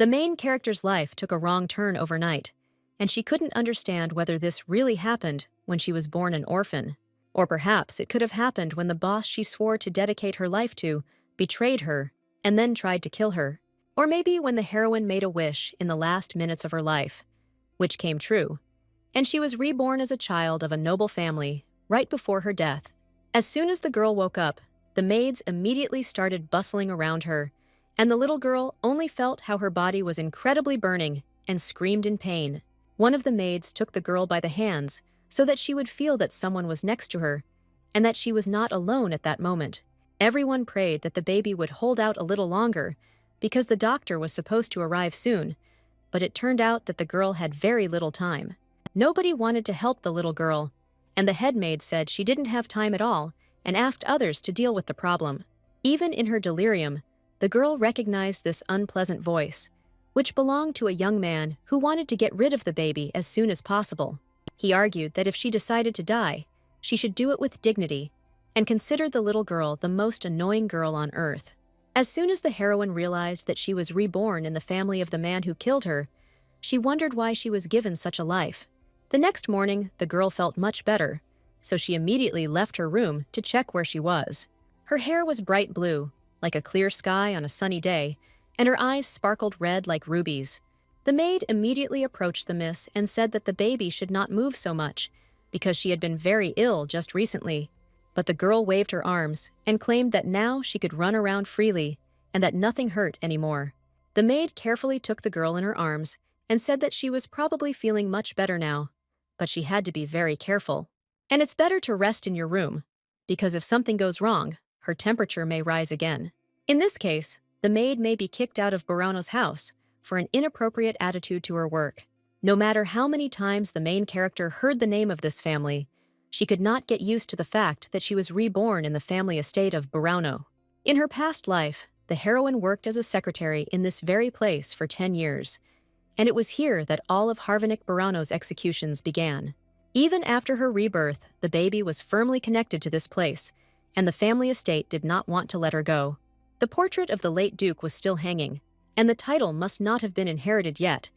The main character's life took a wrong turn overnight, and she couldn't understand whether this really happened when she was born an orphan. Or perhaps it could have happened when the boss she swore to dedicate her life to betrayed her and then tried to kill her. Or maybe when the heroine made a wish in the last minutes of her life, which came true, and she was reborn as a child of a noble family right before her death. As soon as the girl woke up, the maids immediately started bustling around her, and the little girl only felt how her body was incredibly burning and screamed in pain. One of the maids took the girl by the hands so that she would feel that someone was next to her and that she was not alone at that moment. Everyone prayed that the baby would hold out a little longer because the doctor was supposed to arrive soon, but it turned out that the girl had very little time. Nobody wanted to help the little girl, and the head maid said she didn't have time at all and asked others to deal with the problem. Even in her delirium, the girl recognized this unpleasant voice, which belonged to a young man who wanted to get rid of the baby as soon as possible. He argued that if she decided to die, she should do it with dignity, and considered the little girl the most annoying girl on earth. As soon as the heroine realized that she was reborn in the family of the man who killed her, she wondered why she was given such a life. The next morning, the girl felt much better, so she immediately left her room to check where she was. Her hair was bright blue, like a clear sky on a sunny day, and her eyes sparkled red like rubies. The maid immediately approached the miss and said that the baby should not move so much, because she had been very ill just recently. But the girl waved her arms and claimed that now she could run around freely and that nothing hurt anymore. The maid carefully took the girl in her arms and said that she was probably feeling much better now, but she had to be very careful. And it's better to rest in your room, because if something goes wrong, her temperature may rise again. In this case, the maid may be kicked out of Burano's house for an inappropriate attitude to her work. No matter how many times the main character heard the name of this family, she could not get used to the fact that she was reborn in the family estate of Burano. In her past life, the heroine worked as a secretary in this very place for 10 years, and it was here that all of Harvanik Burano's executions began. Even after her rebirth, the baby was firmly connected to this place, and the family estate did not want to let her go. The portrait of the late Duke was still hanging, and the title must not have been inherited yet,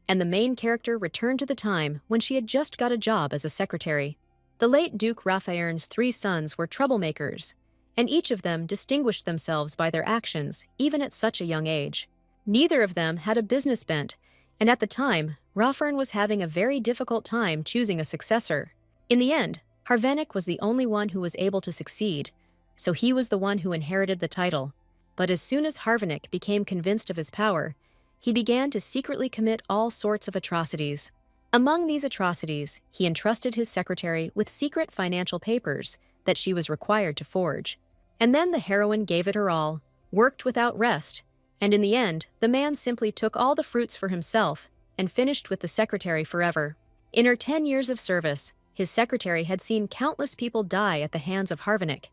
and the main character returned to the time when she had just got a job as a secretary. The late Duke Raphael's 3 sons were troublemakers, and each of them distinguished themselves by their actions, even at such a young age. Neither of them had a business bent, and at the time, Raphael was having a very difficult time choosing a successor. In the end, Harvanik was the only one who was able to succeed, so he was the one who inherited the title. But as soon as Harvanik became convinced of his power, he began to secretly commit all sorts of atrocities. Among these atrocities, he entrusted his secretary with secret financial papers that she was required to forge. And then the heroine gave it her all, worked without rest, and in the end, the man simply took all the fruits for himself and finished with the secretary forever. In her 10 years of service, his secretary had seen countless people die at the hands of Harvanik,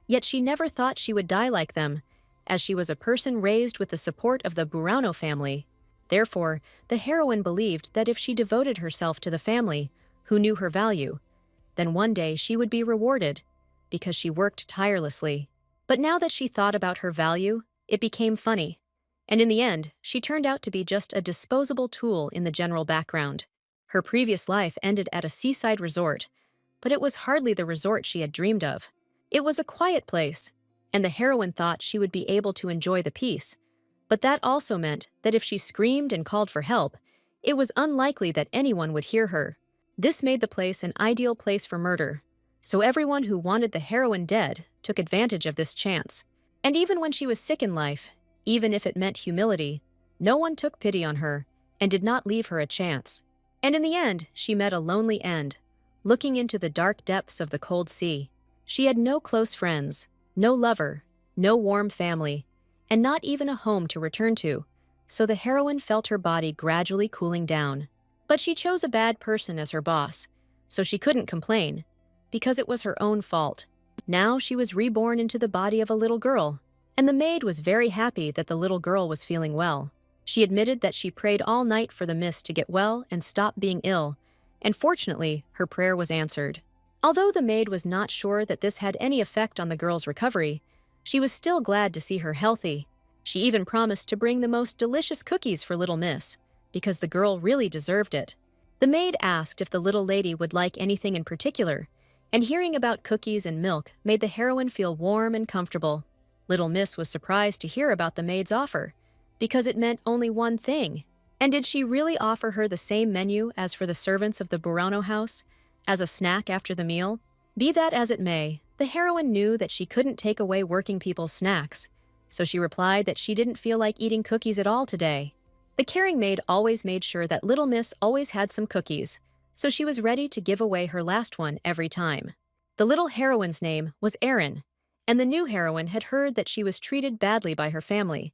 yet she never thought she would die like them, as she was a person raised with the support of the Burano family. Therefore, the heroine believed that if she devoted herself to the family, who knew her value, then one day she would be rewarded, because she worked tirelessly. But now that she thought about her value, it became funny, and in the end, she turned out to be just a disposable tool in the general background. Her previous life ended at a seaside resort, but it was hardly the resort she had dreamed of. It was a quiet place, and the heroine thought she would be able to enjoy the peace. But that also meant that if she screamed and called for help, it was unlikely that anyone would hear her. This made the place an ideal place for murder, so everyone who wanted the heroine dead took advantage of this chance. And even when she was sick in life, even if it meant humility, no one took pity on her and did not leave her a chance. And in the end, she met a lonely end, looking into the dark depths of the cold sea. She had no close friends, no lover, no warm family, and not even a home to return to, so the heroine felt her body gradually cooling down. But she chose a bad person as her boss, so she couldn't complain, because it was her own fault. Now she was reborn into the body of a little girl, and the maid was very happy that the little girl was feeling well. She admitted that she prayed all night for the miss to get well and stop being ill, and fortunately, her prayer was answered. Although the maid was not sure that this had any effect on the girl's recovery, she was still glad to see her healthy. She even promised to bring the most delicious cookies for little Miss, because the girl really deserved it. The maid asked if the little lady would like anything in particular, and hearing about cookies and milk made the heroine feel warm and comfortable. Little Miss was surprised to hear about the maid's offer, because it meant only one thing. And did she really offer her the same menu as for the servants of the Burano house, as a snack after the meal? Be that as it may, the heroine knew that she couldn't take away working people's snacks, so she replied that she didn't feel like eating cookies at all today. The caring maid always made sure that little Miss always had some cookies, so she was ready to give away her last one every time. The little heroine's name was Erin, and the new heroine had heard that she was treated badly by her family,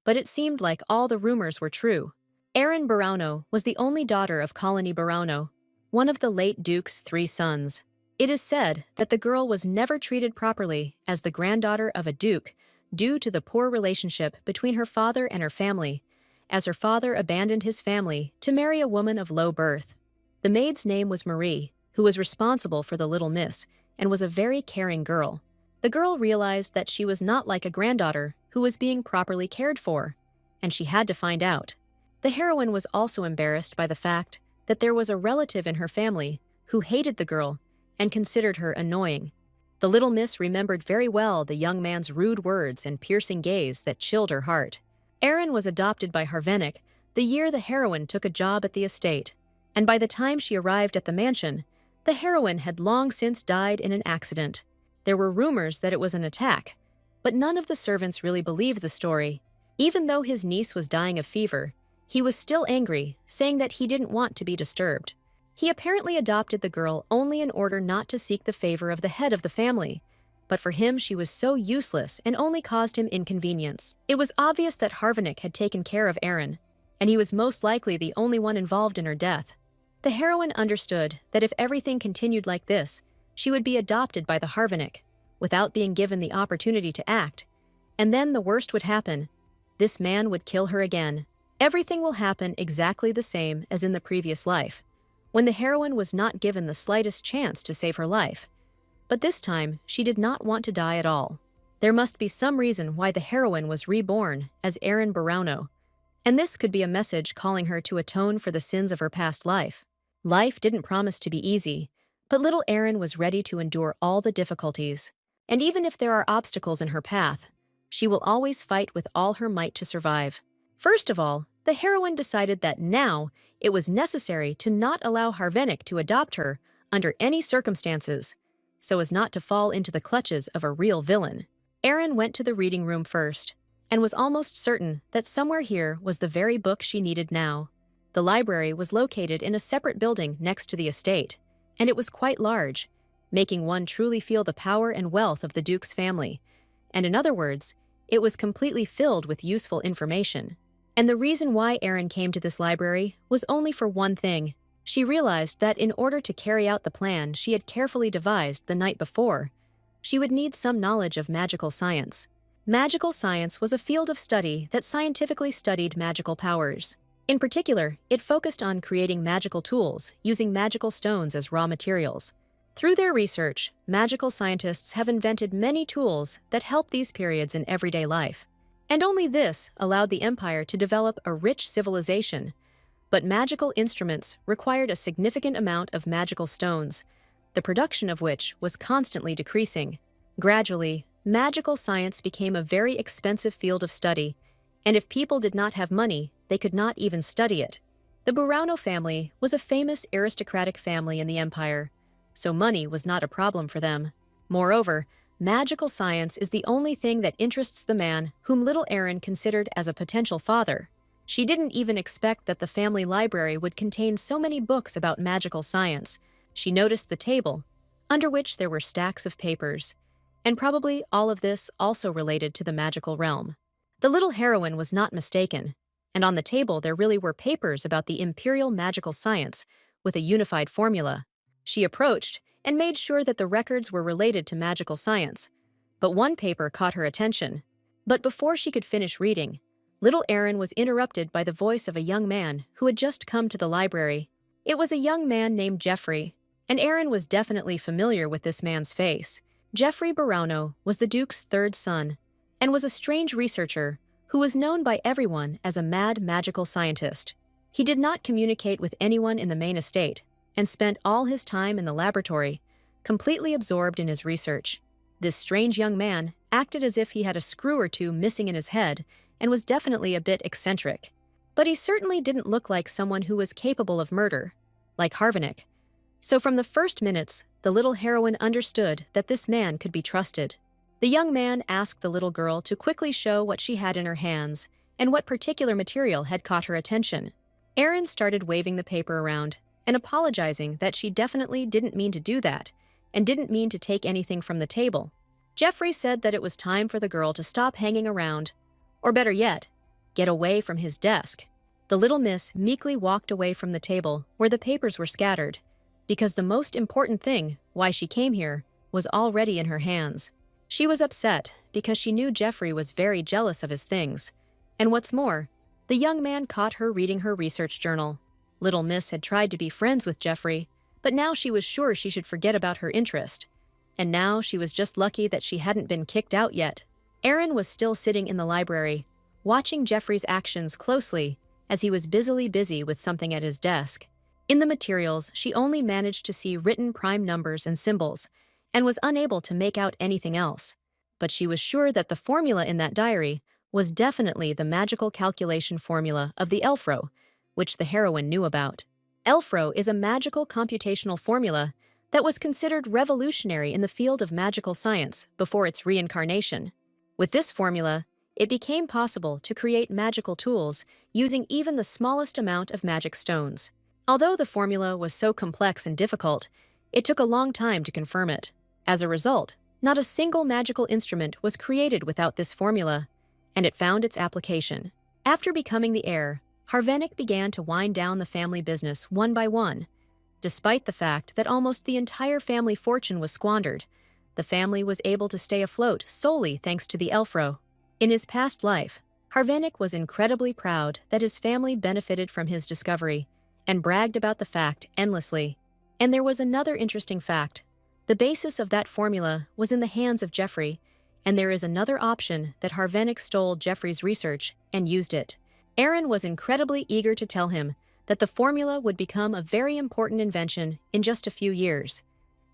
but it seemed like all the rumors were true. Erin Burano was the only daughter of Colony Burano, one of the late Duke's 3 sons. It is said that the girl was never treated properly as the granddaughter of a duke due to the poor relationship between her father and her family, as her father abandoned his family to marry a woman of low birth. The maid's name was Marie, who was responsible for the little Miss and was a very caring girl. The girl realized that she was not like a granddaughter who was being properly cared for, and she had to find out. The heroine was also embarrassed by the fact that there was a relative in her family who hated the girl and considered her annoying. The little Miss remembered very well the young man's rude words and piercing gaze that chilled her heart. Erin was adopted by Harvenik the year the heroine took a job at the estate, and by the time she arrived at the mansion, the heroine had long since died in an accident. There were rumors that it was an attack, but none of the servants really believed the story. Even though his niece was dying of fever, he was still angry, saying that he didn't want to be disturbed. He apparently adopted the girl only in order not to seek the favor of the head of the family, but for him she was so useless and only caused him inconvenience. It was obvious that Harvenik had taken care of Erin, and he was most likely the only one involved in her death. The heroine understood that if everything continued like this, she would be adopted by the Harvenik, without being given the opportunity to act, and then the worst would happen. This man would kill her again. Everything will happen exactly the same as in the previous life, when the heroine was not given the slightest chance to save her life. But this time, she did not want to die at all. There must be some reason why the heroine was reborn as Erin Burano, and this could be a message calling her to atone for the sins of her past life. Life didn't promise to be easy, but little Erin was ready to endure all the difficulties. And even if there are obstacles in her path, she will always fight with all her might to survive. First of all, the heroine decided that now it was necessary to not allow Harvenik to adopt her under any circumstances, so as not to fall into the clutches of a real villain. Erin went to the reading room first, and was almost certain that somewhere here was the very book she needed now. The library was located in a separate building next to the estate, and it was quite large, making one truly feel the power and wealth of the Duke's family. And in other words, it was completely filled with useful information. And the reason why Erin came to this library was only for one thing. She realized that in order to carry out the plan she had carefully devised the night before, she would need some knowledge of magical science. Magical science was a field of study that scientifically studied magical powers. In particular, it focused on creating magical tools using magical stones as raw materials. Through their research, magical scientists have invented many tools that help these periods in everyday life. And only this allowed the empire to develop a rich civilization. But magical instruments required a significant amount of magical stones, the production of which was constantly decreasing. Gradually, magical science became a very expensive field of study, and if people did not have money, they could not even study it. The Burano family was a famous aristocratic family in the empire, so money was not a problem for them. Moreover, magical science is the only thing that interests the man whom little Erin considered as a potential father. She didn't even expect that the family library would contain so many books about magical science. She noticed the table, under which there were stacks of papers, and probably all of this also related to the magical realm. The little heroine was not mistaken, and on the table there really were papers about the imperial magical science with a unified formula. She approached and made sure that the records were related to magical science, but one paper caught her attention. But before she could finish reading, little Erin was interrupted by the voice of a young man who had just come to the library. It was a young man named Jeffrey, and Erin was definitely familiar with this man's face. Jeffrey Burano was the Duke's third son, and was a strange researcher who was known by everyone as a mad magical scientist. He did not communicate with anyone in the main estate and spent all his time in the laboratory, completely absorbed in his research. This strange young man acted as if he had a screw or two missing in his head and was definitely a bit eccentric. But he certainly didn't look like someone who was capable of murder, like Harvanik. So from the first minutes, the little heroine understood that this man could be trusted. The young man asked the little girl to quickly show what she had in her hands and what particular material had caught her attention. Erin started waving the paper around and apologizing that she definitely didn't mean to do that and didn't mean to take anything from the table. Jeffrey said that it was time for the girl to stop hanging around, or better yet, get away from his desk. The little miss meekly walked away from the table where the papers were scattered, because the most important thing, why she came here, was already in her hands. She was upset because she knew Jeffrey was very jealous of his things. And what's more, the young man caught her reading her research journal. Little Miss had tried to be friends with Jeffrey, but now she was sure she should forget about her interest. And now she was just lucky that she hadn't been kicked out yet. Erin was still sitting in the library, watching Jeffrey's actions closely as he was busy with something at his desk. In the materials, she only managed to see written prime numbers and symbols, and was unable to make out anything else. But she was sure that the formula in that diary was definitely the magical calculation formula of the Elfro, which the heroine knew about. Elfro is a magical computational formula that was considered revolutionary in the field of magical science before its reincarnation. With this formula, it became possible to create magical tools using even the smallest amount of magic stones. Although the formula was so complex and difficult, it took a long time to confirm it. As a result, not a single magical instrument was created without this formula, and it found its application. After becoming the heir, Harvanik began to wind down the family business one by one. Despite the fact that almost the entire family fortune was squandered, the family was able to stay afloat solely thanks to the Elfro. In his past life, Harvanik was incredibly proud that his family benefited from his discovery, and bragged about the fact endlessly. And there was another interesting fact. The basis of that formula was in the hands of Jeffrey, and there is another option that Harvanik stole Jeffrey's research and used it. Erin was incredibly eager to tell him that the formula would become a very important invention in just a few years,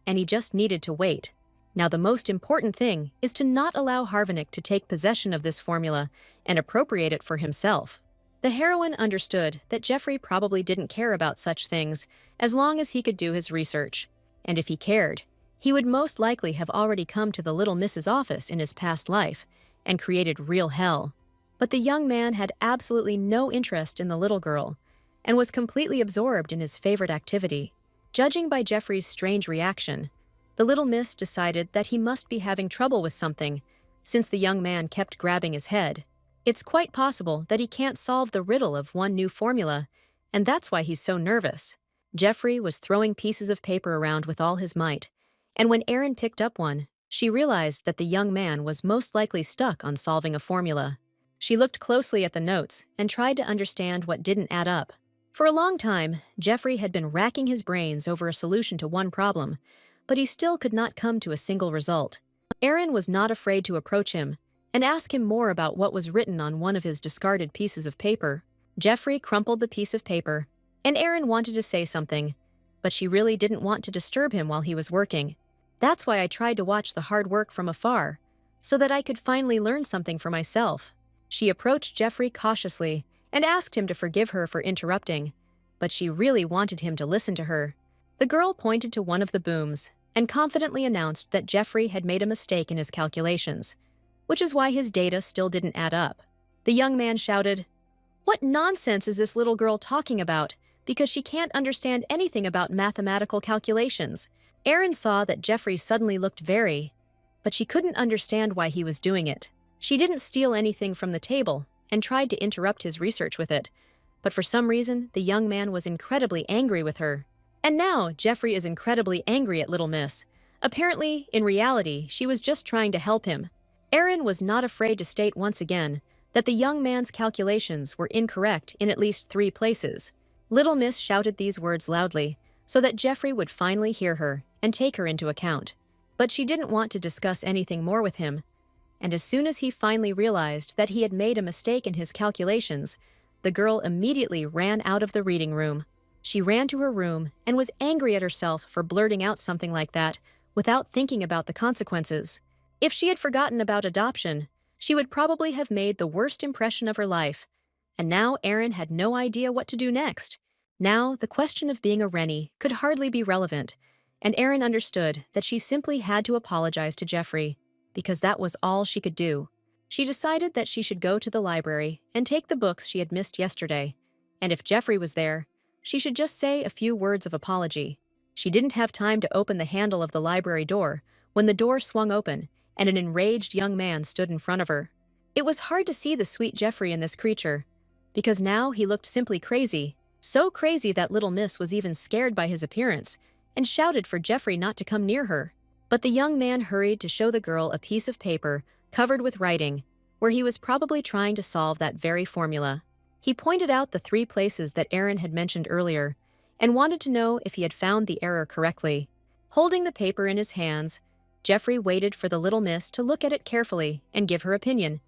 and he just needed to wait. Now the most important thing is to not allow Harvanik to take possession of this formula and appropriate it for himself. The heroine understood that Jeffrey probably didn't care about such things as long as he could do his research, and if he cared, he would most likely have already come to the little Miss's office in his past life and created real hell. But the young man had absolutely no interest in the little girl and was completely absorbed in his favorite activity. Judging by Jeffrey's strange reaction, the little Miss decided that he must be having trouble with something, since the young man kept grabbing his head. It's quite possible that he can't solve the riddle of one new formula, and that's why he's so nervous. Jeffrey was throwing pieces of paper around with all his might, and when Erin picked up one, she realized that the young man was most likely stuck on solving a formula. She looked closely at the notes and tried to understand what didn't add up. For a long time, Jeffrey had been racking his brains over a solution to one problem, but he still could not come to a single result. Erin was not afraid to approach him and ask him more about what was written on one of his discarded pieces of paper. Jeffrey crumpled the piece of paper, and Erin wanted to say something, but she really didn't want to disturb him while he was working. That's why I tried to watch the hard work from afar, so that I could finally learn something for myself. She approached Jeffrey cautiously and asked him to forgive her for interrupting, but she really wanted him to listen to her. The girl pointed to one of the booms and confidently announced that Jeffrey had made a mistake in his calculations, which is why his data still didn't add up. The young man shouted, "What nonsense is this little girl talking about, because she can't understand anything about mathematical calculations?" Erin saw that Jeffrey suddenly looked but she couldn't understand why he was doing it. She didn't steal anything from the table and tried to interrupt his research with it, but for some reason, the young man was incredibly angry with her. And now, Jeffrey is incredibly angry at Little Miss. Apparently, in reality, she was just trying to help him. Erin was not afraid to state once again that the young man's calculations were incorrect in at least 3 places. Little Miss shouted these words loudly so that Jeffrey would finally hear her and take her into account. But she didn't want to discuss anything more with him, and as soon as he finally realized that he had made a mistake in his calculations, the girl immediately ran out of the reading room. She ran to her room and was angry at herself for blurting out something like that without thinking about the consequences. If she had forgotten about adoption, she would probably have made the worst impression of her life. And now Erin had no idea what to do next. Now, the question of being a Rennie could hardly be relevant, and Erin understood that she simply had to apologize to Jeffrey, because that was all she could do. She decided that she should go to the library and take the books she had missed yesterday, and if Jeffrey was there, she should just say a few words of apology. She didn't have time to open the handle of the library door when the door swung open and an enraged young man stood in front of her. It was hard to see the sweet Jeffrey in this creature, because now he looked simply crazy, so crazy that little miss was even scared by his appearance and shouted for Jeffrey not to come near her. But the young man hurried to show the girl a piece of paper covered with writing, where he was probably trying to solve that very formula. He pointed out the 3 places that Erin had mentioned earlier and wanted to know if he had found the error correctly. Holding the paper in his hands, Jeffrey waited for the little miss to look at it carefully and give her opinion,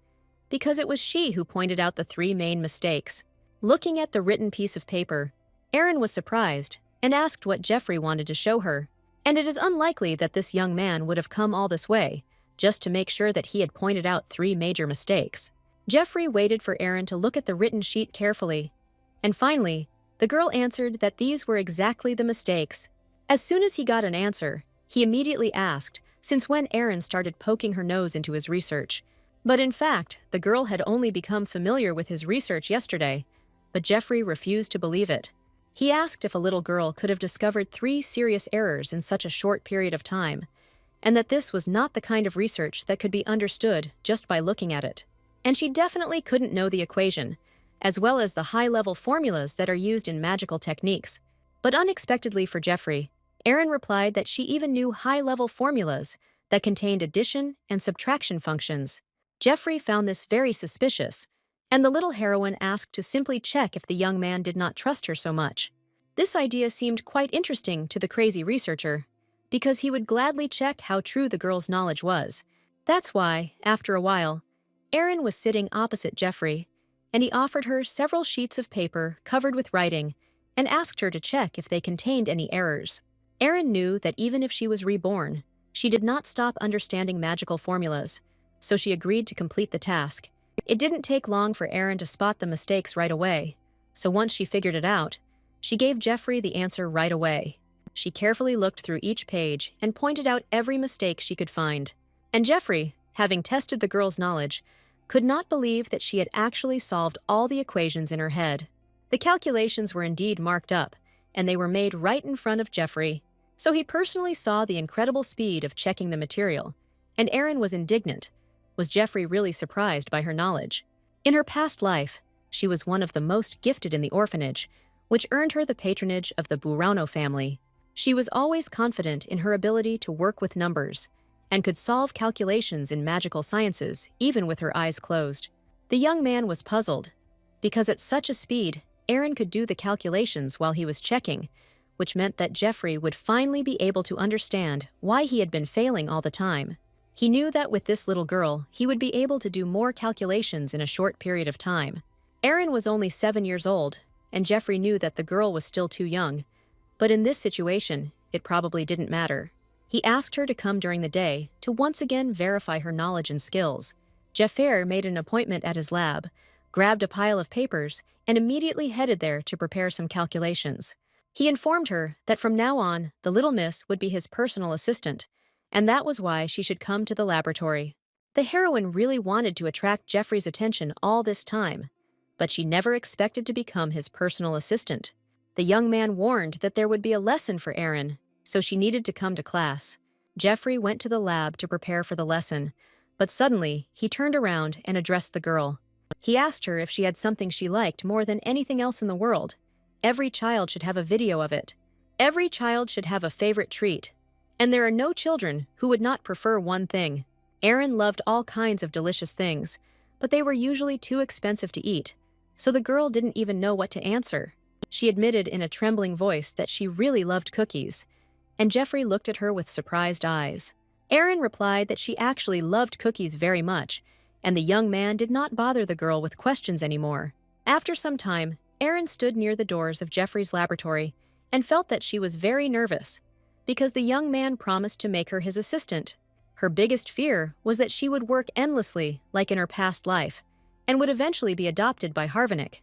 because it was she who pointed out the 3 main mistakes. Looking at the written piece of paper, Erin was surprised and asked what Jeffrey wanted to show her, and it is unlikely that this young man would have come all this way just to make sure that he had pointed out 3 major mistakes. Jeffrey waited for Erin to look at the written sheet carefully, and finally, the girl answered that these were exactly the mistakes. As soon as he got an answer, he immediately asked since when Erin started poking her nose into his research. But in fact, the girl had only become familiar with his research yesterday, but Jeffrey refused to believe it. He asked if a little girl could have discovered 3 serious errors in such a short period of time, and that this was not the kind of research that could be understood just by looking at it. And she definitely couldn't know the equation, as well as the high-level formulas that are used in magical techniques. But unexpectedly for Jeffrey, Erin replied that she even knew high-level formulas that contained addition and subtraction functions. Jeffrey found this very suspicious, and the little heroine asked to simply check if the young man did not trust her so much. This idea seemed quite interesting to the crazy researcher, because he would gladly check how true the girl's knowledge was. That's why, after a while, Erin was sitting opposite Jeffrey, and he offered her several sheets of paper covered with writing and asked her to check if they contained any errors. Erin knew that even if she was reborn, she did not stop understanding magical formulas, so she agreed to complete the task. It didn't take long for Erin to spot the mistakes right away, so once she figured it out, she gave Jeffrey the answer right away. She carefully looked through each page and pointed out every mistake she could find. And Jeffrey, having tested the girl's knowledge, could not believe that she had actually solved all the equations in her head. The calculations were indeed marked up, and they were made right in front of Jeffrey, so he personally saw the incredible speed of checking the material, and Erin was indignant. Was Jeffrey really surprised by her knowledge? In her past life, she was one of the most gifted in the orphanage, which earned her the patronage of the Burano family. She was always confident in her ability to work with numbers, and could solve calculations in magical sciences even with her eyes closed. The young man was puzzled, because at such a speed, Erin could do the calculations while he was checking, which meant that Jeffrey would finally be able to understand why he had been failing all the time. He knew that with this little girl, he would be able to do more calculations in a short period of time. Erin was only 7 years old, and Jeffrey knew that the girl was still too young, but in this situation, it probably didn't matter. He asked her to come during the day to once again verify her knowledge and skills. Jeffrey made an appointment at his lab, grabbed a pile of papers, and immediately headed there to prepare some calculations. He informed her that from now on, the little miss would be his personal assistant, and that was why she should come to the laboratory. The heroine really wanted to attract Jeffrey's attention all this time, but she never expected to become his personal assistant. The young man warned that there would be a lesson for Erin, so she needed to come to class. Jeffrey went to the lab to prepare for the lesson, but suddenly he turned around and addressed the girl. He asked her if she had something she liked more than anything else in the world. Every child should have a video of it. Every child should have a favorite treat. And there are no children who would not prefer one thing. Erin loved all kinds of delicious things, but they were usually too expensive to eat, so the girl didn't even know what to answer. She admitted in a trembling voice that she really loved cookies, and Jeffrey looked at her with surprised eyes. Erin replied that she actually loved cookies very much, and the young man did not bother the girl with questions anymore. After some time, Erin stood near the doors of Jeffrey's laboratory and felt that she was very nervous because the young man promised to make her his assistant. Her biggest fear was that she would work endlessly, like in her past life, and would eventually be adopted by Harvinik.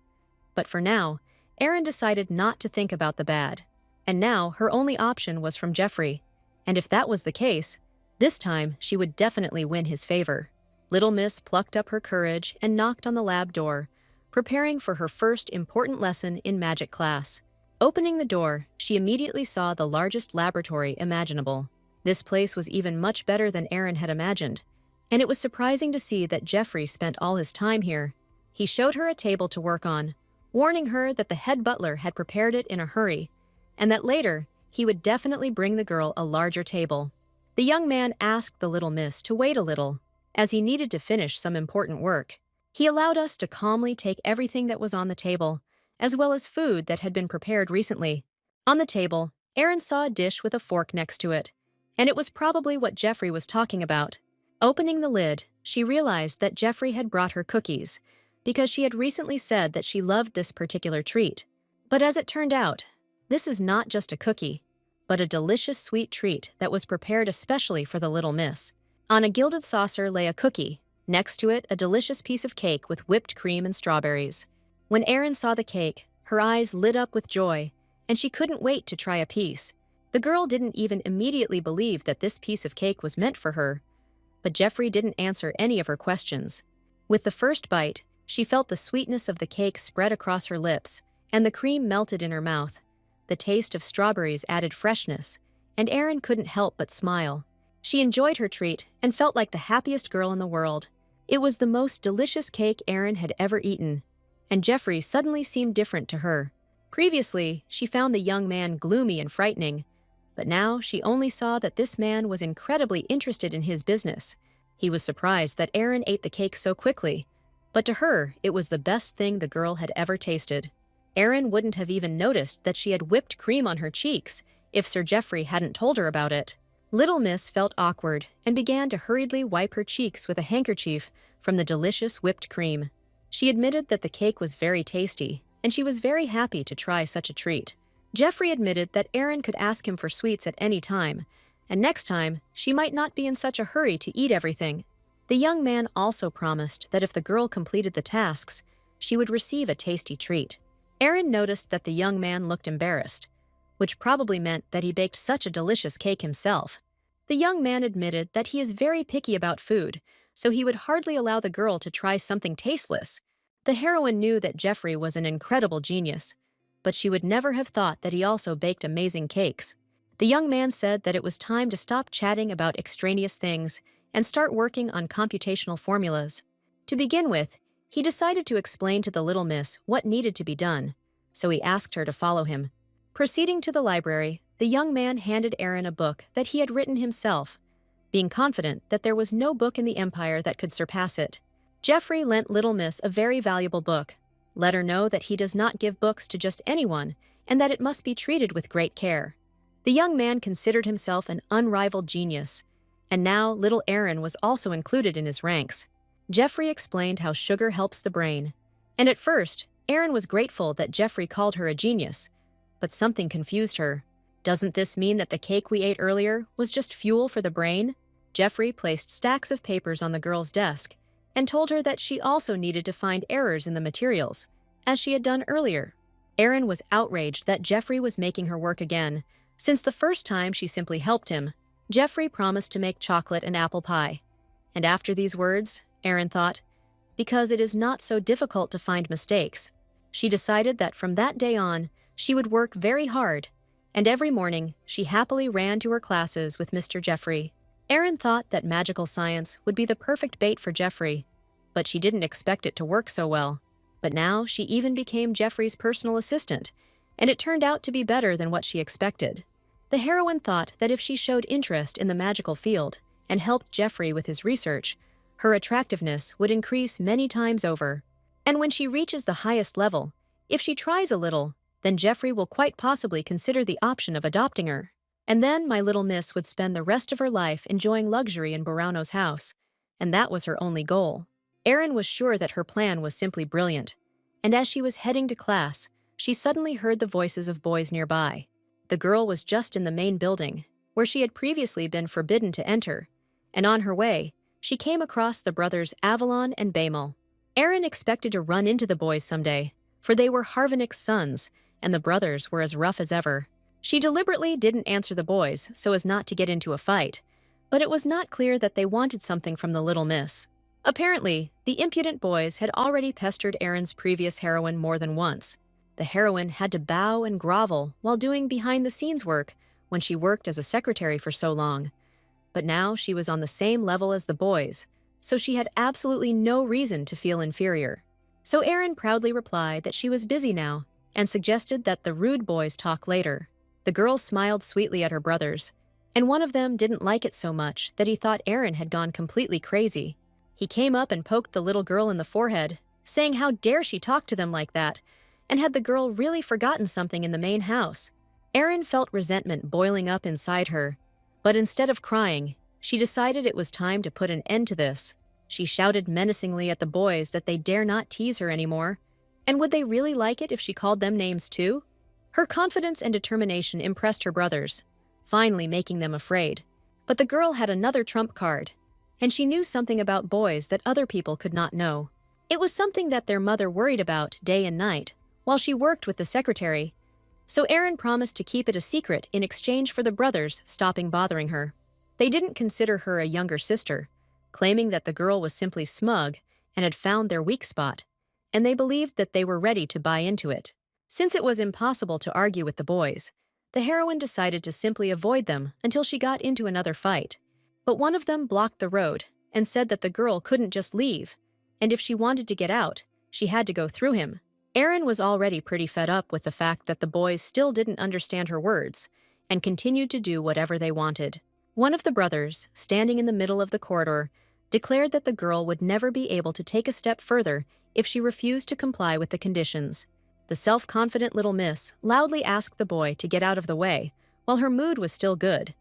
But for now, Erin decided not to think about the bad. And now her only option was from Jeffrey. And if that was the case, this time she would definitely win his favor. Little Miss plucked up her courage and knocked on the lab door, preparing for her first important lesson in magic class. Opening the door, she immediately saw the largest laboratory imaginable. This place was even much better than Erin had imagined, and it was surprising to see that Jeffrey spent all his time here. He showed her a table to work on, warning her that the head butler had prepared it in a hurry, and that later he would definitely bring the girl a larger table. The young man asked the little miss to wait a little, as he needed to finish some important work. He allowed us to calmly take everything that was on the table, as well as food that had been prepared recently. On the table, Erin saw a dish with a fork next to it, and it was probably what Jeffrey was talking about. Opening the lid, she realized that Jeffrey had brought her cookies, because she had recently said that she loved this particular treat. But as it turned out, this is not just a cookie, but a delicious sweet treat that was prepared especially for the little miss. On a gilded saucer lay a cookie, next to it a delicious piece of cake with whipped cream and strawberries. When Erin saw the cake, her eyes lit up with joy, and she couldn't wait to try a piece. The girl didn't even immediately believe that this piece of cake was meant for her. But Jeffrey didn't answer any of her questions. With the first bite, she felt the sweetness of the cake spread across her lips, and the cream melted in her mouth. The taste of strawberries added freshness, and Erin couldn't help but smile. She enjoyed her treat and felt like the happiest girl in the world. It was the most delicious cake Erin had ever eaten, and Jeffrey suddenly seemed different to her. Previously, she found the young man gloomy and frightening, but now she only saw that this man was incredibly interested in his business. He was surprised that Erin ate the cake so quickly, but to her, it was the best thing the girl had ever tasted. Erin wouldn't have even noticed that she had whipped cream on her cheeks if Sir Jeffrey hadn't told her about it. Little Miss felt awkward and began to hurriedly wipe her cheeks with a handkerchief from the delicious whipped cream. She admitted that the cake was very tasty, and she was very happy to try such a treat. Jeffrey admitted that Erin could ask him for sweets at any time, and next time, she might not be in such a hurry to eat everything. The young man also promised that if the girl completed the tasks, she would receive a tasty treat. Erin noticed that the young man looked embarrassed, which probably meant that he baked such a delicious cake himself. The young man admitted that he is very picky about food, so he would hardly allow the girl to try something tasteless. The heroine knew that Jeffrey was an incredible genius, but she would never have thought that he also baked amazing cakes. The young man said that it was time to stop chatting about extraneous things and start working on computational formulas. To begin with, he decided to explain to the little miss what needed to be done, so he asked her to follow him. Proceeding to the library, the young man handed Erin a book that he had written himself, being confident that there was no book in the Empire that could surpass it. Jeffrey lent Little Miss a very valuable book, let her know that he does not give books to just anyone and that it must be treated with great care. The young man considered himself an unrivaled genius, and now little Erin was also included in his ranks. Jeffrey explained how sugar helps the brain, and at first, Erin was grateful that Jeffrey called her a genius, but something confused her. Doesn't this mean that the cake we ate earlier was just fuel for the brain? Jeffrey placed stacks of papers on the girl's desk and told her that she also needed to find errors in the materials, as she had done earlier. Erin was outraged that Jeffrey was making her work again, since the first time she simply helped him. Jeffrey promised to make chocolate and apple pie. And after these words, Erin thought, because it is not so difficult to find mistakes. She decided that from that day on, she would work very hard, and every morning she happily ran to her classes with Mr. Jeffrey. Erin thought that magical science would be the perfect bait for Jeffrey, but she didn't expect it to work so well. But now she even became Jeffrey's personal assistant, and it turned out to be better than what she expected. The heroine thought that if she showed interest in the magical field and helped Jeffrey with his research, her attractiveness would increase many times over. And when she reaches the highest level, if she tries a little, then Jeffrey will quite possibly consider the option of adopting her. And then my little miss would spend the rest of her life enjoying luxury in Burano's house, and that was her only goal. Erin was sure that her plan was simply brilliant, and as she was heading to class, she suddenly heard the voices of boys nearby. The girl was just in the main building, where she had previously been forbidden to enter, and on her way, she came across the brothers Avalon and Baemel. Erin expected to run into the boys someday, for they were Harvanik's sons, and the brothers were as rough as ever. She deliberately didn't answer the boys so as not to get into a fight, but it was not clear that they wanted something from the little miss. Apparently, the impudent boys had already pestered Erin's previous heroine more than once. The heroine had to bow and grovel while doing behind-the-scenes work when she worked as a secretary for so long. But now she was on the same level as the boys, so she had absolutely no reason to feel inferior. So Erin proudly replied that she was busy now and suggested that the rude boys talk later. The girls smiled sweetly at her brothers, and one of them didn't like it so much that he thought Erin had gone completely crazy. He came up and poked the little girl in the forehead, saying how dare she talk to them like that, and had the girl really forgotten something in the main house. Erin felt resentment boiling up inside her, but instead of crying, she decided it was time to put an end to this. She shouted menacingly at the boys that they dare not tease her anymore, and would they really like it if she called them names too? Her confidence and determination impressed her brothers, finally making them afraid. But the girl had another trump card, and she knew something about boys that other people could not know. It was something that their mother worried about day and night, while she worked with the secretary, so Erin promised to keep it a secret in exchange for the brothers stopping bothering her. They didn't consider her a younger sister, claiming that the girl was simply smug and had found their weak spot, and they believed that they were ready to buy into it. Since it was impossible to argue with the boys, the heroine decided to simply avoid them until she got into another fight. But one of them blocked the road and said that the girl couldn't just leave, and if she wanted to get out, she had to go through him. Erin was already pretty fed up with the fact that the boys still didn't understand her words and continued to do whatever they wanted. One of the brothers, standing in the middle of the corridor, declared that the girl would never be able to take a step further if she refused to comply with the conditions. The self-confident little miss loudly asked the boy to get out of the way while her mood was still good,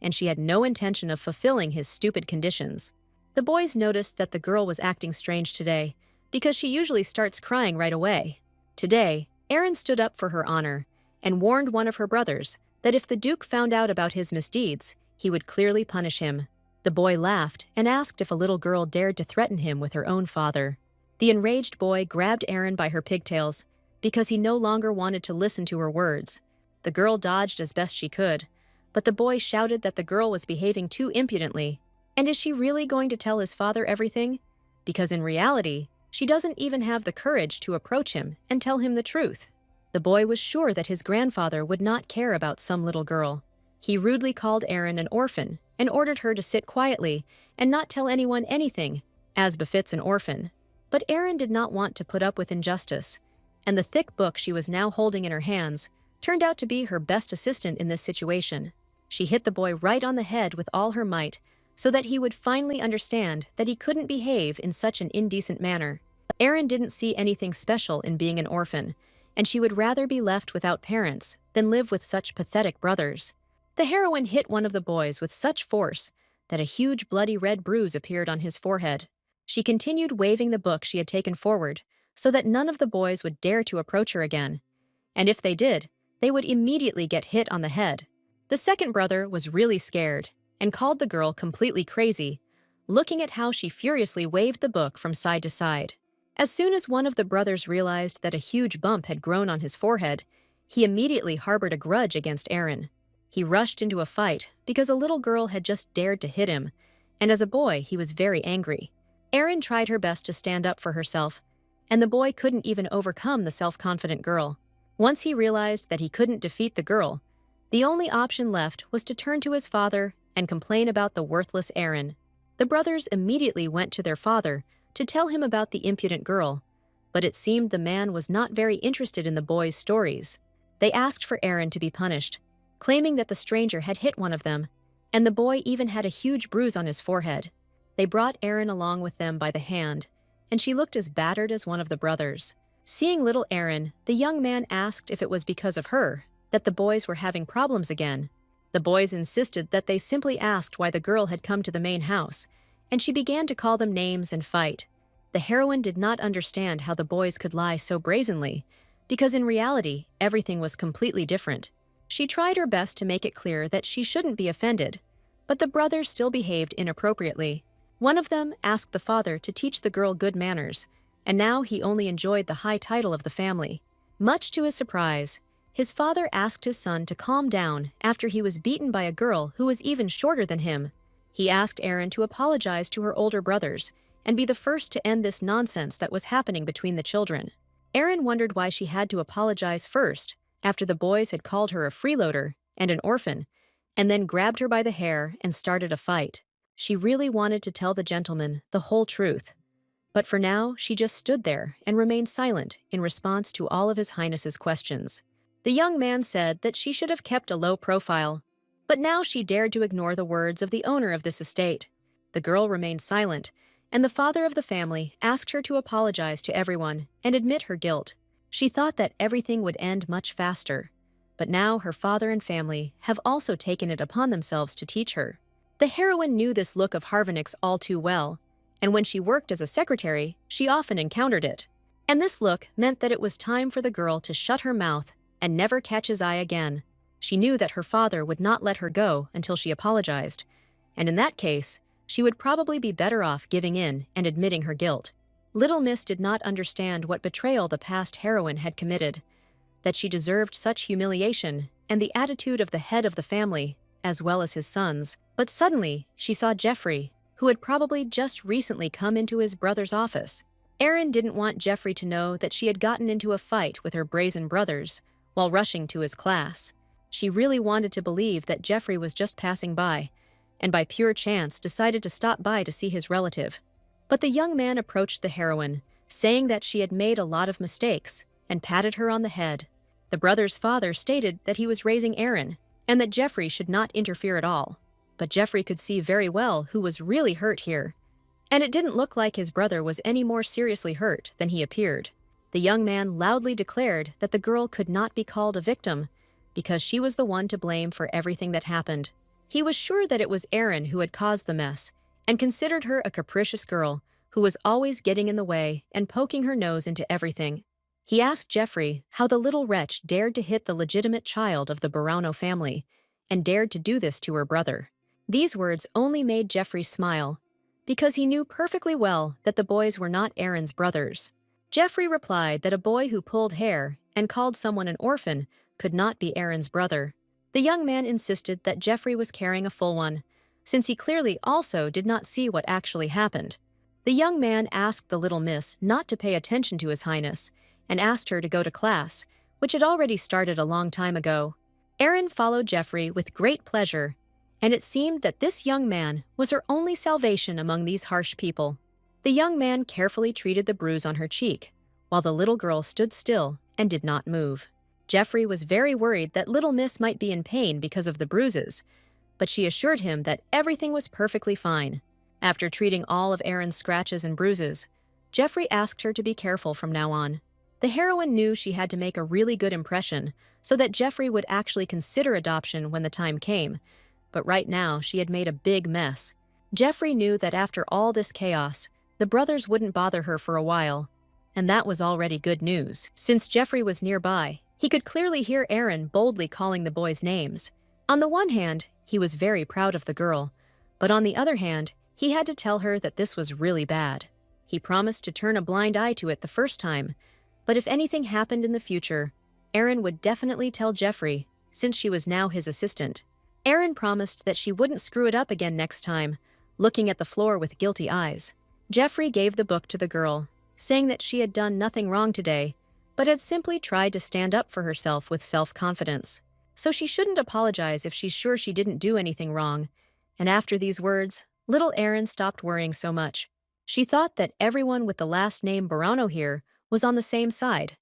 and she had no intention of fulfilling his stupid conditions. The boys noticed that the girl was acting strange today because she usually starts crying right away. Today, Erin stood up for her honor and warned one of her brothers that if the Duke found out about his misdeeds, he would clearly punish him. The boy laughed and asked if a little girl dared to threaten him with her own father. The enraged boy grabbed Erin by her pigtails because he no longer wanted to listen to her words. The girl dodged as best she could, but the boy shouted that the girl was behaving too impudently. And is she really going to tell his father everything? Because in reality, she doesn't even have the courage to approach him and tell him the truth. The boy was sure that his grandfather would not care about some little girl. He rudely called Erin an orphan and ordered her to sit quietly and not tell anyone anything, as befits an orphan. But Erin did not want to put up with injustice, and the thick book she was now holding in her hands turned out to be her best assistant in this situation. She hit the boy right on the head with all her might, so that he would finally understand that he couldn't behave in such an indecent manner. Erin didn't see anything special in being an orphan, and she would rather be left without parents than live with such pathetic brothers. The heroine hit one of the boys with such force that a huge bloody red bruise appeared on his forehead. She continued waving the book she had taken forward so that none of the boys would dare to approach her again, and if they did, they would immediately get hit on the head. The second brother was really scared and called the girl completely crazy, looking at how she furiously waved the book from side to side. As soon as one of the brothers realized that a huge bump had grown on his forehead, he immediately harbored a grudge against Erin. He rushed into a fight because a little girl had just dared to hit him, and as a boy he was very angry. Erin tried her best to stand up for herself, and the boy couldn't even overcome the self-confident girl. Once he realized that he couldn't defeat the girl, the only option left was to turn to his father and complain about the worthless Erin. The brothers immediately went to their father to tell him about the impudent girl, but it seemed the man was not very interested in the boys' stories. They asked for Erin to be punished, claiming that the stranger had hit one of them, and the boy even had a huge bruise on his forehead. They brought Erin along with them by the hand, and she looked as battered as one of the brothers. Seeing little Erin, the young man asked if it was because of her that the boys were having problems again. The boys insisted that they simply asked why the girl had come to the main house, and she began to call them names and fight. The heroine did not understand how the boys could lie so brazenly, because in reality, everything was completely different. She tried her best to make it clear that she shouldn't be offended, but the brothers still behaved inappropriately. One of them asked the father to teach the girl good manners, and now he only enjoyed the high title of the family. Much to his surprise, his father asked his son to calm down after he was beaten by a girl who was even shorter than him. He asked Aaron to apologize to her older brothers and be the first to end this nonsense that was happening between the children. Aaron wondered why she had to apologize first, after the boys had called her a freeloader and an orphan, and then grabbed her by the hair and started a fight. She really wanted to tell the gentleman the whole truth. But for now, she just stood there and remained silent in response to all of His Highness's questions. The young man said that she should have kept a low profile, but now she dared to ignore the words of the owner of this estate. The girl remained silent, and the father of the family asked her to apologize to everyone and admit her guilt. She thought that everything would end much faster, but now her father and family have also taken it upon themselves to teach her. The heroine knew this look of Harvinick's all too well, and when she worked as a secretary, she often encountered it. And this look meant that it was time for the girl to shut her mouth and never catch his eye again. She knew that her father would not let her go until she apologized, and in that case, she would probably be better off giving in and admitting her guilt. Little Miss did not understand what betrayal the past heroine had committed, that she deserved such humiliation and the attitude of the head of the family, as well as his sons. But suddenly, she saw Jeffrey, who had probably just recently come into his brother's office. Aaron didn't want Jeffrey to know that she had gotten into a fight with her brazen brothers while rushing to his class. She really wanted to believe that Jeffrey was just passing by, and by pure chance decided to stop by to see his relative. But the young man approached the heroine, saying that she had made a lot of mistakes, and patted her on the head. The brother's father stated that he was raising Aaron, and that Jeffrey should not interfere at all. But Jeffrey could see very well who was really hurt here, and it didn't look like his brother was any more seriously hurt than he appeared. The young man loudly declared that the girl could not be called a victim because she was the one to blame for everything that happened. He was sure that it was Aaron who had caused the mess, and considered her a capricious girl who was always getting in the way and poking her nose into everything. He asked Jeffrey how the little wretch dared to hit the legitimate child of the Barano family, and dared to do this to her brother. These words only made Jeffrey smile, because he knew perfectly well that the boys were not Aaron's brothers. Jeffrey replied that a boy who pulled hair and called someone an orphan could not be Aaron's brother. The young man insisted that Jeffrey was carrying a full one, since he clearly also did not see what actually happened. The young man asked the little miss not to pay attention to His Highness, and asked her to go to class, which had already started a long time ago. Aaron followed Jeffrey with great pleasure, and it seemed that this young man was her only salvation among these harsh people. The young man carefully treated the bruise on her cheek, while the little girl stood still and did not move. Jeffrey was very worried that little miss might be in pain because of the bruises, but she assured him that everything was perfectly fine. After treating all of Aaron's scratches and bruises, Jeffrey asked her to be careful from now on. The heroine knew she had to make a really good impression so that Jeffrey would actually consider adoption when the time came, but right now she had made a big mess. Jeffrey knew that after all this chaos, the brothers wouldn't bother her for a while, and that was already good news. Since Jeffrey was nearby, he could clearly hear Aaron boldly calling the boys names. On the one hand, he was very proud of the girl, but on the other hand, he had to tell her that this was really bad. He promised to turn a blind eye to it the first time, but if anything happened in the future, Aaron would definitely tell Jeffrey, since she was now his assistant. Aaron promised that she wouldn't screw it up again next time, looking at the floor with guilty eyes. Jeffrey gave the book to the girl, saying that she had done nothing wrong today, but had simply tried to stand up for herself with self-confidence. So she shouldn't apologize if she's sure she didn't do anything wrong. And after these words, little Aaron stopped worrying so much. She thought that everyone with the last name Barano here was on the same side,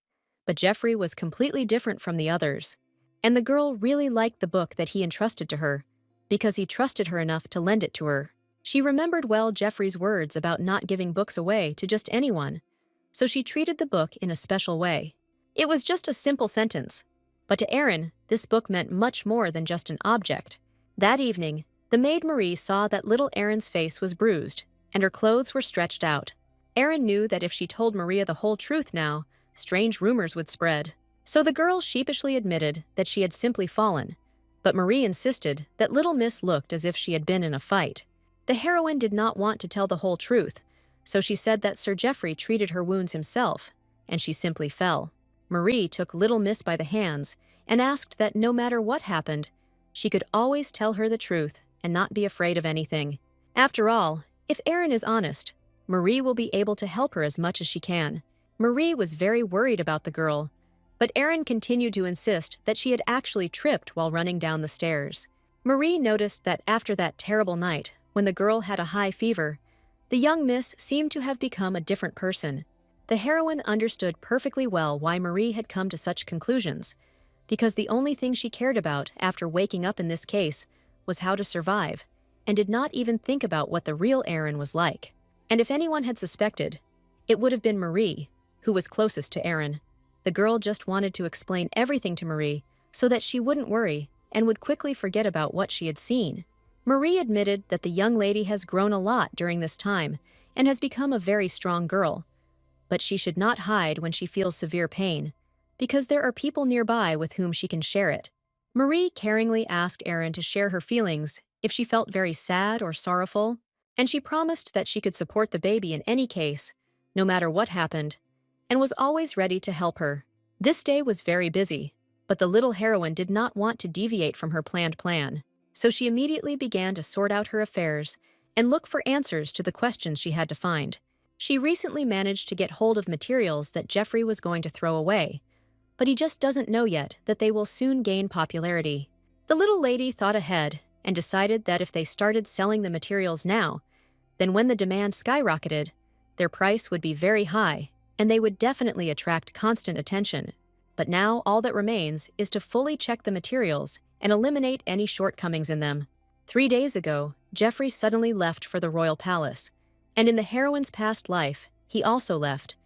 but Jeffrey was completely different from the others. And the girl really liked the book that he entrusted to her, because he trusted her enough to lend it to her. She remembered well Jeffrey's words about not giving books away to just anyone, so she treated the book in a special way. It was just a simple sentence, but to Aaron, this book meant much more than just an object. That evening, the maid Marie saw that little Erin's face was bruised, and her clothes were stretched out. Erin knew that if she told Maria the whole truth now, strange rumors would spread. So the girl sheepishly admitted that she had simply fallen, but Marie insisted that little Miss looked as if she had been in a fight. The heroine did not want to tell the whole truth, so she said that Sir Geoffrey treated her wounds himself, and she simply fell. Marie took little Miss by the hands and asked that no matter what happened, she could always tell her the truth and not be afraid of anything. After all, if Erin is honest, Marie will be able to help her as much as she can. Marie was very worried about the girl, but Erin continued to insist that she had actually tripped while running down the stairs. Marie noticed that after that terrible night, when the girl had a high fever, the young miss seemed to have become a different person. The heroine understood perfectly well why Marie had come to such conclusions, because the only thing she cared about after waking up in this case was how to survive, and did not even think about what the real Erin was like. And if anyone had suspected, it would have been Marie, who was closest to Erin. The girl just wanted to explain everything to Marie so that she wouldn't worry and would quickly forget about what she had seen. Marie admitted that the young lady has grown a lot during this time and has become a very strong girl, but she should not hide when she feels severe pain, because there are people nearby with whom she can share it. Marie caringly asked Erin to share her feelings if she felt very sad or sorrowful, and she promised that she could support the baby in any case, no matter what happened, and was always ready to help her. This day was very busy, but the little heroine did not want to deviate from her planned plan, so she immediately began to sort out her affairs and look for answers to the questions she had to find. She recently managed to get hold of materials that Geoffrey was going to throw away, but he just doesn't know yet that they will soon gain popularity. The little lady thought ahead and decided that if they started selling the materials now, then when the demand skyrocketed, their price would be very high, and they would definitely attract constant attention. But now all that remains is to fully check the materials and eliminate any shortcomings in them. 3 days ago, Geoffrey suddenly left for the royal palace, and in the heroine's past life, he also left.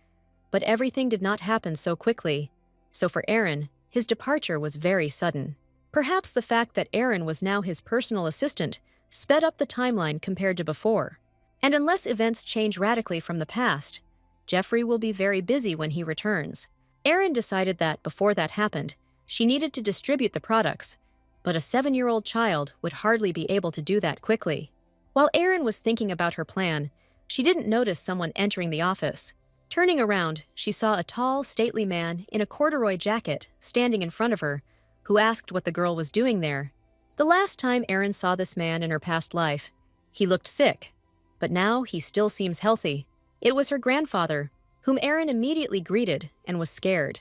But everything did not happen so quickly, so for Erin, his departure was very sudden. Perhaps the fact that Erin was now his personal assistant sped up the timeline compared to before. And unless events change radically from the past, Geoffrey will be very busy when he returns. Erin decided that before that happened, she needed to distribute the products, but a 7-year-old child would hardly be able to do that quickly. While Erin was thinking about her plan, she didn't notice someone entering the office. Turning around, she saw a tall, stately man in a corduroy jacket standing in front of her, who asked what the girl was doing there. The last time Erin saw this man in her past life, he looked sick, but now he still seems healthy. It was her grandfather, whom Erin immediately greeted and was scared.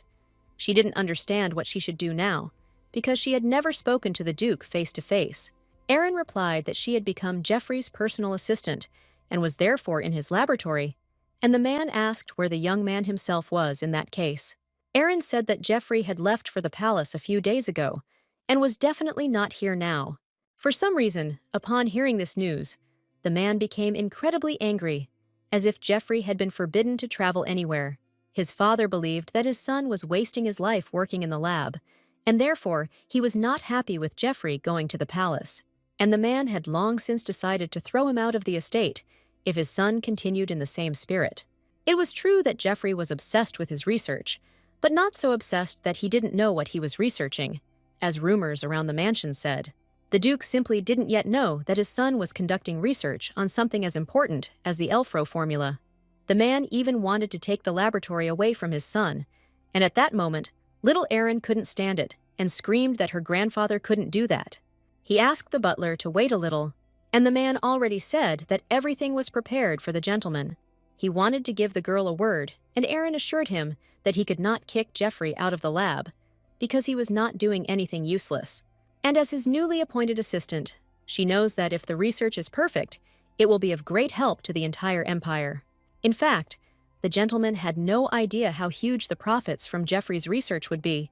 She didn't understand what she should do now, because she had never spoken to the Duke face to face. Erin replied that she had become Geoffrey's personal assistant and was therefore in his laboratory, and the man asked where the young man himself was in that case. Erin said that Geoffrey had left for the palace a few days ago and was definitely not here now. For some reason, upon hearing this news, the man became incredibly angry, as if Geoffrey had been forbidden to travel anywhere. His father believed that his son was wasting his life working in the lab, and therefore he was not happy with Geoffrey going to the palace. And the man had long since decided to throw him out of the estate if his son continued in the same spirit. It was true that Geoffrey was obsessed with his research, but not so obsessed that he didn't know what he was researching, as rumors around the mansion said. The Duke simply didn't yet know that his son was conducting research on something as important as the Elfro formula. The man even wanted to take the laboratory away from his son, and at that moment, little Erin couldn't stand it and screamed that her grandfather couldn't do that. He asked the butler to wait a little, and the man already said that everything was prepared for the gentleman. He wanted to give the girl a word, and Erin assured him that he could not kick Geoffrey out of the lab, because he was not doing anything useless. And as his newly appointed assistant, she knows that if the research is perfect, it will be of great help to the entire empire. In fact, the gentleman had no idea how huge the profits from Geoffrey's research would be,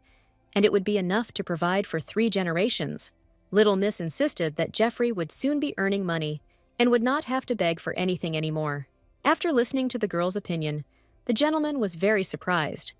and it would be enough to provide for 3 generations. Little Miss insisted that Geoffrey would soon be earning money and would not have to beg for anything anymore. After listening to the girl's opinion, the gentleman was very surprised,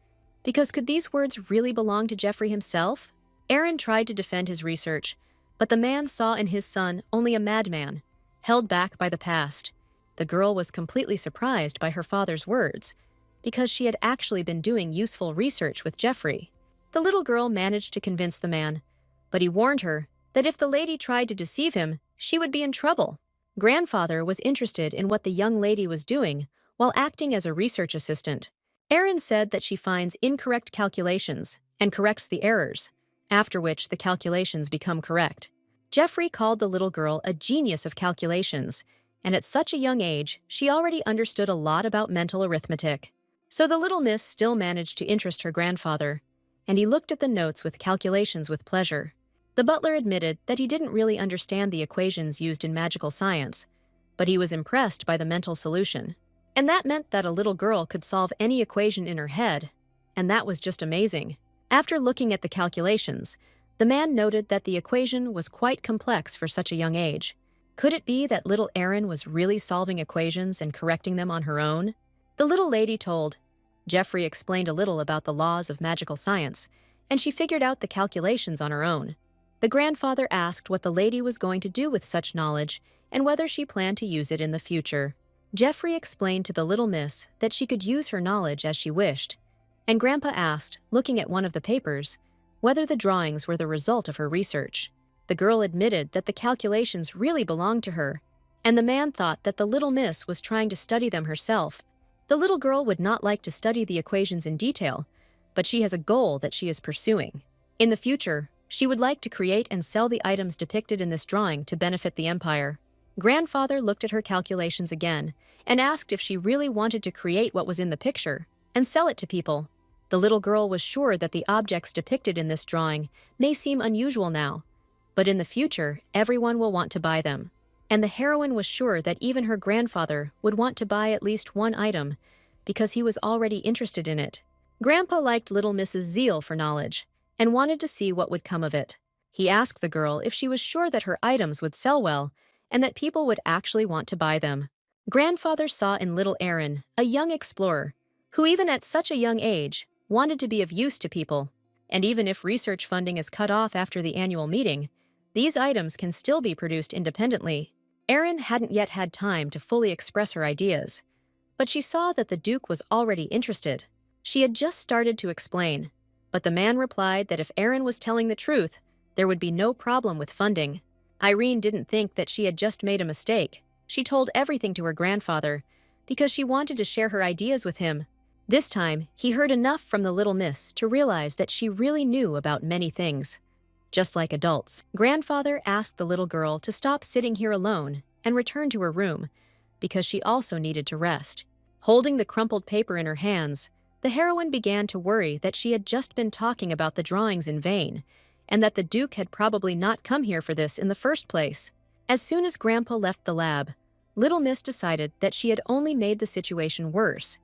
because could these words really belong to Geoffrey himself? Erin tried to defend his research, But the man saw in his son only a madman, held back by the past. The girl was completely surprised by her father's words, because she had actually been doing useful research with Jeffrey. The little girl managed to convince the man, but he warned her that if the lady tried to deceive him, she would be in trouble. Grandfather was interested in what the young lady was doing while acting as a research assistant. Erin said that she finds incorrect calculations and corrects the errors, after which the calculations become correct. Jeffrey called the little girl a genius of calculations, and at such a young age, she already understood a lot about mental arithmetic. So the little miss still managed to interest her grandfather, and he looked at the notes with calculations with pleasure. The butler admitted that he didn't really understand the equations used in magical science, but he was impressed by the mental solution. And that meant that a little girl could solve any equation in her head, and that was just amazing. After looking at the calculations, the man noted that the equation was quite complex for such a young age. Could it be that little Erin was really solving equations and correcting them on her own? The little lady told. Jeffrey explained a little about the laws of magical science, and she figured out the calculations on her own. The grandfather asked what the lady was going to do with such knowledge and whether she planned to use it in the future. Jeffrey explained to the little miss that she could use her knowledge as she wished, and Grandpa asked, looking at one of the papers, whether the drawings were the result of her research. The girl admitted that the calculations really belonged to her, and the man thought that the little miss was trying to study them herself. The little girl would not like to study the equations in detail, but she has a goal that she is pursuing. In the future, she would like to create and sell the items depicted in this drawing to benefit the empire. Grandfather looked at her calculations again and asked if she really wanted to create what was in the picture and sell it to people. The little girl was sure that the objects depicted in this drawing may seem unusual now, but in the future, everyone will want to buy them. And the heroine was sure that even her grandfather would want to buy at least one item because he was already interested in it. Grandpa liked little Miss's zeal for knowledge and wanted to see what would come of it. He asked the girl if she was sure that her items would sell well and that people would actually want to buy them. Grandfather saw in little Erin a young explorer who, even at such a young age, wanted to be of use to people. And even if research funding is cut off after the annual meeting, these items can still be produced independently. Erin hadn't yet had time to fully express her ideas, but she saw that the Duke was already interested. She had just started to explain, but the man replied that if Erin was telling the truth, there would be no problem with funding. Irene didn't think that she had just made a mistake. She told everything to her grandfather because she wanted to share her ideas with him. This time, he heard enough from the little miss to realize that she really knew about many things. Just like adults, Grandfather asked the little girl to stop sitting here alone and return to her room because she also needed to rest. Holding the crumpled paper in her hands, the heroine began to worry that she had just been talking about the drawings in vain and that the Duke had probably not come here for this in the first place. As soon as Grandpa left the lab, Little Miss decided that she had only made the situation worse,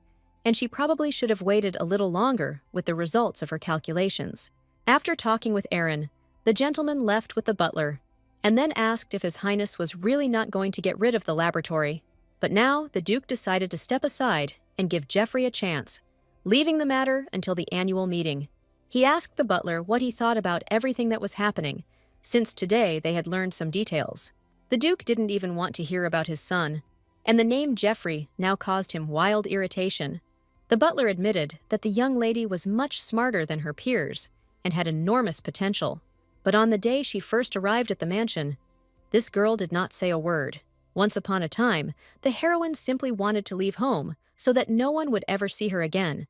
and she probably should have waited a little longer with the results of her calculations. After talking with Erin, the gentleman left with the butler, and then asked if His Highness was really not going to get rid of the laboratory. But now the Duke decided to step aside and give Jeffrey a chance, leaving the matter until the annual meeting. He asked the butler what he thought about everything that was happening, since today they had learned some details. The Duke didn't even want to hear about his son, and the name Jeffrey now caused him wild irritation. The butler admitted that the young lady was much smarter than her peers and had enormous potential. But on the day she first arrived at the mansion, this girl did not say a word. Once upon a time, the heroine simply wanted to leave home so that no one would ever see her again,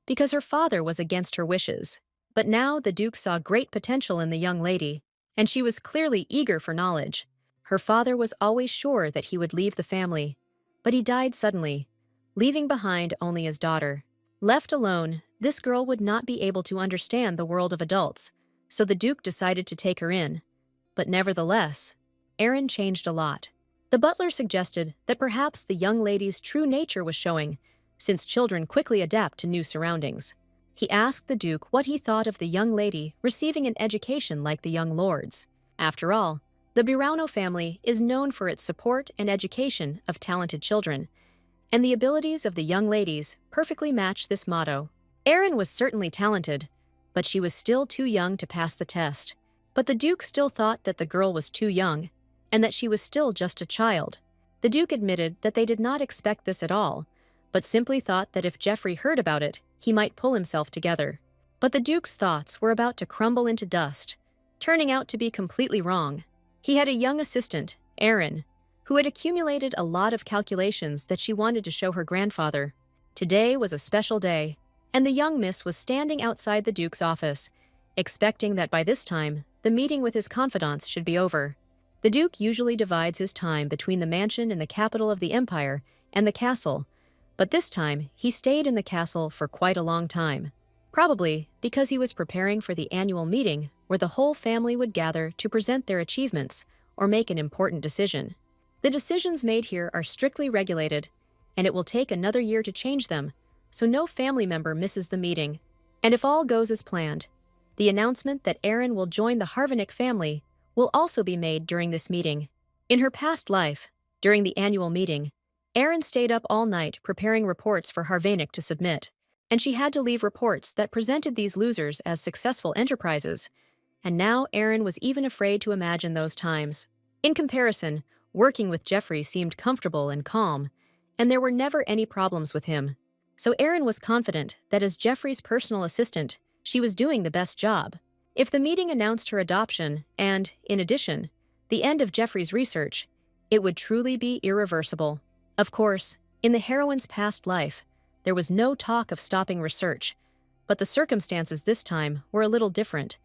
because her father was against her wishes. But now the Duke saw great potential in the young lady, and she was clearly eager for knowledge. Her father was always sure that he would leave the family, but he died suddenly, leaving behind only his daughter. Left alone, this girl would not be able to understand the world of adults, so the Duke decided to take her in. But nevertheless, Erin changed a lot. The butler suggested that perhaps the young lady's true nature was showing, since children quickly adapt to new surroundings. He asked the Duke what he thought of the young lady receiving an education like the young lord's. After all, the Birauno family is known for its support and education of talented children, and the abilities of the young ladies perfectly match this motto. Erin was certainly talented, but she was still too young to pass the test. But the Duke still thought that the girl was too young, and that she was still just a child. The Duke admitted that they did not expect this at all, but simply thought that if Geoffrey heard about it, he might pull himself together. But the Duke's thoughts were about to crumble into dust, turning out to be completely wrong. He had a young assistant, Erin, who had accumulated a lot of calculations that she wanted to show her grandfather. Today was a special day, and the young miss was standing outside the Duke's office, expecting that by this time, the meeting with his confidants should be over. The Duke usually divides his time between the mansion in the capital of the empire and the castle, but this time he stayed in the castle for quite a long time. Probably because he was preparing for the annual meeting where the whole family would gather to present their achievements or make an important decision. The decisions made here are strictly regulated, and it will take another year to change them, so no family member misses the meeting. And if all goes as planned, the announcement that Erin will join the Harvenick family will also be made during this meeting. In her past life, during the annual meeting, Erin stayed up all night preparing reports for Harvenick to submit, and she had to leave reports that presented these losers as successful enterprises. And now Erin was even afraid to imagine those times. In comparison, working with Geoffrey seemed comfortable and calm, and there were never any problems with him. So Erin was confident that as Geoffrey's personal assistant, she was doing the best job. If the meeting announced her adoption and, in addition, the end of Geoffrey's research, it would truly be irreversible. Of course, in the heroine's past life, there was no talk of stopping research, but the circumstances this time were a little different,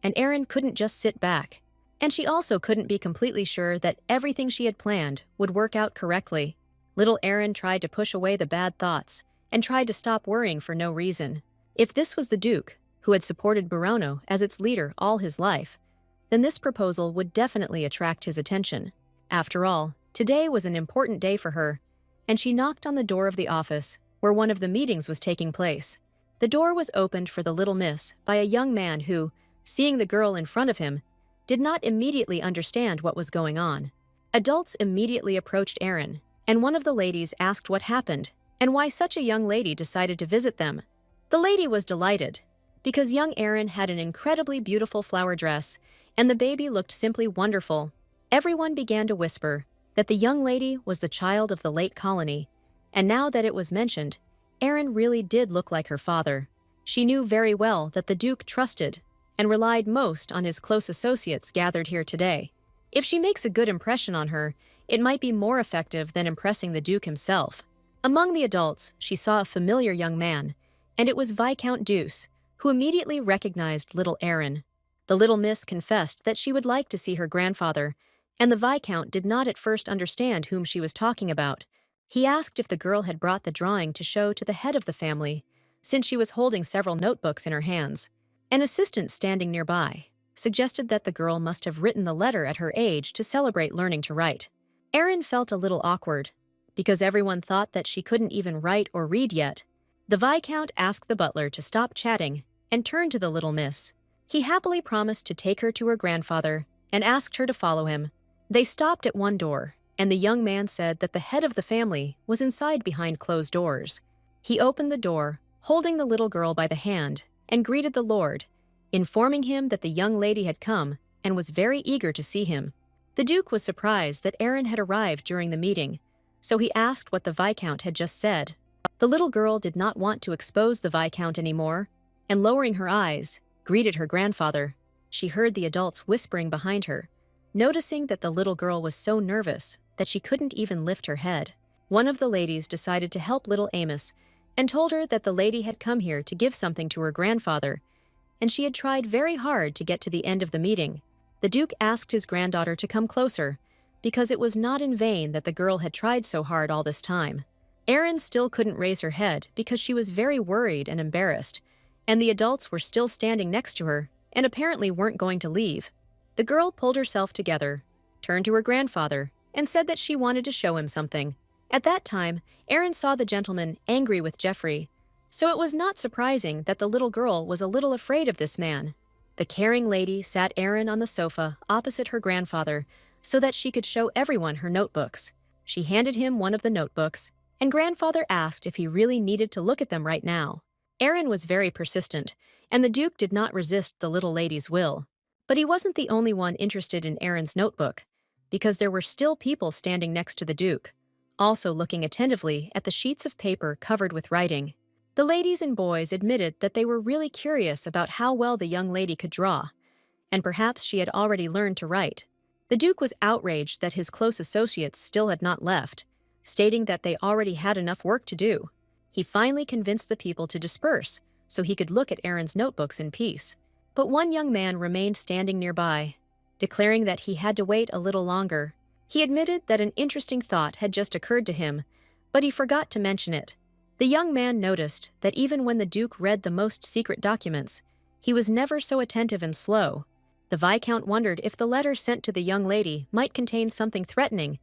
and Erin couldn't just sit back. And she also couldn't be completely sure that everything she had planned would work out correctly. Little Erin tried to push away the bad thoughts and tried to stop worrying for no reason. If this was the Duke, who had supported Burono as its leader all his life, then this proposal would definitely attract his attention. After all, today was an important day for her, and she knocked on the door of the office where one of the meetings was taking place. The door was opened for the little miss by a young man who, seeing the girl in front of him, did not immediately understand what was going on. Adults immediately approached Erin, and one of the ladies asked what happened and why such a young lady decided to visit them. The lady was delighted, because young Erin had an incredibly beautiful flower dress, and the baby looked simply wonderful. Everyone began to whisper that the young lady was the child of the late colony, and now that it was mentioned, Erin really did look like her father. She knew very well that the Duke trusted and relied most on his close associates gathered here today. If she makes a good impression on her, it might be more effective than impressing the Duke himself. Among the adults, she saw a familiar young man, and it was Viscount Deuce, who immediately recognized little Erin. The little miss confessed that she would like to see her grandfather, and the Viscount did not at first understand whom she was talking about. He asked if the girl had brought the drawing to show to the head of the family, since she was holding several notebooks in her hands. An assistant standing nearby suggested that the girl must have written the letter at her age to celebrate learning to write. Erin felt a little awkward, because everyone thought that she couldn't even write or read yet. The Viscount asked the butler to stop chatting and turn to the little miss. He happily promised to take her to her grandfather and asked her to follow him. They stopped at one door, and the young man said that the head of the family was inside behind closed doors. He opened the door, holding the little girl by the hand, and greeted the lord, informing him that the young lady had come and was very eager to see him. The Duke was surprised that Erin had arrived during the meeting, so he asked what the Viscount had just said. The little girl did not want to expose the Viscount anymore, and lowering her eyes, greeted her grandfather. She heard the adults whispering behind her, noticing that the little girl was so nervous that she couldn't even lift her head. One of the ladies decided to help little Amos and told her that the lady had come here to give something to her grandfather, and she had tried very hard to get to the end of the meeting. The Duke asked his granddaughter to come closer, because it was not in vain that the girl had tried so hard all this time. Erin still couldn't raise her head because she was very worried and embarrassed, and the adults were still standing next to her and apparently weren't going to leave. The girl pulled herself together, turned to her grandfather, and said that she wanted to show him something. At that time, Erin saw the gentleman angry with Geoffrey, so it was not surprising that the little girl was a little afraid of this man. The caring lady sat Erin on the sofa opposite her grandfather so that she could show everyone her notebooks. She handed him one of the notebooks, and grandfather asked if he really needed to look at them right now. Erin was very persistent, and the Duke did not resist the little lady's will. But he wasn't the only one interested in Aaron's notebook, because there were still people standing next to the Duke, also looking attentively at the sheets of paper covered with writing. The ladies and boys admitted that they were really curious about how well the young lady could draw, and perhaps she had already learned to write. The Duke was outraged that his close associates still had not left, stating that they already had enough work to do. He finally convinced the people to disperse so he could look at Aaron's notebooks in peace. But one young man remained standing nearby, declaring that he had to wait a little longer. He admitted that an interesting thought had just occurred to him, but he forgot to mention it. The young man noticed that even when the Duke read the most secret documents, he was never so attentive and slow. The Viscount wondered if the letter sent to the young lady might contain something threatening,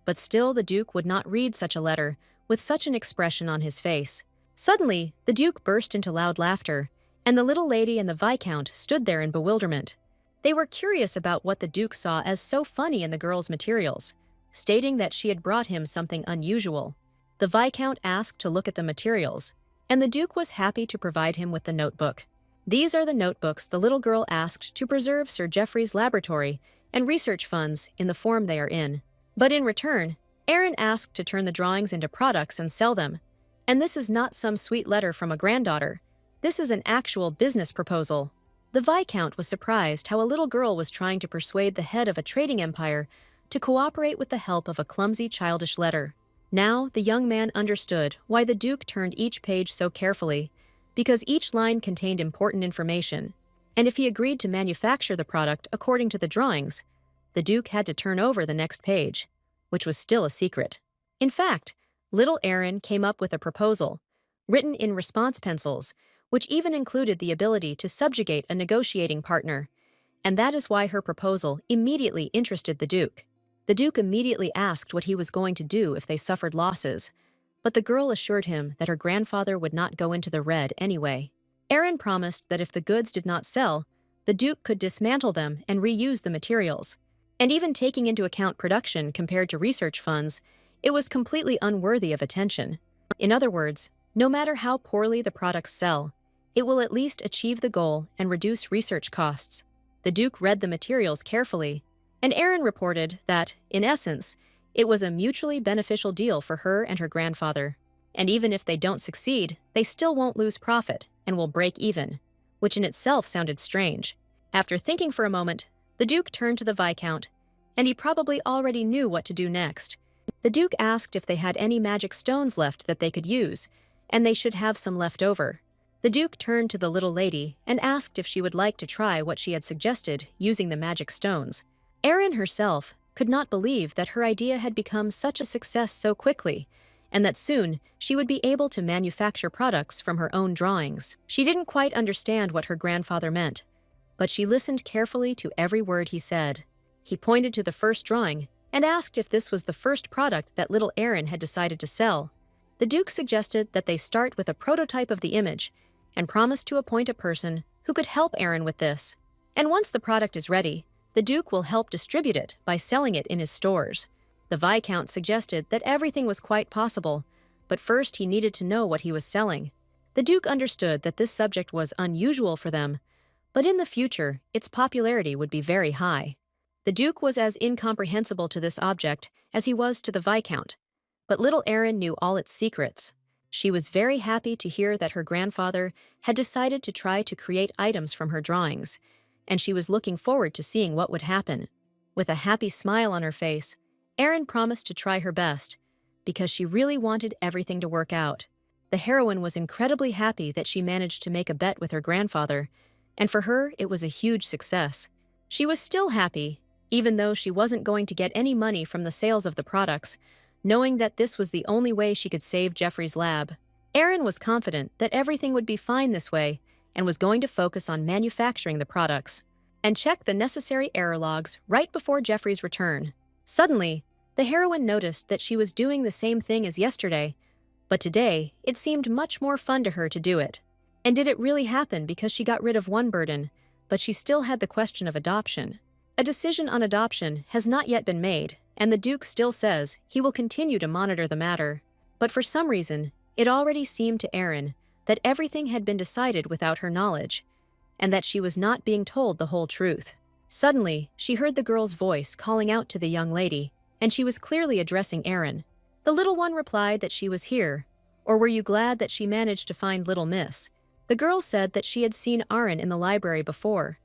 but still the Duke would not read such a letter with such an expression on his face. Suddenly, the Duke burst into loud laughter, and the little lady and the Viscount stood there in bewilderment. They were curious about what the Duke saw as so funny in the girl's materials, stating that she had brought him something unusual. The Viscount asked to look at the materials, and the Duke was happy to provide him with the notebook. These are the notebooks the little girl asked to preserve Sir Geoffrey's laboratory and research funds in the form they are in. But in return, Aaron asked to turn the drawings into products and sell them. And this is not some sweet letter from a granddaughter. This is an actual business proposal. The Viscount was surprised how a little girl was trying to persuade the head of a trading empire to cooperate with the help of a clumsy, childish letter. Now, the young man understood why the Duke turned each page so carefully, because each line contained important information, and if he agreed to manufacture the product according to the drawings, the Duke had to turn over the next page, which was still a secret. In fact, little Aaron came up with a proposal, written in response pencils, which even included the ability to subjugate a negotiating partner, and that is why her proposal immediately interested the Duke. The Duke immediately asked what he was going to do if they suffered losses, but the girl assured him that her grandfather would not go into the red anyway. Aaron promised that if the goods did not sell, the Duke could dismantle them and reuse the materials. And even taking into account production compared to research funds, it was completely unworthy of attention. In other words, no matter how poorly the products sell, it will at least achieve the goal and reduce research costs. The Duke read the materials carefully, and Aaron reported that, in essence, it was a mutually beneficial deal for her and her grandfather. And even if they don't succeed, they still won't lose profit and will break even, which in itself sounded strange. After thinking for a moment, the Duke turned to the Viscount, and he probably already knew what to do next. The Duke asked if they had any magic stones left that they could use, and they should have some left over. The Duke turned to the little lady and asked if she would like to try what she had suggested using the magic stones. Aaron herself could not believe that her idea had become such a success so quickly, and that soon she would be able to manufacture products from her own drawings. She didn't quite understand what her grandfather meant, but she listened carefully to every word he said. He pointed to the first drawing and asked if this was the first product that little Aaron had decided to sell. The Duke suggested that they start with a prototype of the image and promised to appoint a person who could help Aaron with this. And once the product is ready, the Duke will help distribute it by selling it in his stores. The Viscount suggested that everything was quite possible, but first he needed to know what he was selling. The Duke understood that this subject was unusual for them, but in the future, its popularity would be very high. The Duke was as incomprehensible to this object as he was to the Viscount, but little Aaron knew all its secrets. She was very happy to hear that her grandfather had decided to try to create items from her drawings, and she was looking forward to seeing what would happen. With a happy smile on her face, Aaron promised to try her best, because she really wanted everything to work out. The heroine was incredibly happy that she managed to make a bet with her grandfather, and for her it was a huge success. She was still happy, even though she wasn't going to get any money from the sales of the products, knowing that this was the only way she could save Geoffrey's lab. Aaron was confident that everything would be fine this way, and was going to focus on manufacturing the products, and check the necessary error logs right before Geoffrey's return. Suddenly, the heroine noticed that she was doing the same thing as yesterday, but today it seemed much more fun to her to do it. And did it really happen because she got rid of one burden, but she still had the question of adoption? A decision on adoption has not yet been made, and the Duke still says he will continue to monitor the matter. But for some reason, it already seemed to Aaron that everything had been decided without her knowledge, and that she was not being told the whole truth. Suddenly, she heard the girl's voice calling out to the young lady, and she was clearly addressing Erin. The little one replied that she was here. Or were you glad that she managed to find little miss? The girl said that she had seen Aaron in the library before.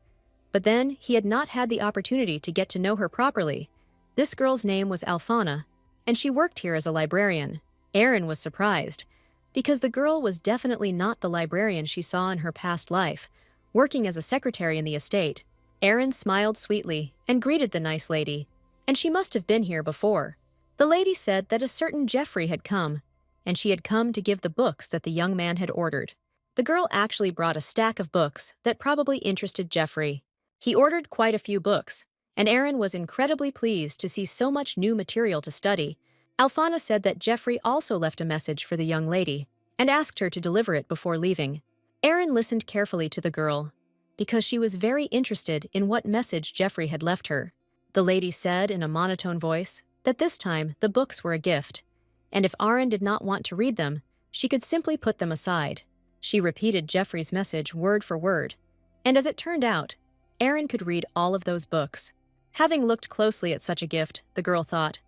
But then, he had not had the opportunity to get to know her properly. This girl's name was Alfana, and she worked here as a librarian. Erin was surprised, because the girl was definitely not the librarian she saw in her past life, working as a secretary in the estate. Erin smiled sweetly and greeted the nice lady, and she must have been here before. The lady said that a certain Jeffrey had come, and she had come to give the books that the young man had ordered. The girl actually brought a stack of books that probably interested Jeffrey. He ordered quite a few books, and Erin was incredibly pleased to see so much new material to study. Alfana said that Jeffrey also left a message for the young lady and asked her to deliver it before leaving. Erin listened carefully to the girl because she was very interested in what message Jeffrey had left her. The lady said in a monotone voice that this time the books were a gift, and if Erin did not want to read them, she could simply put them aside. She repeated Jeffrey's message word for word, and as it turned out, Erin could read all of those books. Having looked closely at such a gift, the girl thought,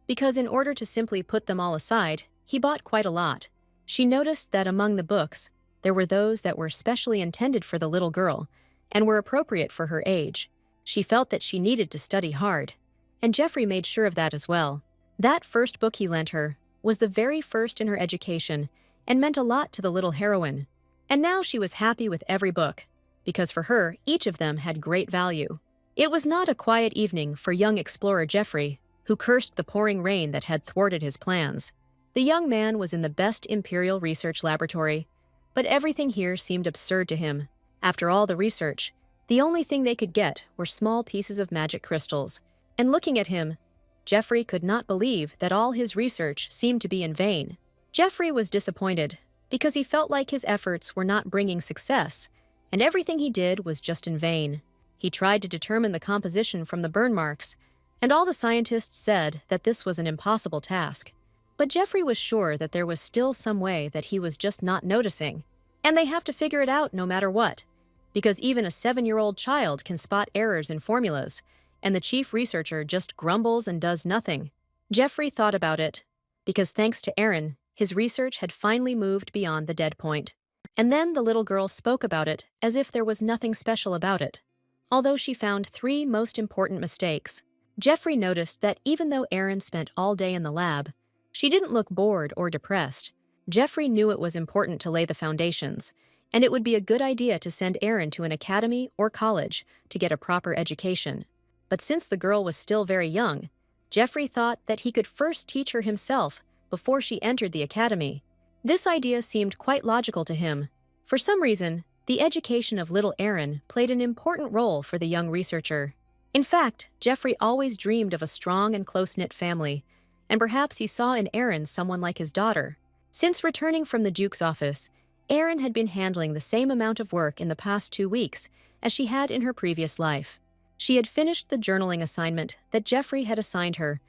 because in order to simply put them all aside, he bought quite a lot. She noticed that among the books, there were those that were specially intended for the little girl and were appropriate for her age. She felt that she needed to study hard, and Jeffrey made sure of that as well. That first book he lent her was the very first in her education and meant a lot to the little heroine. And now she was happy with every book, because for her, each of them had great value. It was not a quiet evening for young explorer Jeffrey, who cursed the pouring rain that had thwarted his plans. The young man was in the best Imperial Research Laboratory, but everything here seemed absurd to him. After all the research, the only thing they could get were small pieces of magic crystals. And looking at him, Jeffrey could not believe that all his research seemed to be in vain. Jeffrey was disappointed because he felt like his efforts were not bringing success, and everything he did was just in vain. He tried to determine the composition from the burn marks, and all the scientists said that this was an impossible task. But Jeffrey was sure that there was still some way that he was just not noticing, and they have to figure it out no matter what, because even a 7-year-old child can spot errors in formulas, and the chief researcher just grumbles and does nothing. Jeffrey thought about it, because thanks to Erin, his research had finally moved beyond the dead point. And then the little girl spoke about it as if there was nothing special about it. Although she found 3 most important mistakes, Jeffrey noticed that even though Erin spent all day in the lab, she didn't look bored or depressed. Jeffrey knew it was important to lay the foundations, and it would be a good idea to send Erin to an academy or college to get a proper education. But since the girl was still very young, Jeffrey thought that he could first teach her himself before she entered the academy. This idea seemed quite logical to him. For some reason, the education of little Erin played an important role for the young researcher. In fact, Jeffrey always dreamed of a strong and close-knit family, and perhaps he saw in Erin someone like his daughter. Since returning from the Duke's office, Erin had been handling the same amount of work in the past 2 weeks as she had in her previous life. She had finished the journaling assignment that Jeffrey had assigned her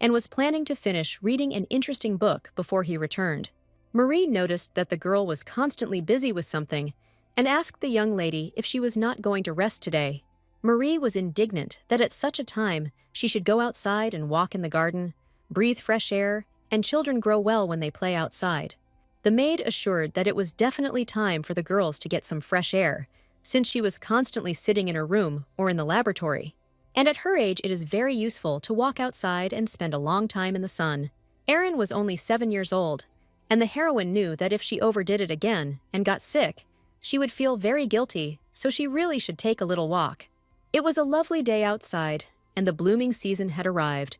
and was planning to finish reading an interesting book before he returned. Marie noticed that the girl was constantly busy with something and asked the young lady if she was not going to rest today. Marie was indignant that at such a time she should go outside and walk in the garden, breathe fresh air, and children grow well when they play outside. The maid assured that it was definitely time for the girls to get some fresh air, since she was constantly sitting in her room or in the laboratory. And at her age, it is very useful to walk outside and spend a long time in the sun. Erin was only 7 years old, and the heroine knew that if she overdid it again and got sick, she would feel very guilty, so she really should take a little walk. It was a lovely day outside, and the blooming season had arrived,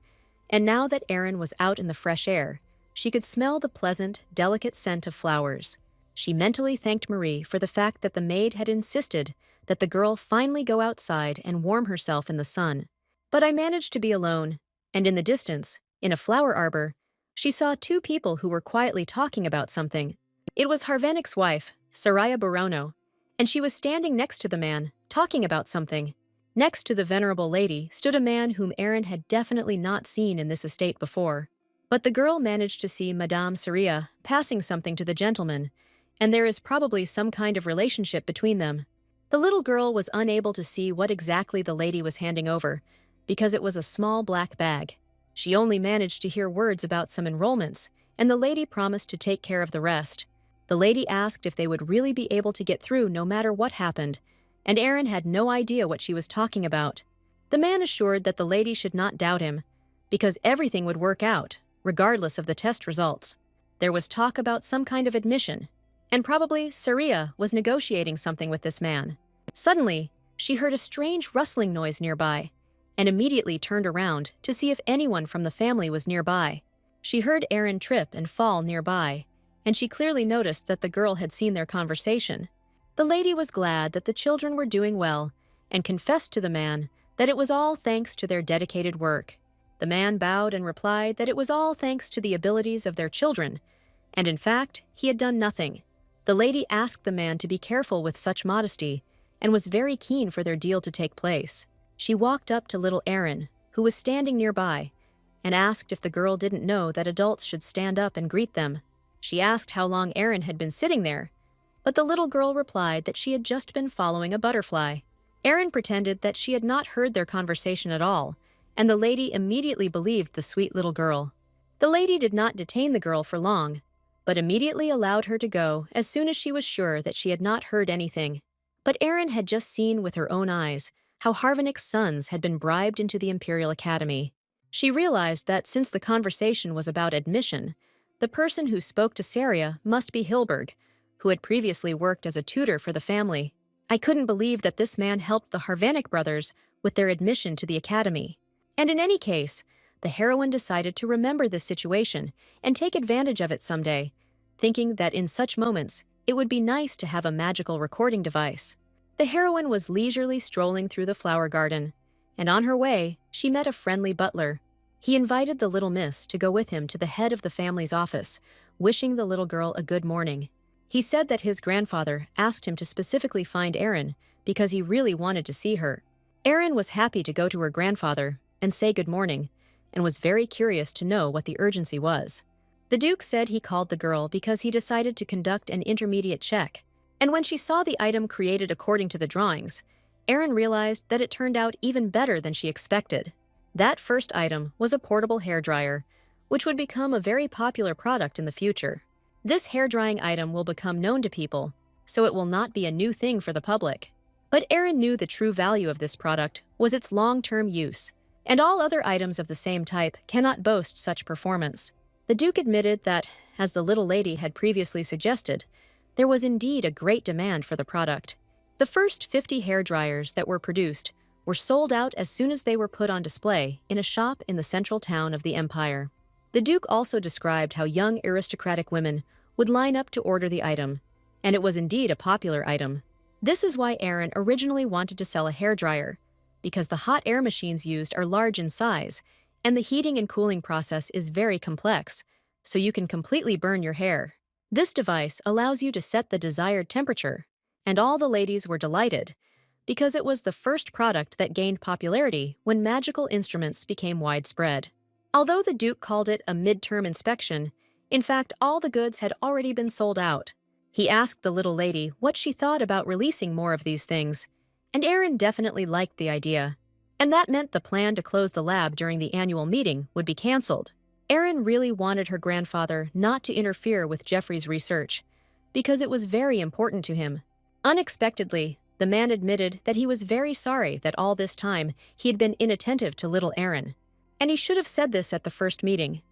and now that Erin was out in the fresh air, she could smell the pleasant, delicate scent of flowers. She mentally thanked Marie for the fact that the maid had insisted that the girl finally go outside and warm herself in the sun. But I managed to be alone, and in the distance, in a flower arbor, she saw 2 people who were quietly talking about something. It was Harvenik's wife, Soraya Barono, and she was standing next to the man, talking about something. Next to the venerable lady stood a man whom Erin had definitely not seen in this estate before. But the girl managed to see Madame Saria passing something to the gentleman, and there is probably some kind of relationship between them. The little girl was unable to see what exactly the lady was handing over, because it was a small black bag. She only managed to hear words about some enrollments, and the lady promised to take care of the rest. The lady asked if they would really be able to get through no matter what happened, and Aaron had no idea what she was talking about. The man assured that the lady should not doubt him, because everything would work out, regardless of the test results. There was talk about some kind of admission, and probably Saria was negotiating something with this man. Suddenly, she heard a strange rustling noise nearby, and immediately turned around to see if anyone from the family was nearby. She heard Aaron trip and fall nearby, and she clearly noticed that the girl had seen their conversation. The lady was glad that the children were doing well, and confessed to the man that it was all thanks to their dedicated work. The man bowed and replied that it was all thanks to the abilities of their children, and in fact, he had done nothing. The lady asked the man to be careful with such modesty, and was very keen for their deal to take place. She walked up to little Aaron, who was standing nearby, and asked if the girl didn't know that adults should stand up and greet them. She asked how long Aaron had been sitting there, but the little girl replied that she had just been following a butterfly. Aaron pretended that she had not heard their conversation at all, and the lady immediately believed the sweet little girl. The lady did not detain the girl for long, but immediately allowed her to go as soon as she was sure that she had not heard anything. But Aaron had just seen with her own eyes how Harvanik's sons had been bribed into the Imperial Academy. She realized that since the conversation was about admission, the person who spoke to Saria must be Hilberg, who had previously worked as a tutor for the family. I couldn't believe that this man helped the Harvanik brothers with their admission to the academy. And in any case, the heroine decided to remember this situation and take advantage of it someday, thinking that in such moments, it would be nice to have a magical recording device. The heroine was leisurely strolling through the flower garden, and on her way, she met a friendly butler. He invited the little miss to go with him to the head of the family's office, wishing the little girl a good morning. He said that his grandfather asked him to specifically find Erin because he really wanted to see her. Erin was happy to go to her grandfather and say good morning, and was very curious to know what the urgency was. The Duke said he called the girl because he decided to conduct an intermediate check, and when she saw the item created according to the drawings, Erin realized that it turned out even better than she expected. That first item was a portable hairdryer, which would become a very popular product in the future. This hairdrying item will become known to people, so it will not be a new thing for the public. But Erin knew the true value of this product was its long-term use, and all other items of the same type cannot boast such performance. The Duke admitted that, as the little lady had previously suggested, there was indeed a great demand for the product. The first 50 hairdryers that were produced were sold out as soon as they were put on display in a shop in the central town of the empire. The Duke also described how young aristocratic women would line up to order the item, and it was indeed a popular item. This is why Erin originally wanted to sell a hairdryer, because the hot air machines used are large in size, and the heating and cooling process is very complex, so you can completely burn your hair. This device allows you to set the desired temperature, and all the ladies were delighted, because it was the first product that gained popularity when magical instruments became widespread. Although the Duke called it a midterm inspection, in fact all the goods had already been sold out. He asked the little lady what she thought about releasing more of these things, and Erin definitely liked the idea. And that meant the plan to close the lab during the annual meeting would be cancelled. Erin really wanted her grandfather not to interfere with Jeffrey's research, because it was very important to him. Unexpectedly, the man admitted that he was very sorry that all this time he had been inattentive to little Erin, and he should have said this at the first meeting,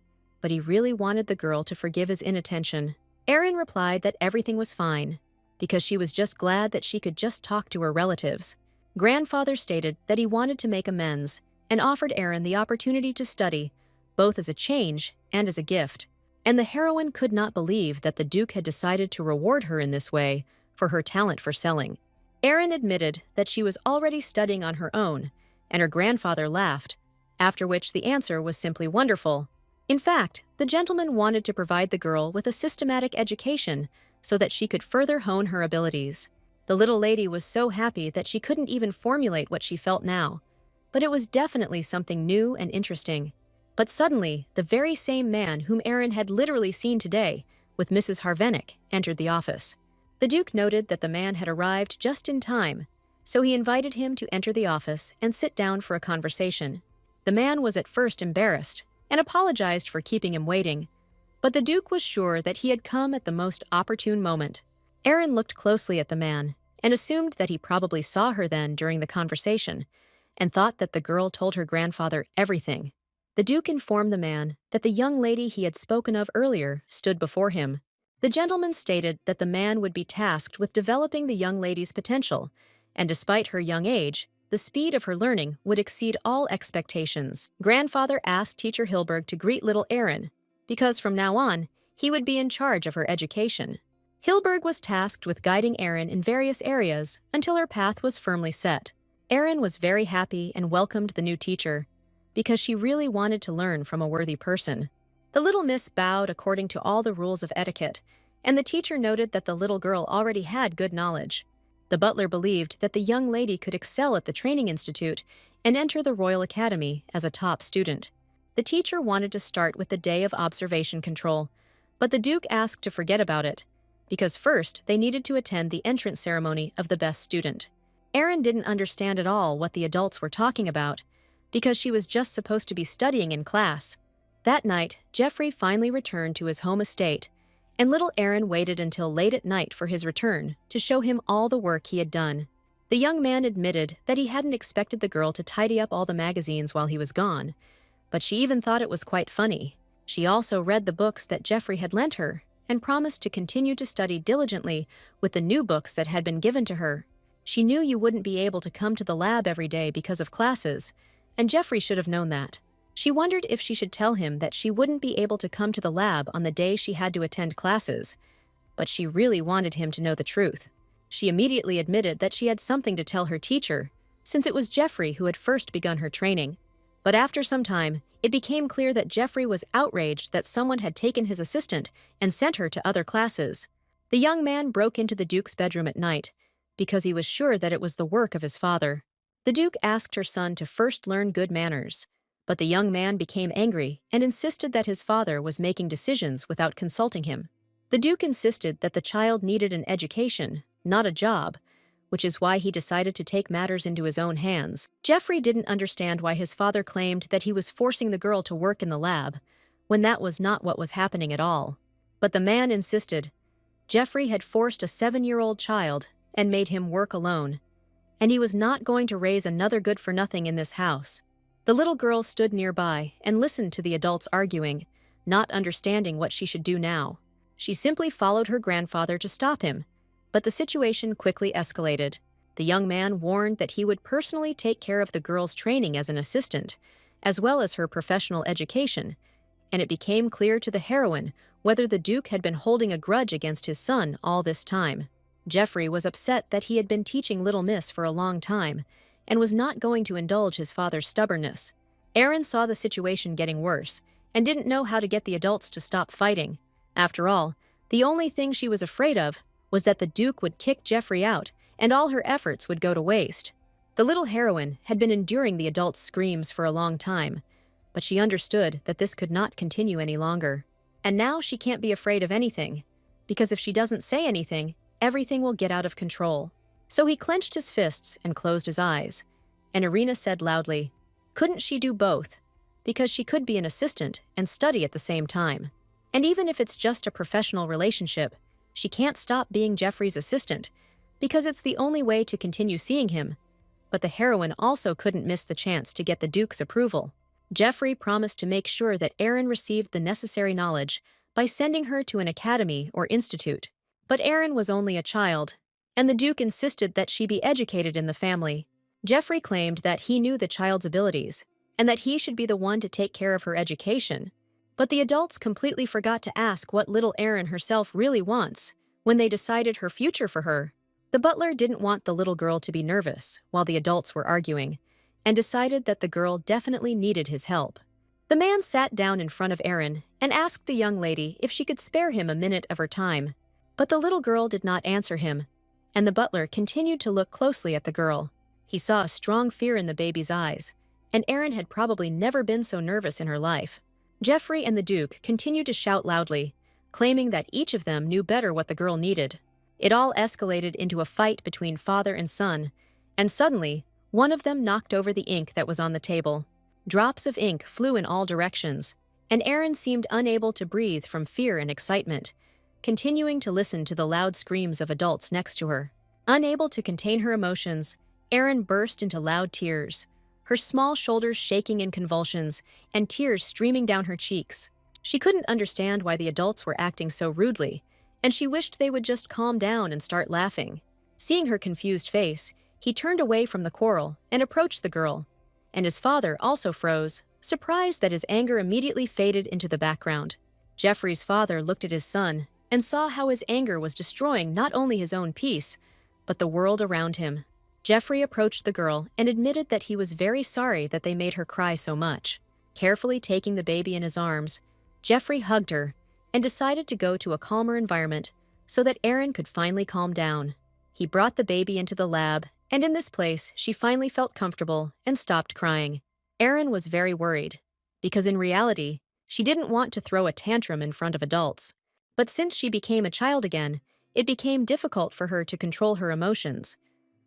but he really wanted the girl to forgive his inattention. Erin replied that everything was fine, because she was just glad that she could just talk to her relatives. Grandfather stated that he wanted to make amends and offered Erin the opportunity to study, both as a change and as a gift. And the heroine could not believe that the Duke had decided to reward her in this way for her talent for selling. Erin admitted that she was already studying on her own, and her grandfather laughed, after which the answer was simply wonderful. In fact, the gentleman wanted to provide the girl with a systematic education so that she could further hone her abilities. The little lady was so happy that she couldn't even formulate what she felt now, but it was definitely something new and interesting. But suddenly, the very same man whom Erin had literally seen today, with Mrs. Harvanik, entered the office. The Duke noted that the man had arrived just in time, so he invited him to enter the office and sit down for a conversation. The man was at first embarrassed and apologized for keeping him waiting, but the Duke was sure that he had come at the most opportune moment. Aaron looked closely at the man and assumed that he probably saw her then during the conversation and thought that the girl told her grandfather everything. The Duke informed the man that the young lady he had spoken of earlier stood before him. The gentleman stated that the man would be tasked with developing the young lady's potential, and despite her young age, the speed of her learning would exceed all expectations. Grandfather asked Teacher Hilberg to greet little Aaron, because from now on, he would be in charge of her education. Hilberg was tasked with guiding Aaron in various areas until her path was firmly set. Aaron was very happy and welcomed the new teacher, because she really wanted to learn from a worthy person. The little miss bowed according to all the rules of etiquette, and the teacher noted that the little girl already had good knowledge. The butler believed that the young lady could excel at the training institute and enter the Royal Academy as a top student. The teacher wanted to start with the day of observation control, but the Duke asked to forget about it, because first they needed to attend the entrance ceremony of the best student. Aaron didn't understand at all what the adults were talking about, because she was just supposed to be studying in class. That night, Jeffrey finally returned to his home estate, and little Aaron waited until late at night for his return to show him all the work he had done. The young man admitted that he hadn't expected the girl to tidy up all the magazines while he was gone, but she even thought it was quite funny. She also read the books that Jeffrey had lent her and promised to continue to study diligently with the new books that had been given to her. She knew you wouldn't be able to come to the lab every day because of classes, and Jeffrey should have known that. She wondered if she should tell him that she wouldn't be able to come to the lab on the day she had to attend classes, but she really wanted him to know the truth. She immediately admitted that she had something to tell her teacher, since it was Jeffrey who had first begun her training. But after some time, it became clear that Jeffrey was outraged that someone had taken his assistant and sent her to other classes. The young man broke into the Duke's bedroom at night, because he was sure that it was the work of his father. The Duke asked her son to first learn good manners, but the young man became angry and insisted that his father was making decisions without consulting him. The Duke insisted that the child needed an education, not a job, which is why he decided to take matters into his own hands. Jeffrey didn't understand why his father claimed that he was forcing the girl to work in the lab, when that was not what was happening at all. But the man insisted. Jeffrey had forced a 7-year-old child and made him work alone, and he was not going to raise another good-for-nothing in this house. The little girl stood nearby and listened to the adults arguing, not understanding what she should do now. She simply followed her grandfather to stop him, but the situation quickly escalated. The young man warned that he would personally take care of the girl's training as an assistant, as well as her professional education, and it became clear to the heroine whether the Duke had been holding a grudge against his son all this time. Jeffrey was upset that he had been teaching Little Miss for a long time, and was not going to indulge his father's stubbornness. Aaron saw the situation getting worse and didn't know how to get the adults to stop fighting. After all, the only thing she was afraid of was that the Duke would kick Jeffrey out and all her efforts would go to waste. The little heroine had been enduring the adults' screams for a long time, but she understood that this could not continue any longer. And now she can't be afraid of anything, because if she doesn't say anything, everything will get out of control. So he clenched his fists and closed his eyes, and Irina said loudly, couldn't she do both? Because she could be an assistant and study at the same time. And even if it's just a professional relationship, she can't stop being Jeffrey's assistant, because it's the only way to continue seeing him. But the heroine also couldn't miss the chance to get the Duke's approval. Jeffrey promised to make sure that Aaron received the necessary knowledge by sending her to an academy or institute. But Aaron was only a child, and the Duke insisted that she be educated in the family. Jeffrey claimed that he knew the child's abilities, and that he should be the one to take care of her education. But the adults completely forgot to ask what little Aaron herself really wants when they decided her future for her. The butler didn't want the little girl to be nervous while the adults were arguing, and decided that the girl definitely needed his help. The man sat down in front of Aaron and asked the young lady if she could spare him a minute of her time. But the little girl did not answer him, and the butler continued to look closely at the girl. He saw a strong fear in the baby's eyes, and Aaron had probably never been so nervous in her life. Jeffrey and the Duke continued to shout loudly, claiming that each of them knew better what the girl needed. It all escalated into a fight between father and son, and suddenly, one of them knocked over the ink that was on the table. Drops of ink flew in all directions, and Erin seemed unable to breathe from fear and excitement, continuing to listen to the loud screams of adults next to her. Unable to contain her emotions, Erin burst into loud tears, her small shoulders shaking in convulsions and tears streaming down her cheeks. She couldn't understand why the adults were acting so rudely, and she wished they would just calm down and start laughing. Seeing her confused face, he turned away from the quarrel and approached the girl, and his father also froze, surprised that his anger immediately faded into the background. Jeffrey's father looked at his son and saw how his anger was destroying not only his own peace, but the world around him. Jeffrey approached the girl and admitted that he was very sorry that they made her cry so much. Carefully taking the baby in his arms, Jeffrey hugged her and decided to go to a calmer environment so that Erin could finally calm down. He brought the baby into the lab, and in this place, she finally felt comfortable and stopped crying. Erin was very worried, because in reality, she didn't want to throw a tantrum in front of adults. But since she became a child again, it became difficult for her to control her emotions.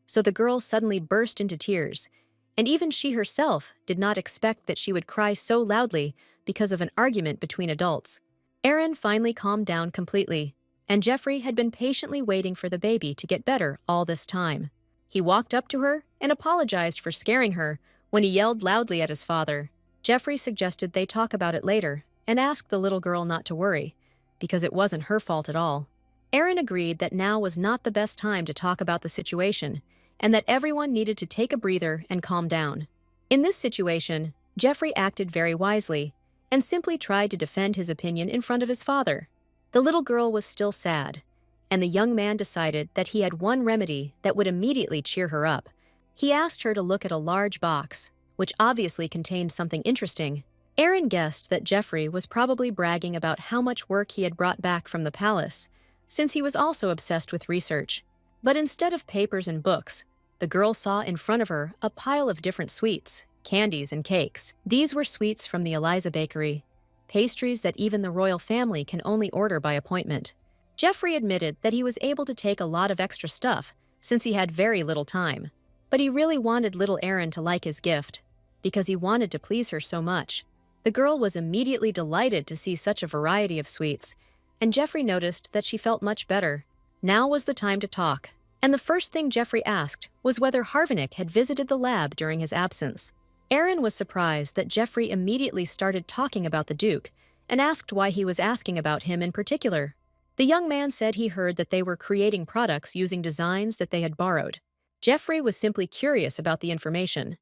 So the girl suddenly burst into tears, and even she herself did not expect that she would cry so loudly because of an argument between adults. Erin finally calmed down completely, and Jeffrey had been patiently waiting for the baby to get better all this time. He walked up to her and apologized for scaring her when he yelled loudly at his father. Jeffrey suggested they talk about it later and asked the little girl not to worry, because it wasn't her fault at all. Erin agreed that now was not the best time to talk about the situation, and that everyone needed to take a breather and calm down. In this situation, Jeffrey acted very wisely and simply tried to defend his opinion in front of his father. The little girl was still sad, and the young man decided that he had one remedy that would immediately cheer her up. He asked her to look at a large box, which obviously contained something interesting. Erin guessed that Jeffrey was probably bragging about how much work he had brought back from the palace, since he was also obsessed with research. But instead of papers and books, the girl saw in front of her a pile of different sweets, candies, and cakes. These were sweets from the Eliza Bakery, pastries that even the royal family can only order by appointment. Jeffrey admitted that he was able to take a lot of extra stuff since he had very little time. But he really wanted little Erin to like his gift, because he wanted to please her so much. The girl was immediately delighted to see such a variety of sweets, and Jeffrey noticed that she felt much better. Now was the time to talk, and the first thing Jeffrey asked was whether Harvinik had visited the lab during his absence. Erin was surprised that Jeffrey immediately started talking about the Duke and asked why he was asking about him in particular. The young man said he heard that they were creating products using designs that they had borrowed. Jeffrey was simply curious about the information,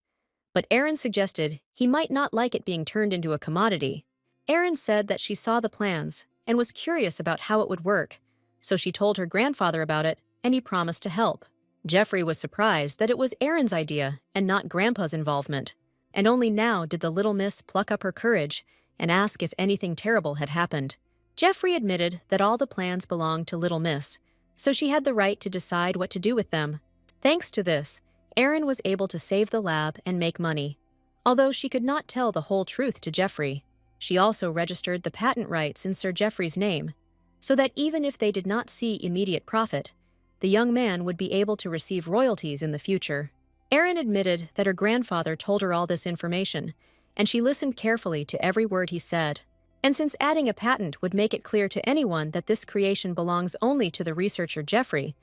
but Erin suggested he might not like it being turned into a commodity. Erin said that she saw the plans and was curious about how it would work, so she told her grandfather about it, and he promised to help. Jeffrey was surprised that it was Erin's idea and not Grandpa's involvement, and only now did the little miss pluck up her courage and ask if anything terrible had happened. Jeffrey admitted that all the plans belonged to Little Miss, so she had the right to decide what to do with them. Thanks to this, Erin was able to save the lab and make money, although she could not tell the whole truth to Jeffrey. She also registered the patent rights in Sir Jeffrey's name, so that even if they did not see immediate profit, the young man would be able to receive royalties in the future. Erin admitted that her grandfather told her all this information, and she listened carefully to every word he said. And since adding a patent would make it clear to anyone that this creation belongs only to the researcher Jeffrey,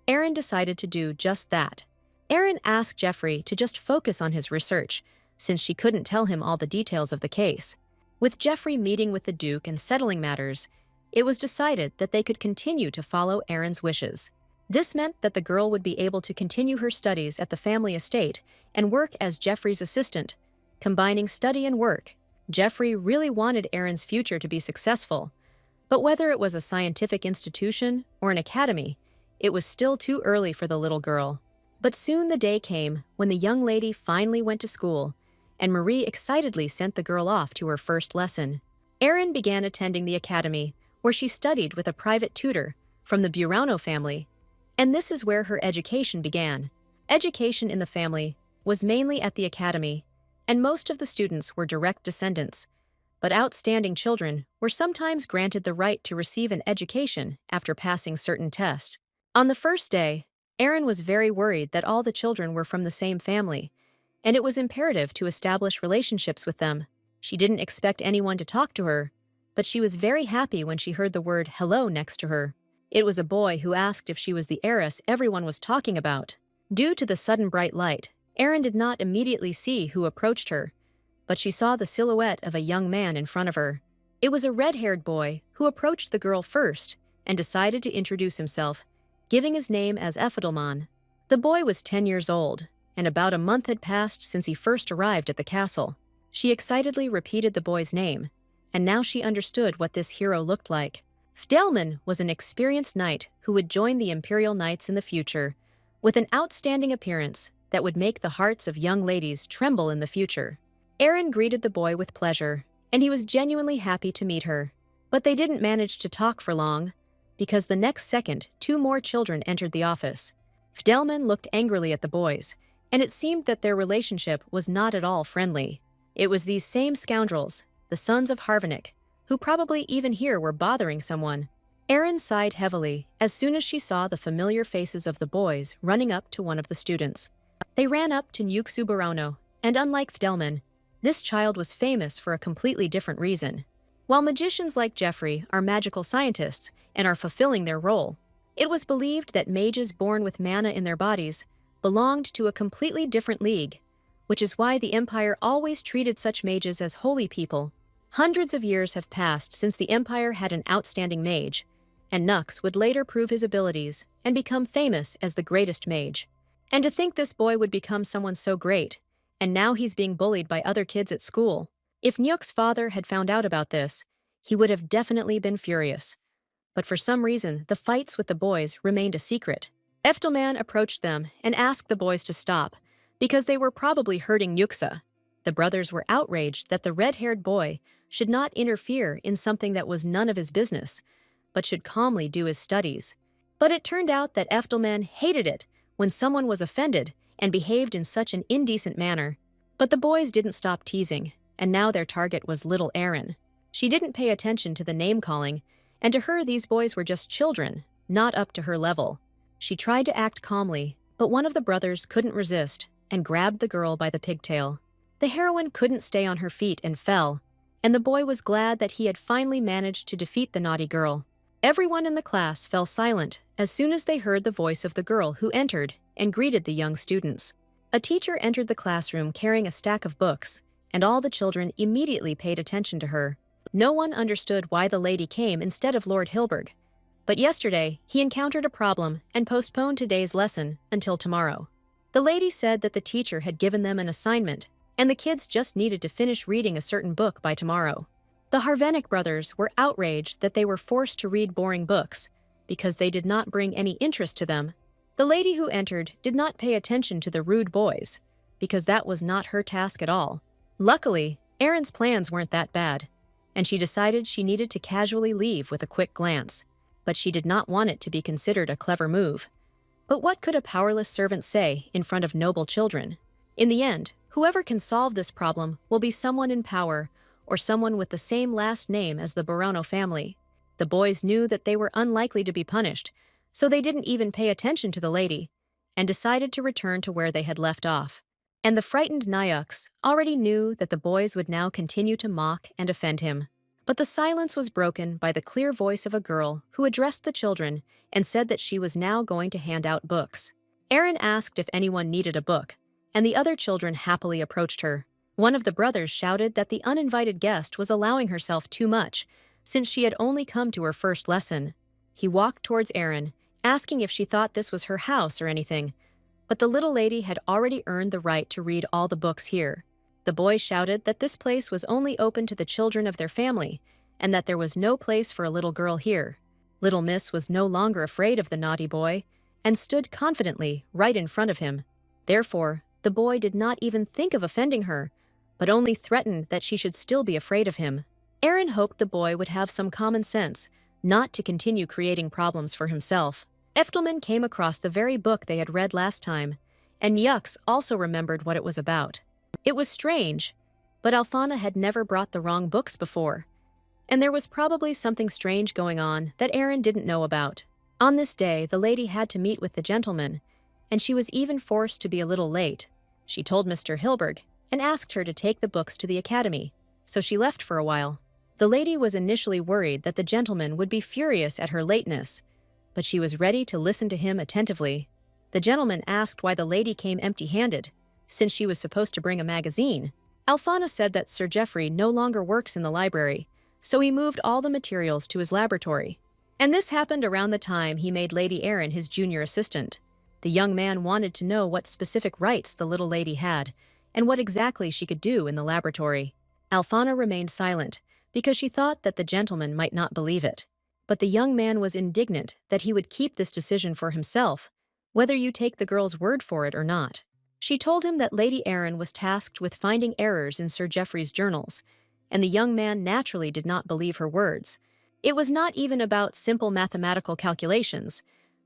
Erin decided to do just that. Erin asked Jeffrey to just focus on his research, since she couldn't tell him all the details of the case. With Jeffrey meeting with the Duke and settling matters, it was decided that they could continue to follow Erin's wishes. This meant that the girl would be able to continue her studies at the family estate and work as Jeffrey's assistant, combining study and work. Jeffrey really wanted Erin's future to be successful, but whether it was a scientific institution or an academy, it was still too early for the little girl. But soon the day came when the young lady finally went to school, and Marie excitedly sent the girl off to her first lesson. Erin began attending the academy, where she studied with a private tutor from the Burano family, and this is where her education began. Education in the family was mainly at the academy, and most of the students were direct descendants, but outstanding children were sometimes granted the right to receive an education after passing certain tests. On the first day, Erin was very worried that all the children were from the same family, and it was imperative to establish relationships with them. She didn't expect anyone to talk to her, but she was very happy when she heard the word hello next to her. It was a boy who asked if she was the heiress everyone was talking about. Due to the sudden bright light, Erin did not immediately see who approached her, but she saw the silhouette of a young man in front of her. It was a red-haired boy who approached the girl first and decided to introduce himself, giving his name as Efedelman. The boy was 10 years old, and about a month had passed since he first arrived at the castle. She excitedly repeated the boy's name, and now she understood what this hero looked like. Fdelman was an experienced knight who would join the Imperial Knights in the future, with an outstanding appearance that would make the hearts of young ladies tremble in the future. Erin greeted the boy with pleasure, and he was genuinely happy to meet her. But they didn't manage to talk for long, because the next second, 2 more children entered the office. Fdelman looked angrily at the boys, and it seemed that their relationship was not at all friendly. It was these same scoundrels, the sons of Harvenick, who probably even here were bothering someone. Erin sighed heavily as soon as she saw the familiar faces of the boys running up to one of the students. They ran up to Nyuxu Barano, and unlike Fdelman, this child was famous for a completely different reason. While magicians like Jeffrey are magical scientists and are fulfilling their role, it was believed that mages born with mana in their bodies belonged to a completely different league, which is why the Empire always treated such mages as holy people. Hundreds of years have passed since the Empire had an outstanding mage, and Nux would later prove his abilities and become famous as the greatest mage. And to think this boy would become someone so great, and now he's being bullied by other kids at school. If Nyuk's father had found out about this, he would have definitely been furious. But for some reason, the fights with the boys remained a secret. Eftelman approached them and asked the boys to stop, because they were probably hurting Nyuksa. The brothers were outraged that the red-haired boy should not interfere in something that was none of his business, but should calmly do his studies. But it turned out that Eftelman hated it when someone was offended and behaved in such an indecent manner. But the boys didn't stop teasing, and now their target was little Erin. She didn't pay attention to the name-calling, and to her these boys were just children, not up to her level. She tried to act calmly, but one of the brothers couldn't resist and grabbed the girl by the pigtail. The heroine couldn't stay on her feet and fell, and the boy was glad that he had finally managed to defeat the naughty girl. Everyone in the class fell silent as soon as they heard the voice of the girl who entered and greeted the young students. A teacher entered the classroom carrying a stack of books, and all the children immediately paid attention to her. No one understood why the lady came instead of Lord Hilberg, but yesterday he encountered a problem and postponed today's lesson until tomorrow. The lady said that the teacher had given them an assignment, and the kids just needed to finish reading a certain book by tomorrow. The Harvenick brothers were outraged that they were forced to read boring books because they did not bring any interest to them. The lady who entered did not pay attention to the rude boys, because that was not her task at all. Luckily, Erin's plans weren't that bad, and she decided she needed to casually leave with a quick glance. But she did not want it to be considered a clever move. But what could a powerless servant say in front of noble children? In the end, whoever can solve this problem will be someone in power or someone with the same last name as the Barano family. The boys knew that they were unlikely to be punished, so they didn't even pay attention to the lady and decided to return to where they had left off. And the frightened Nyux already knew that the boys would now continue to mock and offend him. But the silence was broken by the clear voice of a girl who addressed the children and said that she was now going to hand out books. Erin asked if anyone needed a book, and the other children happily approached her. One of the brothers shouted that the uninvited guest was allowing herself too much, since she had only come to her first lesson. He walked towards Erin, asking if she thought this was her house or anything, but the little lady had already earned the right to read all the books here. The boy shouted that this place was only open to the children of their family, and that there was no place for a little girl here. Little Miss was no longer afraid of the naughty boy, and stood confidently right in front of him. Therefore, the boy did not even think of offending her, but only threatened that she should still be afraid of him. Erin hoped the boy would have some common sense, not to continue creating problems for himself. Eftelman came across the very book they had read last time, and Nyux also remembered what it was about. It was strange, but Alfana had never brought the wrong books before, and there was probably something strange going on that Erin didn't know about. On this day, the lady had to meet with the gentleman, and she was even forced to be a little late. She told Mr. Hilberg and asked her to take the books to the academy, so she left for a while. The lady was initially worried that the gentleman would be furious at her lateness, but she was ready to listen to him attentively. The gentleman asked why the lady came empty-handed, since she was supposed to bring a magazine. Alphana said that Sir Geoffrey no longer works in the library, so he moved all the materials to his laboratory. And this happened around the time he made Lady Erin his junior assistant. The young man wanted to know what specific rights the little lady had, and what exactly she could do in the laboratory. Alphana remained silent, because she thought that the gentleman might not believe it. But the young man was indignant that he would keep this decision for himself, whether you take the girl's word for it or not. She told him that Lady Erin was tasked with finding errors in Sir Geoffrey's journals, and the young man naturally did not believe her words. It was not even about simple mathematical calculations,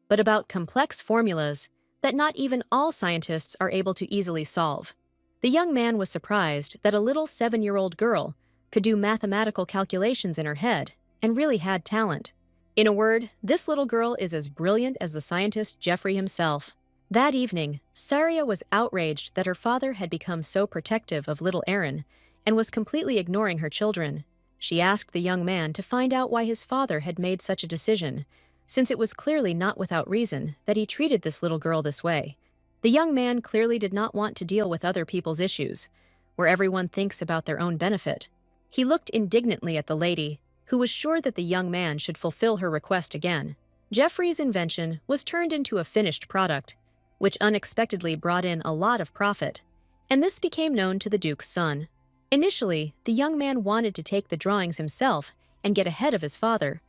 but about complex formulas that not even all scientists are able to easily solve. The young man was surprised that a little 7-year-old girl could do mathematical calculations in her head and really had talent. In a word, this little girl is as brilliant as the scientist Geoffrey himself. That evening, Saria was outraged that her father had become so protective of little Erin and was completely ignoring her children. She asked the young man to find out why his father had made such a decision, since it was clearly not without reason that he treated this little girl this way. The young man clearly did not want to deal with other people's issues, where everyone thinks about their own benefit. He looked indignantly at the lady, who was sure that the young man should fulfill her request again. Geoffrey's invention was turned into a finished product, which unexpectedly brought in a lot of profit, and this became known to the Duke's son. Initially, the young man wanted to take the drawings himself and get ahead of his father,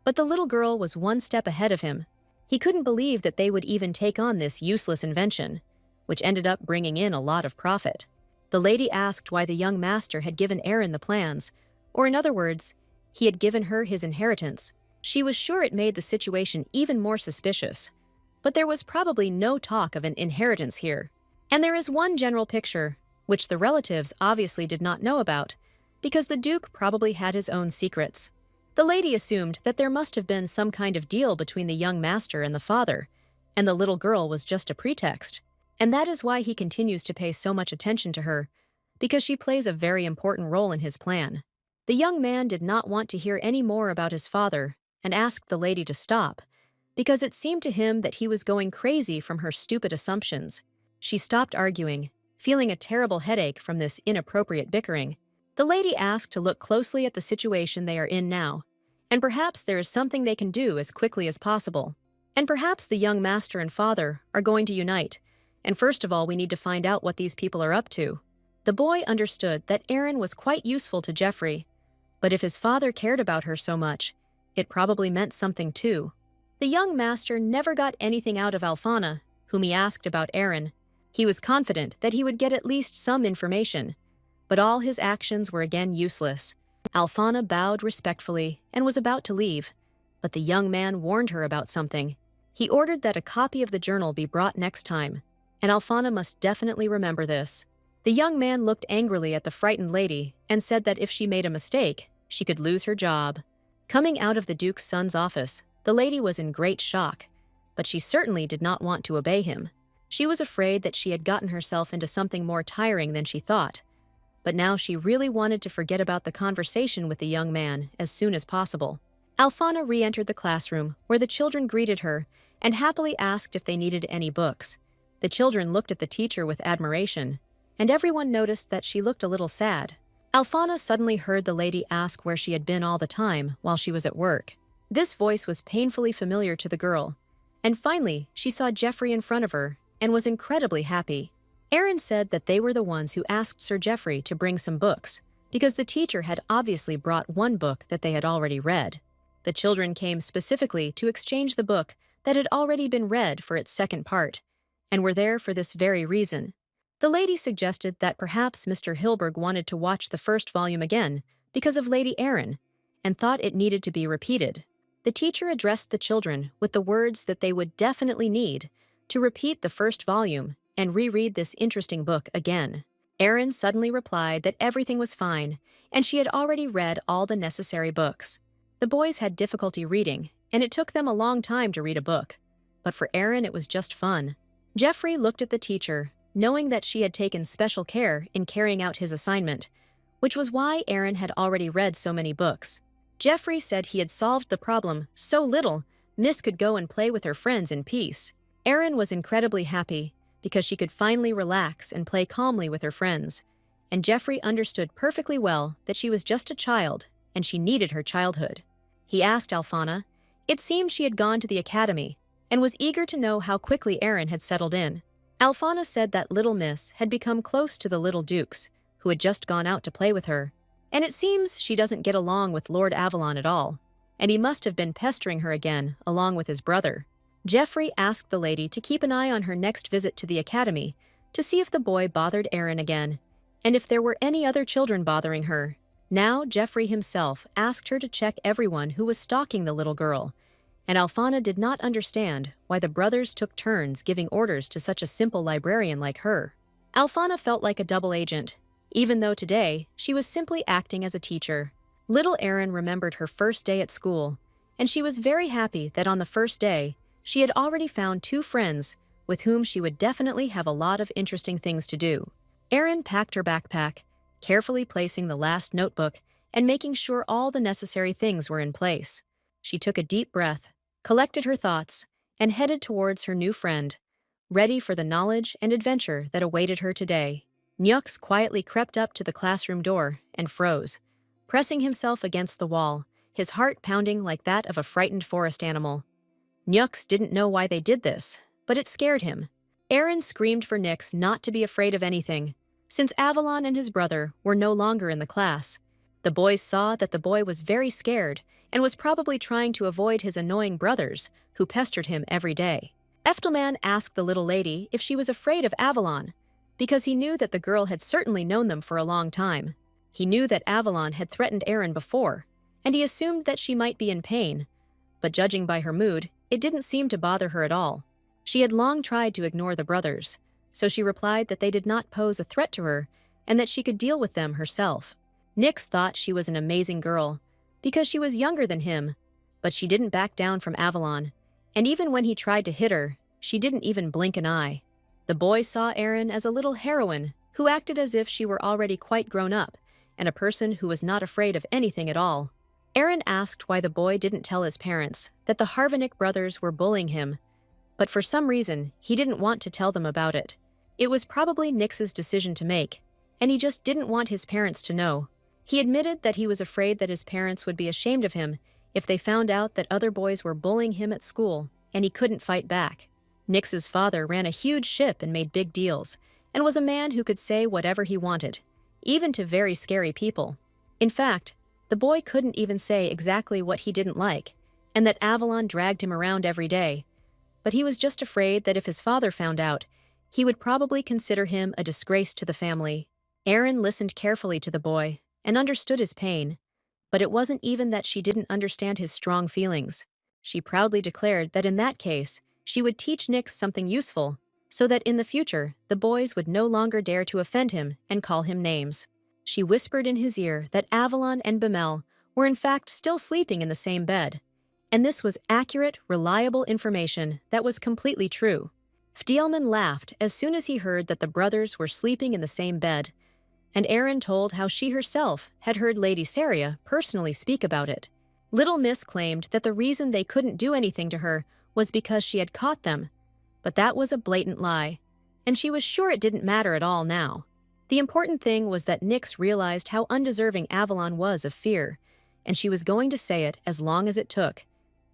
but the little girl was one step ahead of him. He couldn't believe that they would even take on this useless invention, which ended up bringing in a lot of profit. The lady asked why the young master had given Erin the plans, or in other words, he had given her his inheritance. She was sure it made the situation even more suspicious. But there was probably no talk of an inheritance here. And there is one general picture, which the relatives obviously did not know about, because the Duke probably had his own secrets. The lady assumed that there must have been some kind of deal between the young master and the father, and the little girl was just a pretext. And that is why he continues to pay so much attention to her, because she plays a very important role in his plan. The young man did not want to hear any more about his father and asked the lady to stop, because it seemed to him that he was going crazy from her stupid assumptions. She stopped arguing, feeling a terrible headache from this inappropriate bickering. The lady asked to look closely at the situation they are in now, and perhaps there is something they can do as quickly as possible. And perhaps the young master and father are going to unite, and first of all we need to find out what these people are up to. The boy understood that Erin was quite useful to Geoffrey, but if his father cared about her so much, it probably meant something too. The young master never got anything out of Alphana, whom he asked about Erin. He was confident that he would get at least some information, but all his actions were again useless. Alphana bowed respectfully and was about to leave, but the young man warned her about something. He ordered that a copy of the journal be brought next time, and Alphana must definitely remember this. The young man looked angrily at the frightened lady and said that if she made a mistake, she could lose her job. Coming out of the Duke's son's office, the lady was in great shock, but she certainly did not want to obey him. She was afraid that she had gotten herself into something more tiring than she thought, but now she really wanted to forget about the conversation with the young man as soon as possible. Alphana re-entered the classroom, where the children greeted her and happily asked if they needed any books. The children looked at the teacher with admiration, and everyone noticed that she looked a little sad. Alphana suddenly heard the lady ask where she had been all the time while she was at work. This voice was painfully familiar to the girl, and finally she saw Geoffrey in front of her and was incredibly happy. Erin said that they were the ones who asked Sir Geoffrey to bring some books, because the teacher had obviously brought one book that they had already read. The children came specifically to exchange the book that had already been read for its second part, and were there for this very reason. The lady suggested that perhaps Mr. Hilberg wanted to watch the first volume again because of Lady Erin, and thought it needed to be repeated. The teacher addressed the children with the words that they would definitely need to repeat the first volume and reread this interesting book again. Erin suddenly replied that everything was fine, and she had already read all the necessary books. The boys had difficulty reading, and it took them a long time to read a book. But for Aaron, it was just fun. Jeffrey looked at the teacher, knowing that she had taken special care in carrying out his assignment, which was why Aaron had already read so many books. Jeffrey said he had solved the problem so little Miss could go and play with her friends in peace. Aaron was incredibly happy because she could finally relax and play calmly with her friends. And Jeffrey understood perfectly well that she was just a child and she needed her childhood. He asked Alphana. It seemed she had gone to the academy and was eager to know how quickly Aaron had settled in. Alphana said that Little Miss had become close to the little dukes, who had just gone out to play with her. And it seems she doesn't get along with Lord Avalon at all, and he must have been pestering her again, along with his brother. Jeffrey asked the lady to keep an eye on her next visit to the academy to see if the boy bothered Aaron again, and if there were any other children bothering her. Now Jeffrey himself asked her to check everyone who was stalking the little girl, and Alphana did not understand why the brothers took turns giving orders to such a simple librarian like her. Alphana felt like a double agent, even though today she was simply acting as a teacher. Little Aaron remembered her first day at school, and she was very happy that on the first day, she had already found 2 friends with whom she would definitely have a lot of interesting things to do. Aaron packed her backpack, carefully placing the last notebook and making sure all the necessary things were in place. She took a deep breath, collected her thoughts, and headed towards her new friend, ready for the knowledge and adventure that awaited her today. Nyux quietly crept up to the classroom door and froze, pressing himself against the wall, his heart pounding like that of a frightened forest animal. Nyux didn't know why they did this, but it scared him. Aaron screamed for Nyx not to be afraid of anything, since Avalon and his brother were no longer in the class. The boys saw that the boy was very scared and was probably trying to avoid his annoying brothers, who pestered him every day. Eftelman asked the little lady if she was afraid of Avalon, because he knew that the girl had certainly known them for a long time. He knew that Avalon had threatened Aaron before, and he assumed that she might be in pain, but judging by her mood, it didn't seem to bother her at all. She had long tried to ignore the brothers, so she replied that they did not pose a threat to her and that she could deal with them herself. Nyx thought she was an amazing girl, because she was younger than him, but she didn't back down from Avalon, and even when he tried to hit her, she didn't even blink an eye. The boy saw Aaron as a little heroine who acted as if she were already quite grown up, and a person who was not afraid of anything at all. Aaron asked why the boy didn't tell his parents that the Harvinick brothers were bullying him, but for some reason, he didn't want to tell them about it. It was probably Nyx's decision to make, and he just didn't want his parents to know. He admitted that he was afraid that his parents would be ashamed of him if they found out that other boys were bullying him at school, and he couldn't fight back. Nyx's father ran a huge ship and made big deals, and was a man who could say whatever he wanted, even to very scary people. In fact, the boy couldn't even say exactly what he didn't like, and that Avalon dragged him around every day. But he was just afraid that if his father found out, he would probably consider him a disgrace to the family. Aaron listened carefully to the boy and understood his pain, but it wasn't even that she didn't understand his strong feelings. She proudly declared that in that case, she would teach Nyx something useful, so that in the future, the boys would no longer dare to offend him and call him names. She whispered in his ear that Avalon and Bemel were in fact still sleeping in the same bed, and this was accurate, reliable information that was completely true. Fdielman laughed as soon as he heard that the brothers were sleeping in the same bed, and Aaron told how she herself had heard Lady Saria personally speak about it. Little Miss claimed that the reason they couldn't do anything to her was because she had caught them, but that was a blatant lie, and she was sure it didn't matter at all now. The important thing was that Nyx realized how undeserving Avalon was of fear, and she was going to say it as long as it took,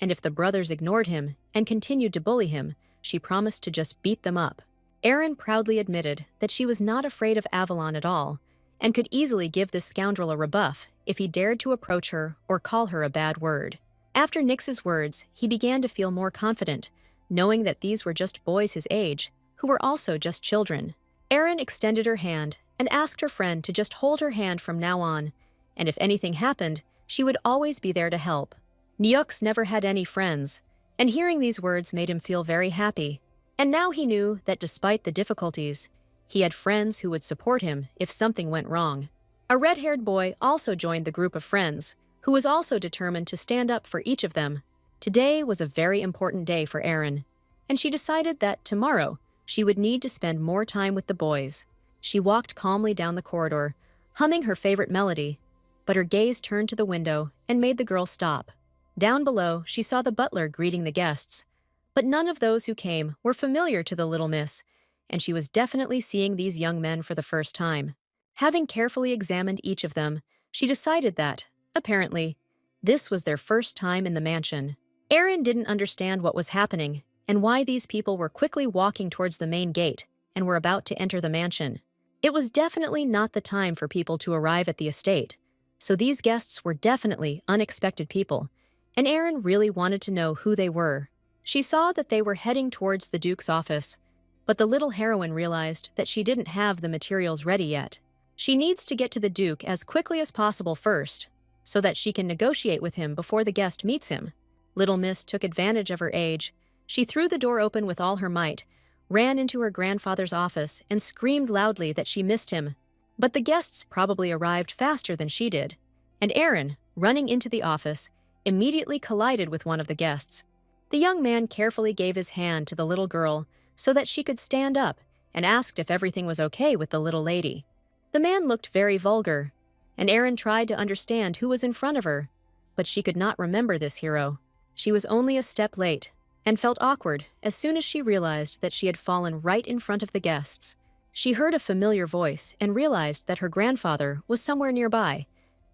and if the brothers ignored him and continued to bully him, she promised to just beat them up. Aaron proudly admitted that she was not afraid of Avalon at all, and could easily give this scoundrel a rebuff if he dared to approach her or call her a bad word. After Nyx's words, he began to feel more confident, knowing that these were just boys his age, who were also just children. Aaron extended her hand and asked her friend to just hold her hand from now on, and if anything happened, she would always be there to help. Nyux never had any friends, and hearing these words made him feel very happy. And now he knew that despite the difficulties, he had friends who would support him if something went wrong. A red-haired boy also joined the group of friends, who was also determined to stand up for each of them. Today was a very important day for Erin, and she decided that tomorrow she would need to spend more time with the boys. She walked calmly down the corridor, humming her favorite melody, but her gaze turned to the window and made the girl stop. Down below, she saw the butler greeting the guests, but none of those who came were familiar to the little miss, and she was definitely seeing these young men for the first time. Having carefully examined each of them, she decided that, apparently, this was their first time in the mansion. Erin didn't understand what was happening and why these people were quickly walking towards the main gate and were about to enter the mansion. It was definitely not the time for people to arrive at the estate, so these guests were definitely unexpected people, and Erin really wanted to know who they were. She saw that they were heading towards the Duke's office, but the little heroine realized that she didn't have the materials ready yet. She needs to get to the Duke as quickly as possible first, so that she can negotiate with him before the guest meets him. Little Miss took advantage of her age. She threw the door open with all her might, ran into her grandfather's office, and screamed loudly that she missed him. But the guests probably arrived faster than she did, and Erin, running into the office, immediately collided with one of the guests. The young man carefully gave his hand to the little girl so that she could stand up and asked if everything was okay with the little lady. The man looked very vulgar, and Erin tried to understand who was in front of her, but she could not remember this hero. She was only a step late and felt awkward as soon as she realized that she had fallen right in front of the guests. She heard a familiar voice and realized that her grandfather was somewhere nearby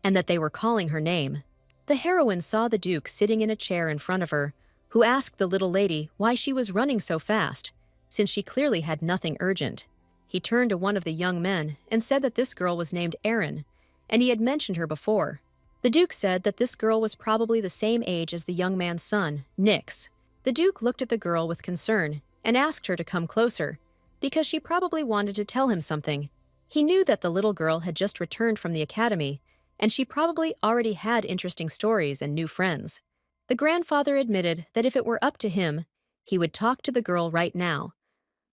and that they were calling her name. The heroine saw the Duke sitting in a chair in front of her, who asked the little lady why she was running so fast, since she clearly had nothing urgent. He turned to one of the young men and said that this girl was named Erin, and he had mentioned her before. The Duke said that this girl was probably the same age as the young man's son, Nix. The Duke looked at the girl with concern and asked her to come closer, because she probably wanted to tell him something. He knew that the little girl had just returned from the academy, and she probably already had interesting stories and new friends. The grandfather admitted that if it were up to him, he would talk to the girl right now.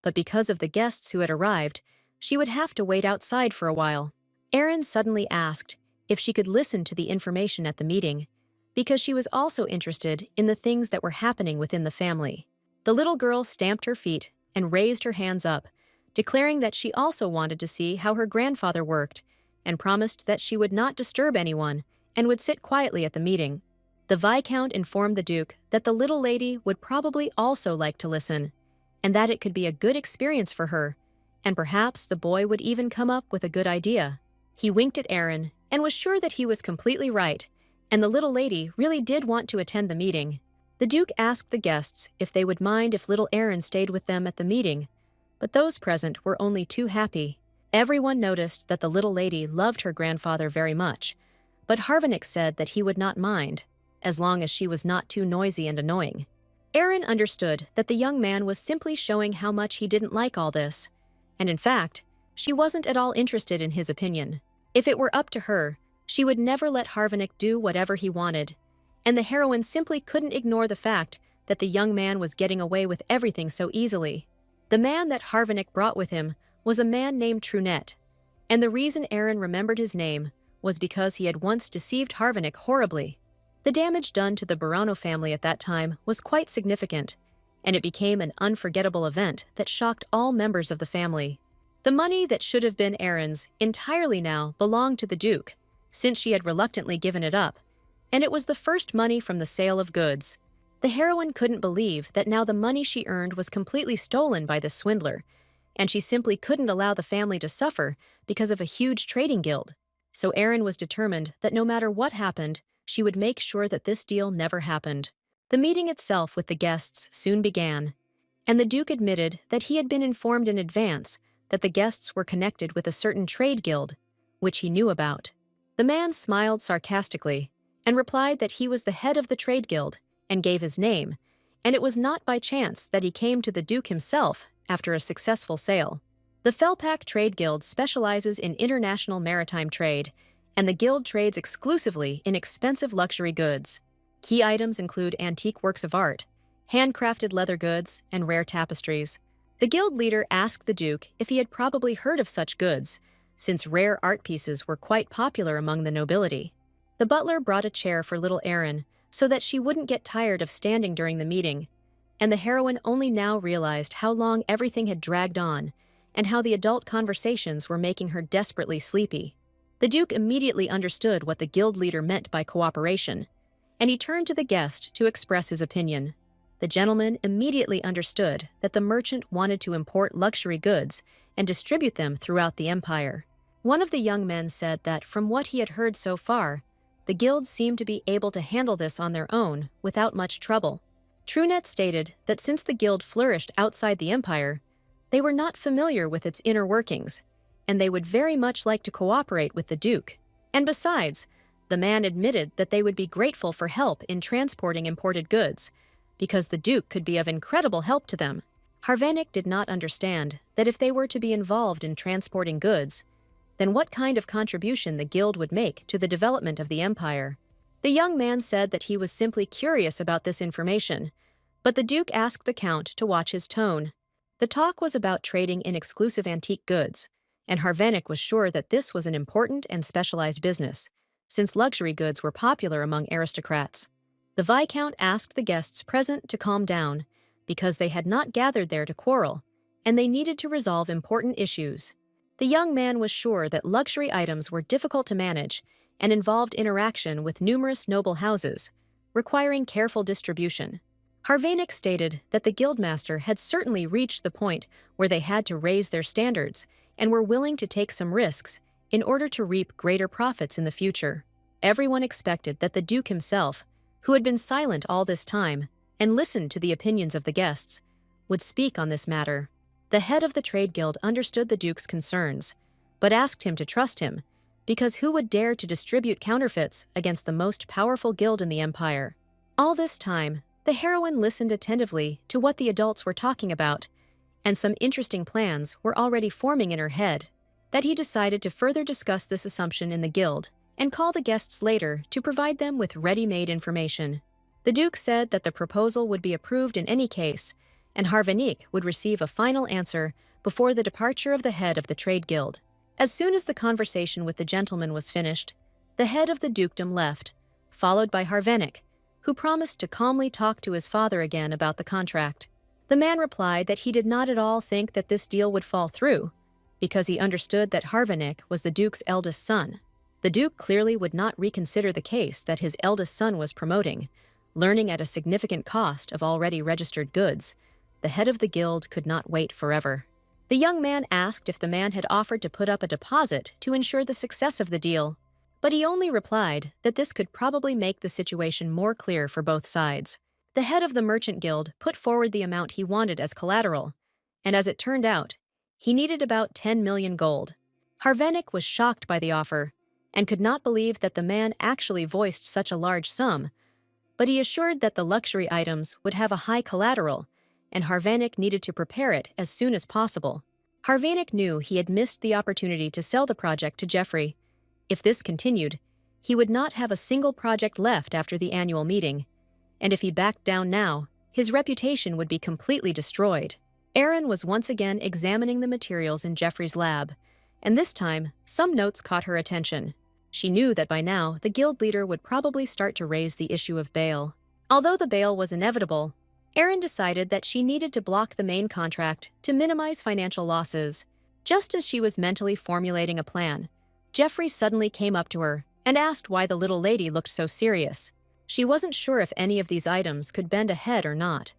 But because of the guests who had arrived, she would have to wait outside for a while. Erin suddenly asked if she could listen to the information at the meeting, because she was also interested in the things that were happening within the family. The little girl stamped her feet and raised her hands up, declaring that she also wanted to see how her grandfather worked, and promised that she would not disturb anyone and would sit quietly at the meeting. The Viscount informed the Duke that the little lady would probably also like to listen, and that it could be a good experience for her, and perhaps the boy would even come up with a good idea. He winked at Erin and was sure that he was completely right, and the little lady really did want to attend the meeting. The Duke asked the guests if they would mind if little Erin stayed with them at the meeting, but those present were only too happy. Everyone noticed that the little lady loved her grandfather very much, but Harvinick said that he would not mind, as long as she was not too noisy and annoying. Erin understood that the young man was simply showing how much he didn't like all this, and in fact, she wasn't at all interested in his opinion. If it were up to her, she would never let Harvinick do whatever he wanted, and the heroine simply couldn't ignore the fact that the young man was getting away with everything so easily. The man that Harvinick brought with him was a man named Trunette, and the reason Erin remembered his name was because he had once deceived Harvinick horribly. The damage done to the Barano family at that time was quite significant, and it became an unforgettable event that shocked all members of the family. The money that should have been Erin's entirely now belonged to the Duke, since she had reluctantly given it up, and it was the first money from the sale of goods. The heroine couldn't believe that now the money she earned was completely stolen by this swindler, and she simply couldn't allow the family to suffer because of a huge trading guild. So Erin was determined that no matter what happened, she would make sure that this deal never happened. The meeting itself with the guests soon began, and the Duke admitted that he had been informed in advance that the guests were connected with a certain trade guild, which he knew about. The man smiled sarcastically and replied that he was the head of the trade guild and gave his name, and it was not by chance that he came to the Duke himself after a successful sale. The Felpak Trade Guild specializes in international maritime trade, and the guild trades exclusively in expensive luxury goods. Key items include antique works of art, handcrafted leather goods, and rare tapestries. The guild leader asked the Duke if he had probably heard of such goods, since rare art pieces were quite popular among the nobility. The butler brought a chair for little Erin, so that she wouldn't get tired of standing during the meeting, and the heroine only now realized how long everything had dragged on and how the adult conversations were making her desperately sleepy. The Duke immediately understood what the guild leader meant by cooperation, and he turned to the guest to express his opinion. The gentleman immediately understood that the merchant wanted to import luxury goods and distribute them throughout the empire. One of the young men said that from what he had heard so far, the guild seemed to be able to handle this on their own without much trouble. TrueNet stated that since the guild flourished outside the empire, they were not familiar with its inner workings, and they would very much like to cooperate with the Duke. And besides, the man admitted that they would be grateful for help in transporting imported goods, because the Duke could be of incredible help to them. Harvanik did not understand that if they were to be involved in transporting goods, then what kind of contribution the guild would make to the development of the empire. The young man said that he was simply curious about this information, but the Duke asked the Count to watch his tone. The talk was about trading in exclusive antique goods, and Harvanik was sure that this was an important and specialized business, since luxury goods were popular among aristocrats. The Viscount asked the guests present to calm down, because they had not gathered there to quarrel, and they needed to resolve important issues. The young man was sure that luxury items were difficult to manage and involved interaction with numerous noble houses, requiring careful distribution. Harvanik stated that the guildmaster had certainly reached the point where they had to raise their standards and were willing to take some risks in order to reap greater profits in the future. Everyone expected that the Duke himself, who had been silent all this time and listened to the opinions of the guests, would speak on this matter. The head of the trade guild understood the Duke's concerns, but asked him to trust him, because who would dare to distribute counterfeits against the most powerful guild in the empire? All this time, the heroine listened attentively to what the adults were talking about, and some interesting plans were already forming in her head, that he decided to further discuss this assumption in the guild and call the guests later to provide them with ready-made information. The Duke said that the proposal would be approved in any case, and Harvanik would receive a final answer before the departure of the head of the trade guild. As soon as the conversation with the gentleman was finished, the head of the dukedom left, followed by Harvanik, who promised to calmly talk to his father again about the contract. The man replied that he did not at all think that this deal would fall through, because he understood that Harvanik was the Duke's eldest son. The Duke clearly would not reconsider the case that his eldest son was promoting, learning at a significant cost of already registered goods. The head of the guild could not wait forever. The young man asked if the man had offered to put up a deposit to ensure the success of the deal, but he only replied that this could probably make the situation more clear for both sides. The head of the merchant guild put forward the amount he wanted as collateral, and as it turned out, he needed about 10 million gold. Harvanik was shocked by the offer and could not believe that the man actually voiced such a large sum, but he assured that the luxury items would have a high collateral, and Harvanik needed to prepare it as soon as possible. Harvanik knew he had missed the opportunity to sell the project to Jeffrey. If this continued, he would not have a single project left after the annual meeting, and if he backed down now, his reputation would be completely destroyed. Erin was once again examining the materials in Jeffrey's lab, and this time, some notes caught her attention. She knew that by now, the guild leader would probably start to raise the issue of bail. Although the bail was inevitable, Erin decided that she needed to block the main contract to minimize financial losses. Just as she was mentally formulating a plan, Jeffrey suddenly came up to her and asked why the little lady looked so serious. She wasn't sure if any of these items could bend a head or not,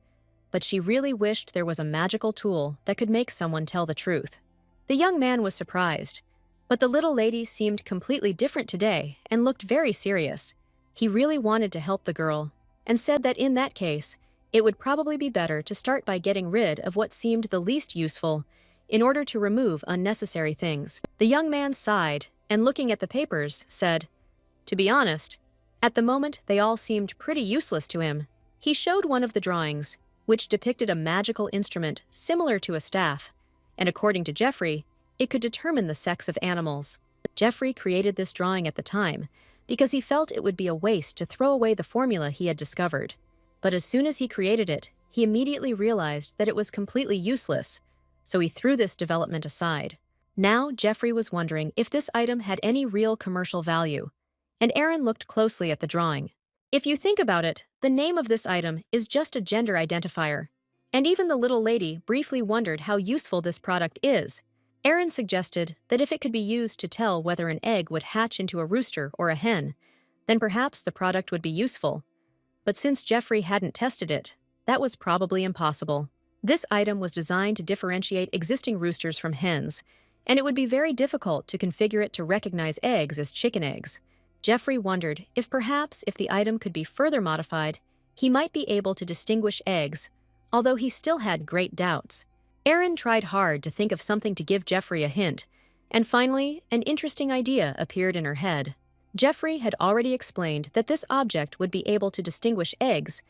but she really wished there was a magical tool that could make someone tell the truth. The young man was surprised, but the little lady seemed completely different today and looked very serious. He really wanted to help the girl and said that in that case, it would probably be better to start by getting rid of what seemed the least useful in order to remove unnecessary things. The young man sighed and, looking at the papers, said, "To be honest, at the moment they all seemed pretty useless to him." He showed one of the drawings, which depicted a magical instrument similar to a staff, and according to Jeffrey, it could determine the sex of animals. Jeffrey created this drawing at the time because he felt it would be a waste to throw away the formula he had discovered. But as soon as he created it, he immediately realized that it was completely useless, so he threw this development aside. Now Jeffrey was wondering if this item had any real commercial value, and Erin looked closely at the drawing. If you think about it, the name of this item is just a gender identifier. And even the little lady briefly wondered how useful this product is. Aaron suggested that if it could be used to tell whether an egg would hatch into a rooster or a hen, then perhaps the product would be useful. But since Jeffrey hadn't tested it, that was probably impossible. This item was designed to differentiate existing roosters from hens, and it would be very difficult to configure it to recognize eggs as chicken eggs. Jeffrey wondered if perhaps if the item could be further modified, he might be able to distinguish eggs, although he still had great doubts. Aaron tried hard to think of something to give Jeffrey a hint, and finally, an interesting idea appeared in her head. Jeffrey had already explained that this object would be able to distinguish eggs,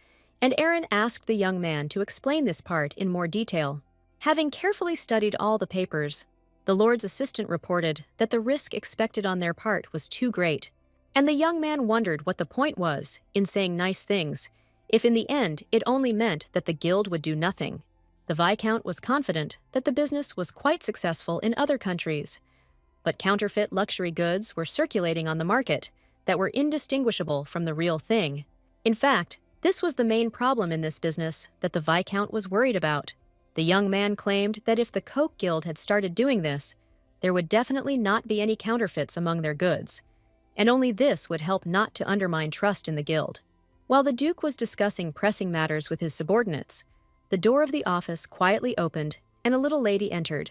and Aaron asked the young man to explain this part in more detail. Having carefully studied all the papers, the Lord's assistant reported that the risk expected on their part was too great, and the young man wondered what the point was in saying nice things, if in the end it only meant that the guild would do nothing. The Viscount was confident that the business was quite successful in other countries, but counterfeit luxury goods were circulating on the market that were indistinguishable from the real thing. In fact, this was the main problem in this business that the Viscount was worried about. The young man claimed that if the Coke Guild had started doing this, there would definitely not be any counterfeits among their goods, and only this would help not to undermine trust in the guild. While the Duke was discussing pressing matters with his subordinates, the door of the office quietly opened and a little lady entered,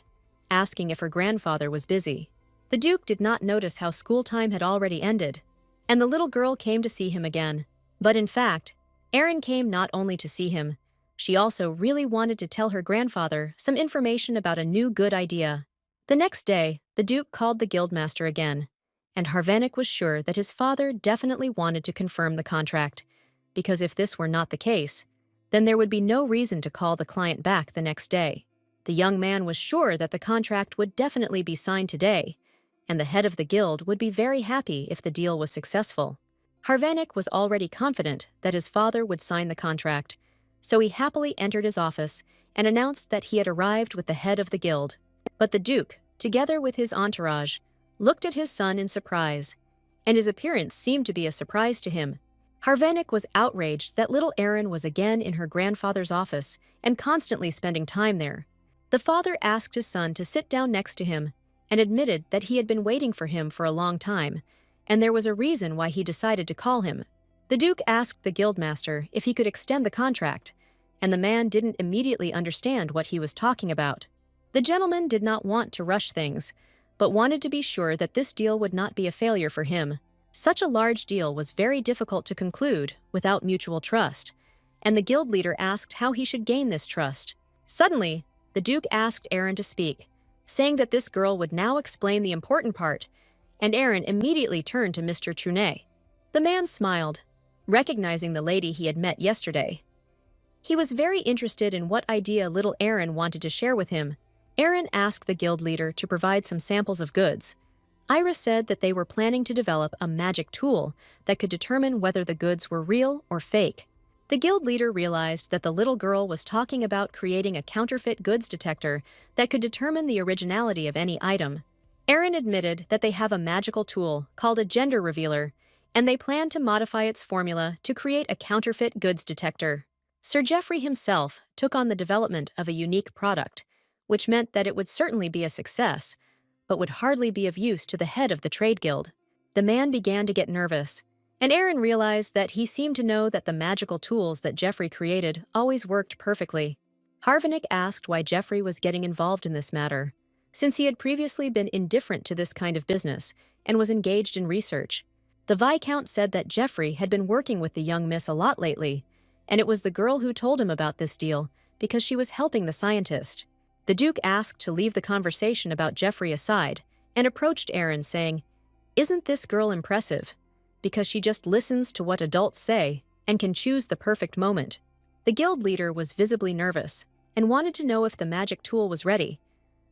asking if her grandfather was busy. The Duke did not notice how school time had already ended, and the little girl came to see him again. But in fact, Aaron came not only to see him, she also really wanted to tell her grandfather some information about a new good idea. The next day, the Duke called the guildmaster again, and Harvanik was sure that his father definitely wanted to confirm the contract, because if this were not the case, then there would be no reason to call the client back the next day. The young man was sure that the contract would definitely be signed today, and the head of the guild would be very happy if the deal was successful. Harvanik was already confident that his father would sign the contract, so he happily entered his office and announced that he had arrived with the head of the guild. But the Duke, together with his entourage, looked at his son in surprise, and his appearance seemed to be a surprise to him. Harvanik was outraged that little Aaron was again in her grandfather's office and constantly spending time there. The father asked his son to sit down next to him and admitted that he had been waiting for him for a long time, and there was a reason why he decided to call him. The Duke asked the guildmaster if he could extend the contract, and the man didn't immediately understand what he was talking about. The gentleman did not want to rush things, but wanted to be sure that this deal would not be a failure for him. Such a large deal was very difficult to conclude without mutual trust, and the guild leader asked how he should gain this trust. Suddenly, the Duke asked Aaron to speak, saying that this girl would now explain the important part, and Aaron immediately turned to Mr. Trunet. The man smiled, recognizing the lady he had met yesterday. He was very interested in what idea little Aaron wanted to share with him. Aaron asked the guild leader to provide some samples of goods. Iris said that they were planning to develop a magic tool that could determine whether the goods were real or fake. The guild leader realized that the little girl was talking about creating a counterfeit goods detector that could determine the originality of any item. Aaron admitted that they have a magical tool called a gender revealer, and they plan to modify its formula to create a counterfeit goods detector. Sir Geoffrey himself took on the development of a unique product, which meant that it would certainly be a success, but would hardly be of use to the head of the trade guild. The man began to get nervous, and Aaron realized that he seemed to know that the magical tools that Geoffrey created always worked perfectly. Harvanik asked why Geoffrey was getting involved in this matter, since he had previously been indifferent to this kind of business and was engaged in research. The Viscount said that Geoffrey had been working with the young miss a lot lately, and it was the girl who told him about this deal because she was helping the scientist. The Duke asked to leave the conversation about Geoffrey aside and approached Aaron saying, "Isn't this girl impressive? Because she just listens to what adults say and can choose the perfect moment." The guild leader was visibly nervous and wanted to know if the magic tool was ready,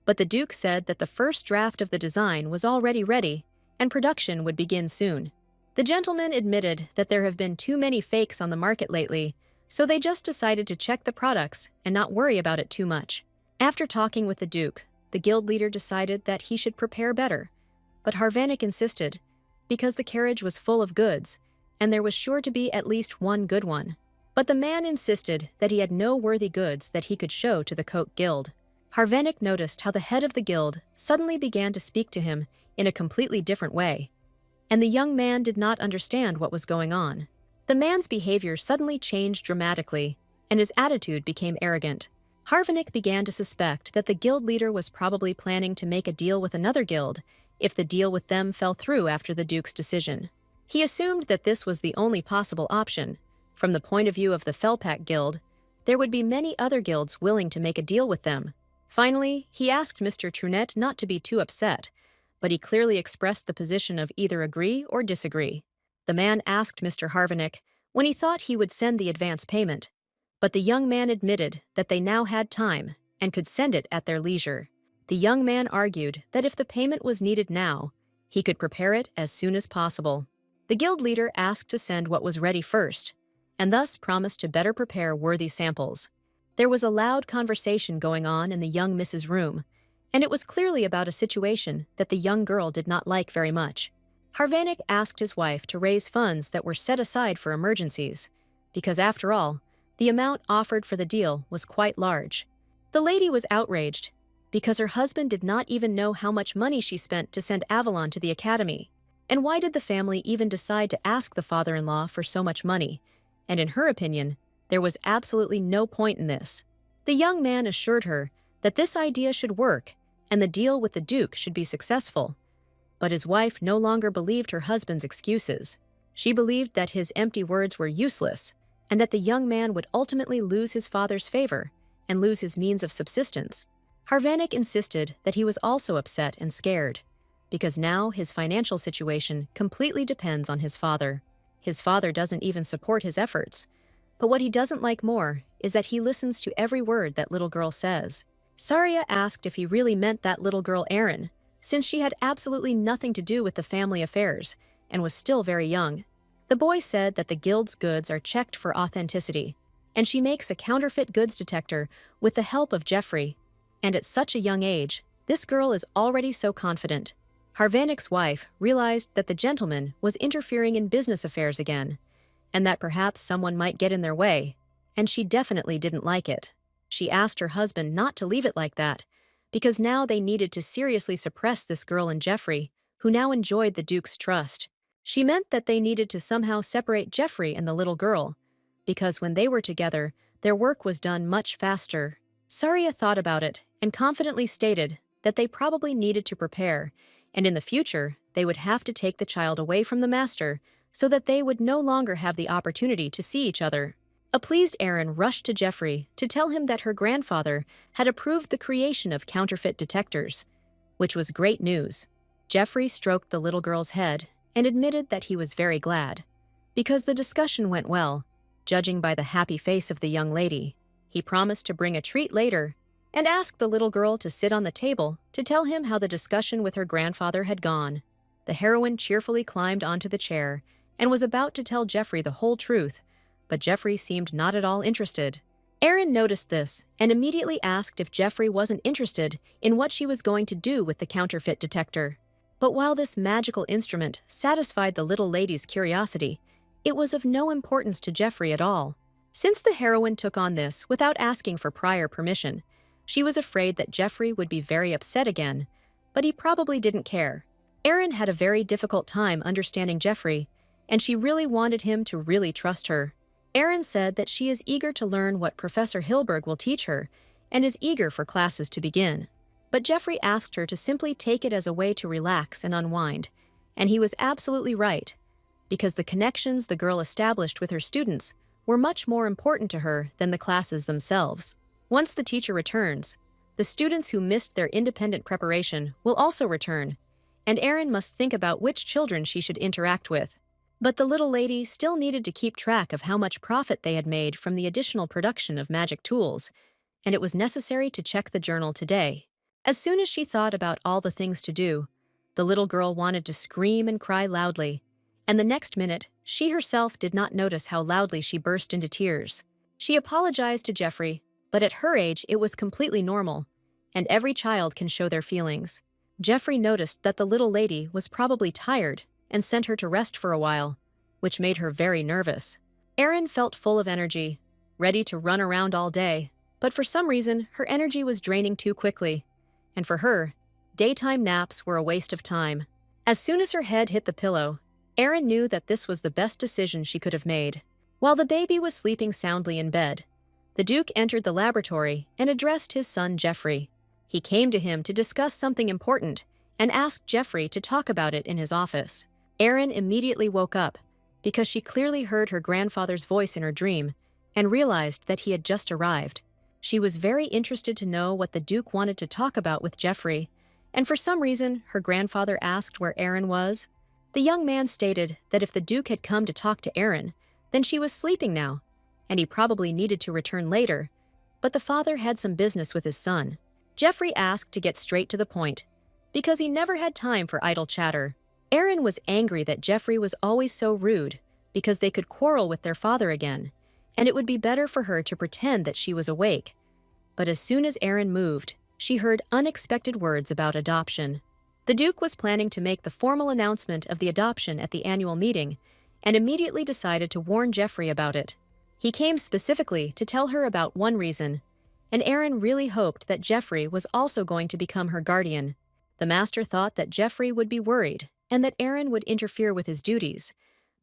but the Duke said that the first draft of the design was already ready and production would begin soon. The gentleman admitted that there have been too many fakes on the market lately, so they just decided to check the products and not worry about it too much. After talking with the Duke, the guild leader decided that he should prepare better, but Harvanik insisted, because the carriage was full of goods, and there was sure to be at least one good one. But the man insisted that he had no worthy goods that he could show to the Coke Guild. Harvanik noticed how the head of the guild suddenly began to speak to him in a completely different way, and the young man did not understand what was going on. The man's behavior suddenly changed dramatically, and his attitude became arrogant. Harvanik began to suspect that the guild leader was probably planning to make a deal with another guild if the deal with them fell through after the Duke's decision. He assumed that this was the only possible option. From the point of view of the Felpak Guild, there would be many other guilds willing to make a deal with them. Finally, he asked Mr. Trunet not to be too upset, but he clearly expressed the position of either agree or disagree. The man asked Mr. Harvanik when he thought he would send the advance payment, but the young man admitted that they now had time and could send it at their leisure. The young man argued that if the payment was needed now, he could prepare it as soon as possible. The guild leader asked to send what was ready first, and thus promised to better prepare worthy samples. There was a loud conversation going on in the young Mrs. room, and it was clearly about a situation that the young girl did not like very much. Harvanik asked his wife to raise funds that were set aside for emergencies, because after all, the amount offered for the deal was quite large. The lady was outraged because her husband did not even know how much money she spent to send Avalon to the academy. And why did the family even decide to ask the father-in-law for so much money? And in her opinion, there was absolutely no point in this. The young man assured her that this idea should work and the deal with the Duke should be successful. But his wife no longer believed her husband's excuses. She believed that his empty words were useless and that the young man would ultimately lose his father's favor and lose his means of subsistence. Harvanik insisted that he was also upset and scared, because now his financial situation completely depends on his father. His father doesn't even support his efforts, but what he doesn't like more is that he listens to every word that little girl says. Saria asked if he really meant that little girl Erin, since she had absolutely nothing to do with the family affairs and was still very young. The boy said that the guild's goods are checked for authenticity, and she makes a counterfeit goods detector with the help of Jeffrey. And at such a young age, this girl is already so confident. Harvanik's wife realized that the gentleman was interfering in business affairs again, and that perhaps someone might get in their way, and she definitely didn't like it. She asked her husband not to leave it like that, because now they needed to seriously suppress this girl and Jeffrey, who now enjoyed the Duke's trust. She meant that they needed to somehow separate Jeffrey and the little girl, because when they were together, their work was done much faster. Saria thought about it and confidently stated that they probably needed to prepare, and in the future, they would have to take the child away from the master so that they would no longer have the opportunity to see each other. A pleased Erin rushed to Jeffrey to tell him that her grandfather had approved the creation of counterfeit detectors, which was great news. Jeffrey stroked the little girl's head and admitted that he was very glad, because the discussion went well, judging by the happy face of the young lady. He promised to bring a treat later and asked the little girl to sit on the table to tell him how the discussion with her grandfather had gone. The heroine cheerfully climbed onto the chair and was about to tell Jeffrey the whole truth, but Jeffrey seemed not at all interested. Erin noticed this and immediately asked if Jeffrey wasn't interested in what she was going to do with the counterfeit detector. But while this magical instrument satisfied the little lady's curiosity, it was of no importance to Jeffrey at all. Since the heroine took on this without asking for prior permission, she was afraid that Jeffrey would be very upset again, but he probably didn't care. Erin had a very difficult time understanding Jeffrey, and she really wanted him to really trust her. Erin said that she is eager to learn what Professor Hilberg will teach her and is eager for classes to begin. But Jeffrey asked her to simply take it as a way to relax and unwind, and he was absolutely right, because the connections the girl established with her students were much more important to her than the classes themselves. Once the teacher returns, the students who missed their independent preparation will also return, and Erin must think about which children she should interact with. But the little lady still needed to keep track of how much profit they had made from the additional production of magic tools, and it was necessary to check the journal today. As soon as she thought about all the things to do, the little girl wanted to scream and cry loudly, and the next minute, she herself did not notice how loudly she burst into tears. She apologized to Jeffrey, but at her age it was completely normal, and every child can show their feelings. Jeffrey noticed that the little lady was probably tired and sent her to rest for a while, which made her very nervous. Erin felt full of energy, ready to run around all day, but for some reason, her energy was draining too quickly. And for her, daytime naps were a waste of time. As soon as her head hit the pillow, Erin knew that this was the best decision she could have made. While the baby was sleeping soundly in bed, the Duke entered the laboratory and addressed his son Jeffrey. He came to him to discuss something important and asked Jeffrey to talk about it in his office. Erin immediately woke up because she clearly heard her grandfather's voice in her dream and realized that he had just arrived. She was very interested to know what the Duke wanted to talk about with Jeffrey, and for some reason, her grandfather asked where Erin was. The young man stated that if the Duke had come to talk to Erin, then she was sleeping now, and he probably needed to return later, but the father had some business with his son. Jeffrey asked to get straight to the point, because he never had time for idle chatter. Erin was angry that Jeffrey was always so rude, because they could quarrel with their father again, and it would be better for her to pretend that she was awake. But as soon as Erin moved, she heard unexpected words about adoption. The Duke was planning to make the formal announcement of the adoption at the annual meeting, and immediately decided to warn Jeffrey about it. He came specifically to tell her about one reason, and Erin really hoped that Jeffrey was also going to become her guardian. The master thought that Jeffrey would be worried and that Erin would interfere with his duties,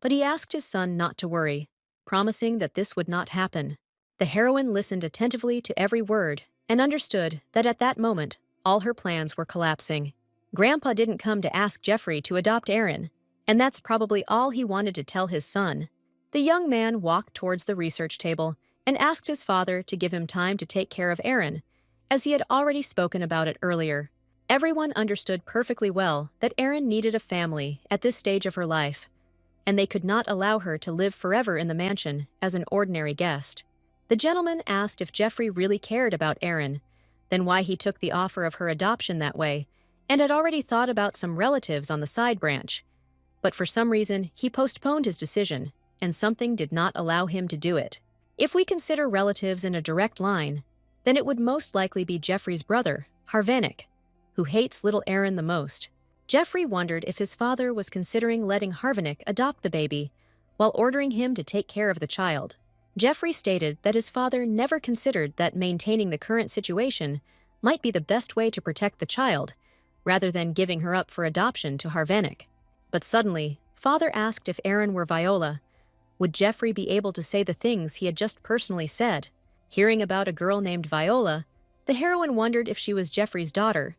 but he asked his son not to worry, promising that this would not happen. The heroine listened attentively to every word and understood that at that moment, all her plans were collapsing. Grandpa didn't come to ask Jeffrey to adopt Erin, and that's probably all he wanted to tell his son. The young man walked towards the research table and asked his father to give him time to take care of Erin, as he had already spoken about it earlier. Everyone understood perfectly well that Erin needed a family at this stage of her life, and they could not allow her to live forever in the mansion as an ordinary guest. The gentleman asked if Jeffrey really cared about Erin, then why he took the offer of her adoption that way, and had already thought about some relatives on the side branch. But for some reason, he postponed his decision, and something did not allow him to do it. If we consider relatives in a direct line, then it would most likely be Jeffrey's brother, Harvanik, who hates little Erin the most. Jeffrey wondered if his father was considering letting Harvanik adopt the baby, while ordering him to take care of the child. Jeffrey stated that his father never considered that maintaining the current situation might be the best way to protect the child, rather than giving her up for adoption to Harvanik. But suddenly, father asked if Erin were Viola. Would Jeffrey be able to say the things he had just personally said? Hearing about a girl named Viola, the heroine wondered if she was Jeffrey's daughter,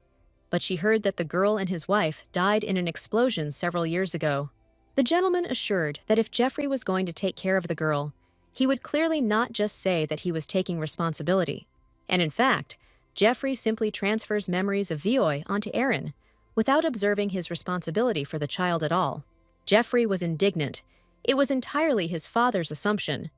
but she heard that the girl and his wife died in an explosion several years ago. The gentleman assured that if Jeffrey was going to take care of the girl, he would clearly not just say that he was taking responsibility. And in fact, Jeffrey simply transfers memories of Vioi onto Erin, without observing his responsibility for the child at all. Jeffrey was indignant. It was entirely his father's assumption,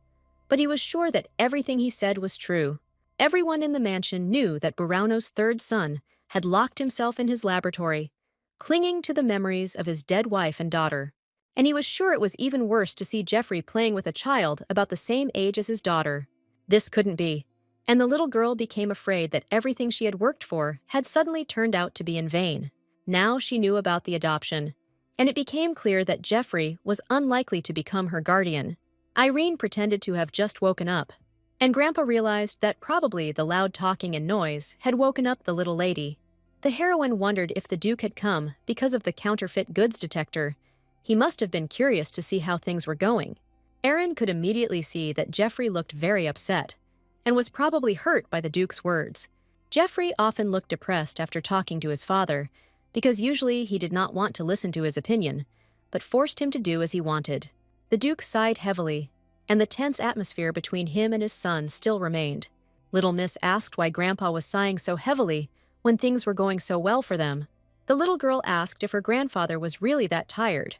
but he was sure that everything he said was true. Everyone in the mansion knew that Burano's third son had locked himself in his laboratory, clinging to the memories of his dead wife and daughter. And he was sure it was even worse to see Jeffrey playing with a child about the same age as his daughter. This couldn't be, and the little girl became afraid that everything she had worked for had suddenly turned out to be in vain. Now she knew about the adoption, and it became clear that Jeffrey was unlikely to become her guardian. Irene pretended to have just woken up, and Grandpa realized that probably the loud talking and noise had woken up the little lady. The heroine wondered if the Duke had come because of the counterfeit goods detector. He must have been curious to see how things were going. Erin could immediately see that Jeffrey looked very upset, and was probably hurt by the Duke's words. Jeffrey often looked depressed after talking to his father, because usually he did not want to listen to his opinion, but forced him to do as he wanted. The Duke sighed heavily, and the tense atmosphere between him and his son still remained. Little Miss asked why Grandpa was sighing so heavily when things were going so well for them. The little girl asked if her grandfather was really that tired,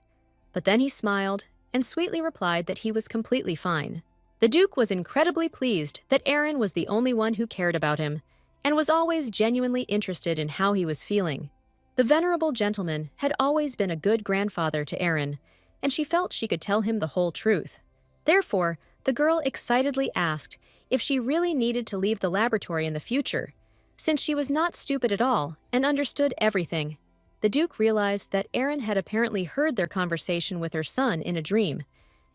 but then he smiled and sweetly replied that he was completely fine. The Duke was incredibly pleased that Erin was the only one who cared about him, and was always genuinely interested in how he was feeling. The venerable gentleman had always been a good grandfather to Erin, and she felt she could tell him the whole truth. Therefore, the girl excitedly asked if she really needed to leave the laboratory in the future, since she was not stupid at all and understood everything. The Duke realized that Erin had apparently heard their conversation with her son in a dream,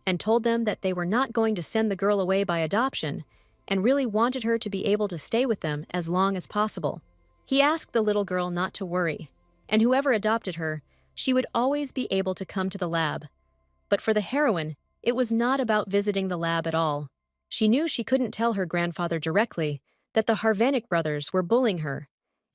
and told them that they were not going to send the girl away by adoption and really wanted her to be able to stay with them as long as possible. He asked the little girl not to worry, and whoever adopted her, she would always be able to come to the lab. But for the heroine, it was not about visiting the lab at all. She knew she couldn't tell her grandfather directly that the Harvanik brothers were bullying her,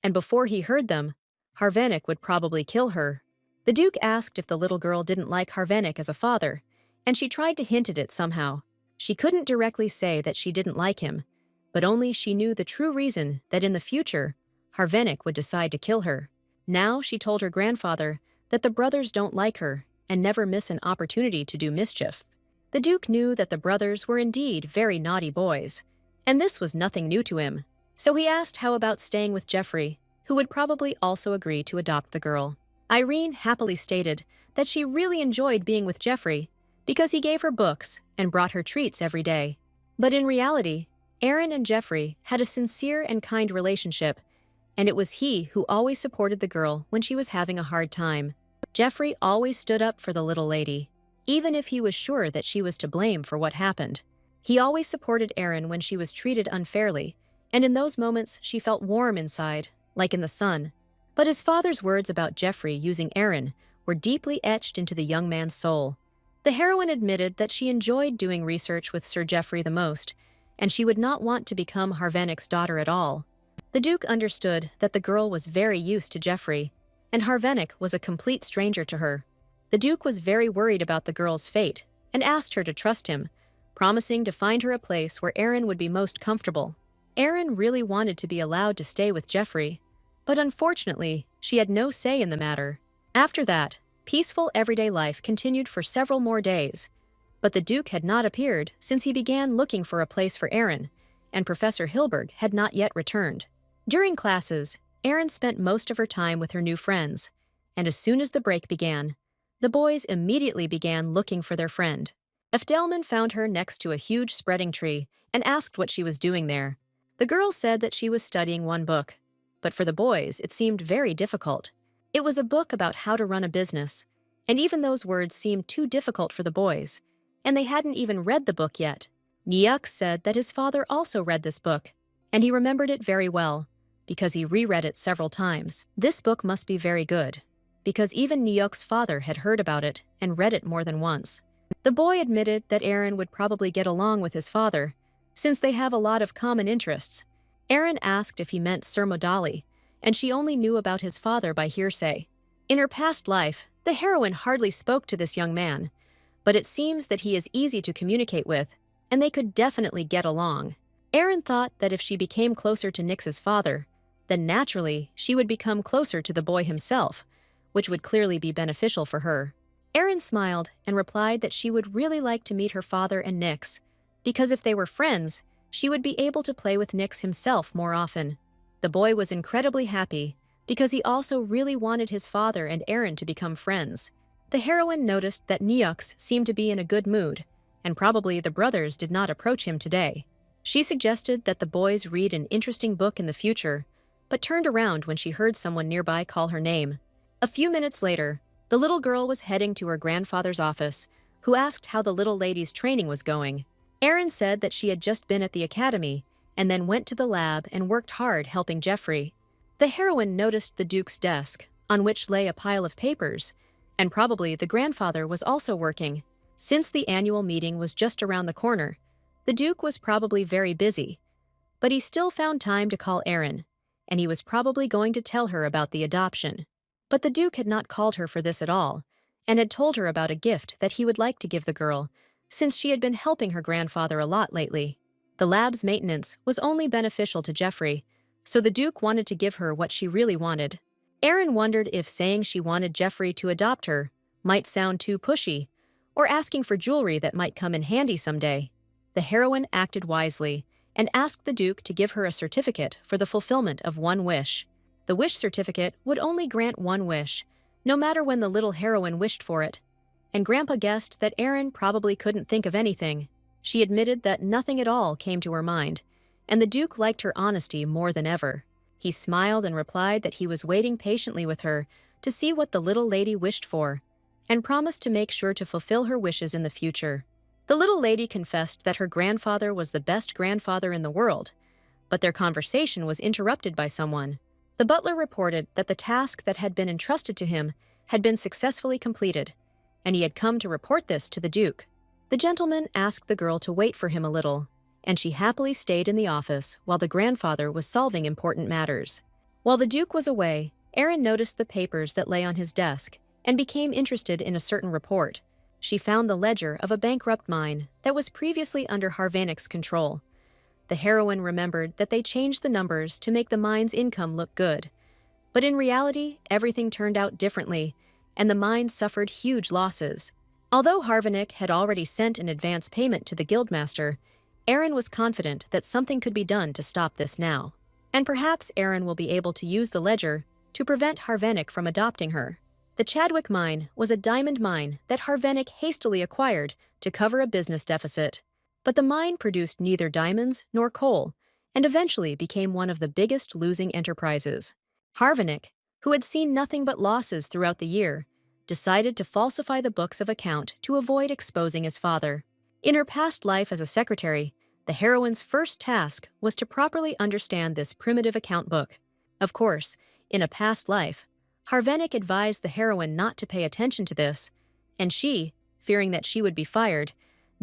and before he heard them, Harvanik would probably kill her. The Duke asked if the little girl didn't like Harvanik as a father, and she tried to hint at it somehow. She couldn't directly say that she didn't like him, but only she knew the true reason that in the future, Harvanik would decide to kill her. Now she told her grandfather that the brothers don't like her and never miss an opportunity to do mischief. The Duke knew that the brothers were indeed very naughty boys, and this was nothing new to him. So he asked how about staying with Jeffrey, who would probably also agree to adopt the girl. Irene happily stated that she really enjoyed being with Jeffrey because he gave her books and brought her treats every day. But in reality, Aaron and Jeffrey had a sincere and kind relationship, and it was he who always supported the girl when she was having a hard time. Jeffrey always stood up for the little lady, even if he was sure that she was to blame for what happened. He always supported Aaron when she was treated unfairly, and in those moments she felt warm inside, like in the sun. But his father's words about Jeffrey using Aaron were deeply etched into the young man's soul. The heroine admitted that she enjoyed doing research with Sir Geoffrey the most, and she would not want to become Harvanik's daughter at all. The Duke understood that the girl was very used to Geoffrey, and Harvanik was a complete stranger to her. The Duke was very worried about the girl's fate and asked her to trust him, promising to find her a place where Aaron would be most comfortable. Aaron really wanted to be allowed to stay with Geoffrey, but unfortunately, she had no say in the matter. After that, peaceful everyday life continued for several more days, but the Duke had not appeared since he began looking for a place for Aaron, and Professor Hilberg had not yet returned. During classes, Aaron spent most of her time with her new friends, and as soon as the break began, the boys immediately began looking for their friend. Efdelman found her next to a huge spreading tree and asked what she was doing there. The girl said that she was studying one book, but for the boys it seemed very difficult. It was a book about how to run a business, and even those words seemed too difficult for the boys, and they hadn't even read the book yet. Nyuk said that his father also read this book, and he remembered it very well, because he reread it several times. This book must be very good, because even Nyuk's father had heard about it and read it more than once. The boy admitted that Aaron would probably get along with his father, since they have a lot of common interests. Aaron asked if he meant Sir Modali, and she only knew about his father by hearsay. In her past life, the heroine hardly spoke to this young man, but it seems that he is easy to communicate with, and they could definitely get along. Aaron thought that if she became closer to Nyx's father, then naturally she would become closer to the boy himself, which would clearly be beneficial for her. Aaron smiled and replied that she would really like to meet her father and Nyx, because if they were friends, she would be able to play with Nyx himself more often. The boy was incredibly happy because he also really wanted his father and Aaron to become friends. The heroine noticed that Nyx seemed to be in a good mood, and probably the brothers did not approach him today. She suggested that the boys read an interesting book in the future, but turned around when she heard someone nearby call her name. A few minutes later, the little girl was heading to her grandfather's office, who asked how the little lady's training was going. Aaron said that she had just been at the academy and then went to the lab and worked hard helping Jeffrey. The heroine noticed the Duke's desk, on which lay a pile of papers, and probably the grandfather was also working. Since the annual meeting was just around the corner, the Duke was probably very busy, but he still found time to call Aaron, and he was probably going to tell her about the adoption. But the Duke had not called her for this at all, and had told her about a gift that he would like to give the girl, since she had been helping her grandfather a lot lately. The lab's maintenance was only beneficial to Jeffrey, so the Duke wanted to give her what she really wanted. Aaron wondered if saying she wanted Jeffrey to adopt her might sound too pushy, or asking for jewelry that might come in handy someday. The heroine acted wisely and asked the Duke to give her a certificate for the fulfillment of one wish. The wish certificate would only grant one wish, no matter when the little heroine wished for it, and Grandpa guessed that Aaron probably couldn't think of anything. She admitted that nothing at all came to her mind, and the Duke liked her honesty more than ever. He smiled and replied that he was waiting patiently with her to see what the little lady wished for, and promised to make sure to fulfill her wishes in the future. The little lady confessed that her grandfather was the best grandfather in the world, but their conversation was interrupted by someone. The butler reported that the task that had been entrusted to him had been successfully completed, and he had come to report this to the Duke. The gentleman asked the girl to wait for him a little, and she happily stayed in the office while the grandfather was solving important matters. While the Duke was away, Erin noticed the papers that lay on his desk and became interested in a certain report. She found the ledger of a bankrupt mine that was previously under Harvanic's control. The heroine remembered that they changed the numbers to make the mine's income look good. But in reality, everything turned out differently, and the mine suffered huge losses. Although Harvanik had already sent an advance payment to the guildmaster, Erin was confident that something could be done to stop this now. And perhaps Erin will be able to use the ledger to prevent Harvanik from adopting her. The Chadwick mine was a diamond mine that Harvanik hastily acquired to cover a business deficit. But the mine produced neither diamonds nor coal, and eventually became one of the biggest losing enterprises. Harvanik, who had seen nothing but losses throughout the year, decided to falsify the books of account to avoid exposing his father. In her past life as a secretary, the heroine's first task was to properly understand this primitive account book. Of course, in a past life, Harvanik advised the heroine not to pay attention to this, and she, fearing that she would be fired,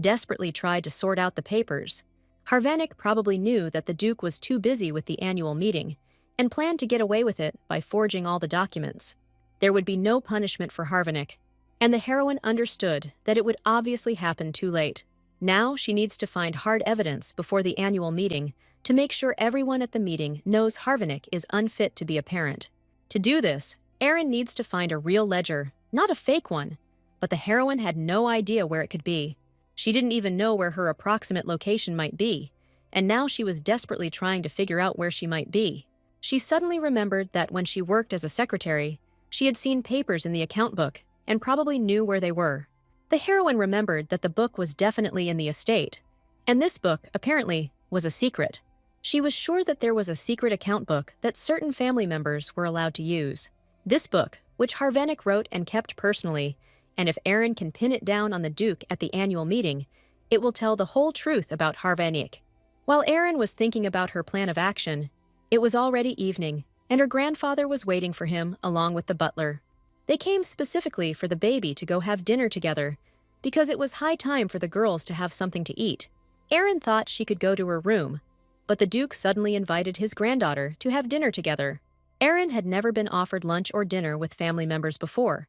desperately tried to sort out the papers. Harvanik probably knew that the Duke was too busy with the annual meeting and planned to get away with it by forging all the documents. There would be no punishment for Harvanik, and the heroine understood that it would obviously happen too late. Now she needs to find hard evidence before the annual meeting to make sure everyone at the meeting knows Harvanik is unfit to be a parent. To do this, Erin needs to find a real ledger, not a fake one, but the heroine had no idea where it could be. She didn't even know where her approximate location might be, and now she was desperately trying to figure out where she might be. She suddenly remembered that when she worked as a secretary, she had seen papers in the account book and probably knew where they were. The heroine remembered that the book was definitely in the estate, and this book, apparently, was a secret. She was sure that there was a secret account book that certain family members were allowed to use. This book, which Harvanik wrote and kept personally, and if Erin can pin it down on the Duke at the annual meeting, it will tell the whole truth about Harvanik. While Erin was thinking about her plan of action, it was already evening, and her grandfather was waiting for him along with the butler. They came specifically for the baby to go have dinner together, because it was high time for the girls to have something to eat. Erin thought she could go to her room, but the Duke suddenly invited his granddaughter to have dinner together. Erin had never been offered lunch or dinner with family members before,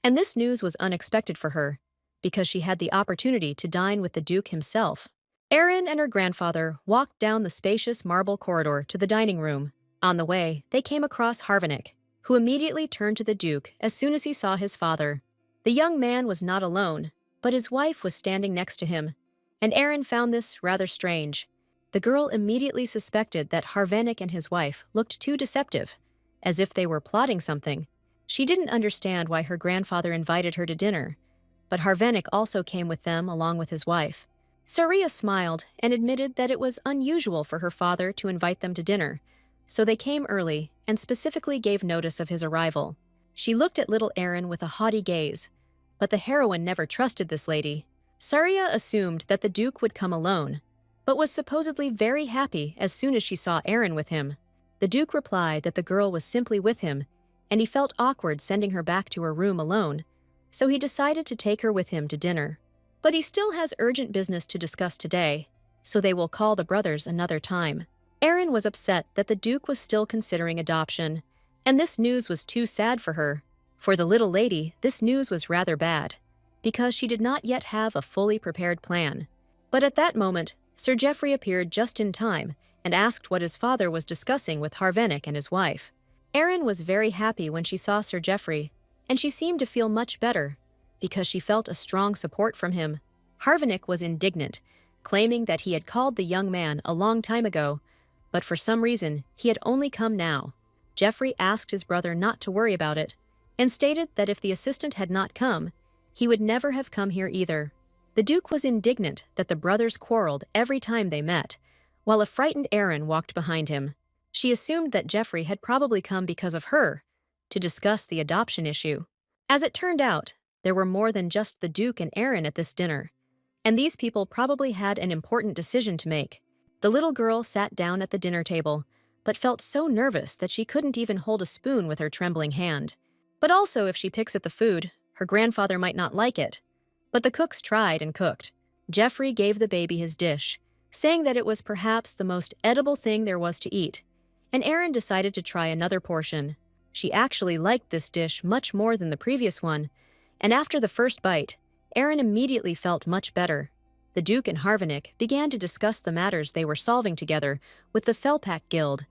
and this news was unexpected for her, because she had the opportunity to dine with the Duke himself. Erin and her grandfather walked down the spacious marble corridor to the dining room. On the way, they came across Harvanik, who immediately turned to the Duke as soon as he saw his father. The young man was not alone, but his wife was standing next to him, and Erin found this rather strange. The girl immediately suspected that Harvanik and his wife looked too deceptive, as if they were plotting something. She didn't understand why her grandfather invited her to dinner, but Harvanik also came with them along with his wife. Saria smiled and admitted that it was unusual for her father to invite them to dinner, so they came early and specifically gave notice of his arrival. She looked at little Erin with a haughty gaze, but the heroine never trusted this lady. Saria assumed that the Duke would come alone, but was supposedly very happy as soon as she saw Erin with him. The Duke replied that the girl was simply with him, and he felt awkward sending her back to her room alone, so he decided to take her with him to dinner. But he still has urgent business to discuss today, so they will call the brothers another time. Erin was upset that the Duke was still considering adoption, and this news was too sad for her. For the little lady, this news was rather bad, because she did not yet have a fully prepared plan. But at that moment, Sir Geoffrey appeared just in time and asked what his father was discussing with Harvanik and his wife. Erin was very happy when she saw Sir Geoffrey, and she seemed to feel much better, because she felt a strong support from him. Harvanik was indignant, claiming that he had called the young man a long time ago, but for some reason he had only come now. Geoffrey asked his brother not to worry about it, and stated that if the assistant had not come, he would never have come here either. The Duke was indignant that the brothers quarreled every time they met, while a frightened Erin walked behind him. She assumed that Geoffrey had probably come because of her, to discuss the adoption issue. As it turned out, there were more than just the Duke and Erin at this dinner. and these people probably had an important decision to make. The little girl sat down at the dinner table, but felt so nervous that she couldn't even hold a spoon with her trembling hand. But also, if she picks at the food, her grandfather might not like it. But the cooks tried and cooked. Jeffrey gave the baby his dish, saying that it was perhaps the most edible thing there was to eat, and Erin decided to try another portion. She actually liked this dish much more than the previous one, and after the first bite, Erin immediately felt much better. The Duke and Harvenick began to discuss the matters they were solving together with the Felpack Guild,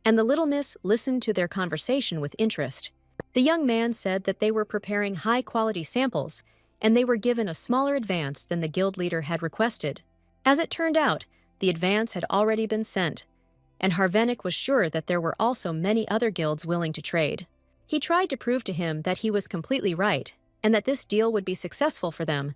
and the little miss listened to their conversation with interest. The young man said that they were preparing high-quality samples, and they were given a smaller advance than the guild leader had requested. As it turned out, the advance had already been sent, and Harvenick was sure that there were also many other guilds willing to trade. He tried to prove to him that he was completely right, and that this deal would be successful for them,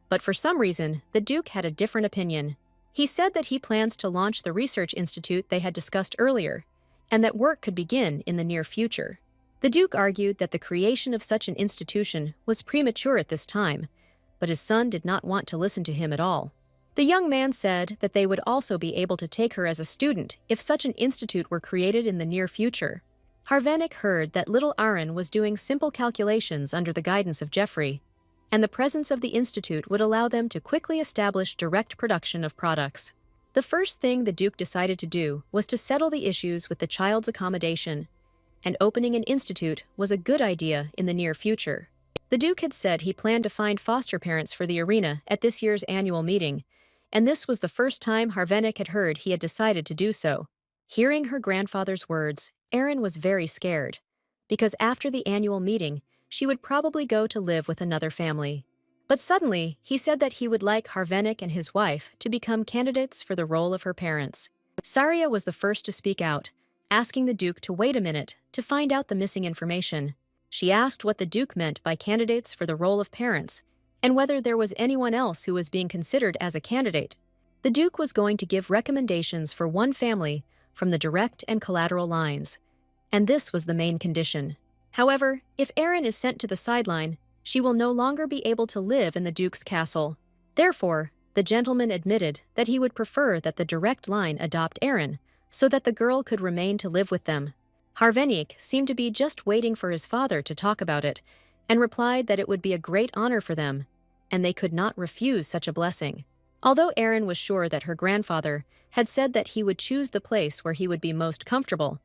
but for some reason, the Duke had a different opinion. He said that he plans to launch the research institute they had discussed earlier, and that work could begin in the near future. The Duke argued that the creation of such an institution was premature at this time, but his son did not want to listen to him at all. The young man said that they would also be able to take her as a student if such an institute were created in the near future. Harvenick heard that little Aaron was doing simple calculations under the guidance of Jeffrey, and the presence of the institute would allow them to quickly establish direct production of products. The first thing the Duke decided to do was to settle the issues with the child's accommodation, and opening an institute was a good idea in the near future. The Duke had said he planned to find foster parents for the arena at this year's annual meeting, and this was the first time Harvenick had heard he had decided to do so. Hearing her grandfather's words, Erin was very scared, because after the annual meeting, she would probably go to live with another family. But suddenly, he said that he would like Harvenick and his wife to become candidates for the role of her parents. Saria was the first to speak out, asking the Duke to wait a minute to find out the missing information. She asked what the Duke meant by candidates for the role of parents, and whether there was anyone else who was being considered as a candidate. The Duke was going to give recommendations for one family from the direct and collateral lines, and this was the main condition. However, if Erin is sent to the sideline, she will no longer be able to live in the Duke's castle. Therefore, the gentleman admitted that he would prefer that the direct line adopt Erin, so that the girl could remain to live with them. Harvenick seemed to be just waiting for his father to talk about it, and replied that it would be a great honor for them, and they could not refuse such a blessing. Although Erin was sure that her grandfather had said that he would choose the place where he would be most comfortable,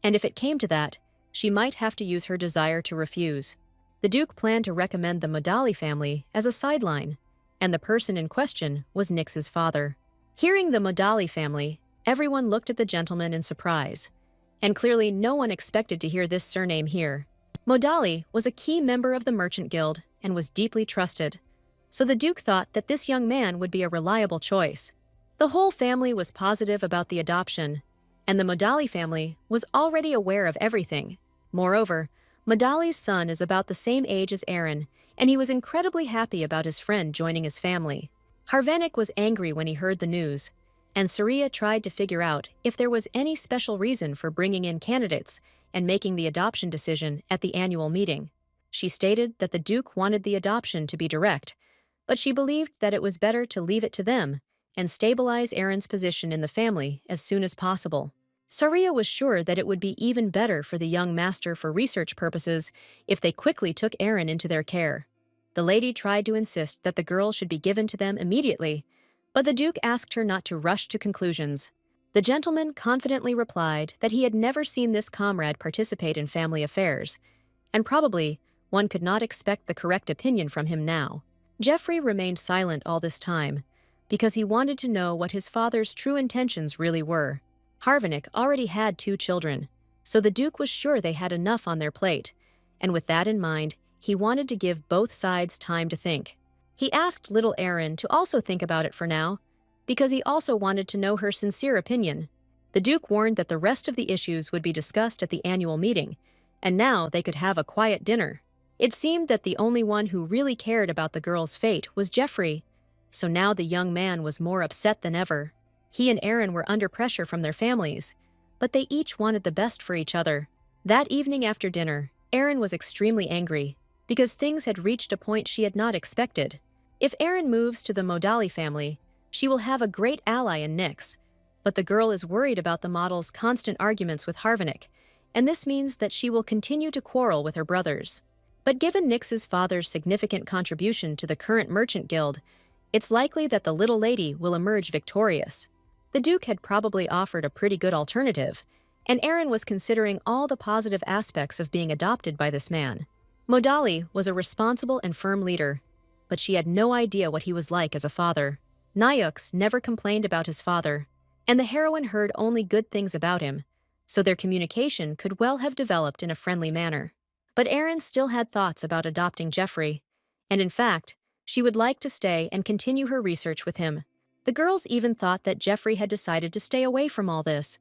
and if it came to that, she might have to use her desire to refuse. The Duke planned to recommend the Modali family as a sideline, and the person in question was Nix's father. Hearing the Modali family, everyone looked at the gentleman in surprise, and clearly no one expected to hear this surname here. Modali was a key member of the Merchant Guild and was deeply trusted, so the Duke thought that this young man would be a reliable choice. The whole family was positive about the adoption, and the Modali family was already aware of everything. Moreover, Modali's son is about the same age as Erin, and he was incredibly happy about his friend joining his family. Harvenick was angry when he heard the news, and Saria tried to figure out if there was any special reason for bringing in candidates and making the adoption decision at the annual meeting. She stated that the Duke wanted the adoption to be direct, but she believed that it was better to leave it to them and stabilize Erin's position in the family as soon as possible. Saria was sure that it would be even better for the young master for research purposes if they quickly took Erin into their care. The lady tried to insist that the girl should be given to them immediately, but the Duke asked her not to rush to conclusions. The gentleman confidently replied that he had never seen this comrade participate in family affairs, and probably one could not expect the correct opinion from him now. Jeffrey remained silent all this time, because he wanted to know what his father's true intentions really were. Harvenick already had 2 children, so the Duke was sure they had enough on their plate, and with that in mind, he wanted to give both sides time to think. He asked little Erin to also think about it for now, because he also wanted to know her sincere opinion. The Duke warned that the rest of the issues would be discussed at the annual meeting, and now they could have a quiet dinner. It seemed that the only one who really cared about the girl's fate was Jeffrey, so now the young man was more upset than ever. He and Erin were under pressure from their families, but they each wanted the best for each other. That evening after dinner, Erin was extremely angry, because things had reached a point she had not expected. If Erin moves to the Modali family, she will have a great ally in Nyx, but the girl is worried about the model's constant arguments with Harvinick, and this means that she will continue to quarrel with her brothers. But given Nyx's father's significant contribution to the current merchant guild, it's likely that the little lady will emerge victorious. The Duke had probably offered a pretty good alternative, and Erin was considering all the positive aspects of being adopted by this man. Modali was a responsible and firm leader, but she had no idea what he was like as a father. Nyx never complained about his father, and the heroine heard only good things about him, so their communication could well have developed in a friendly manner. But Erin still had thoughts about adopting Jeffrey, and in fact, she would like to stay and continue her research with him. The girls even thought that Jeffrey had decided to stay away from all this,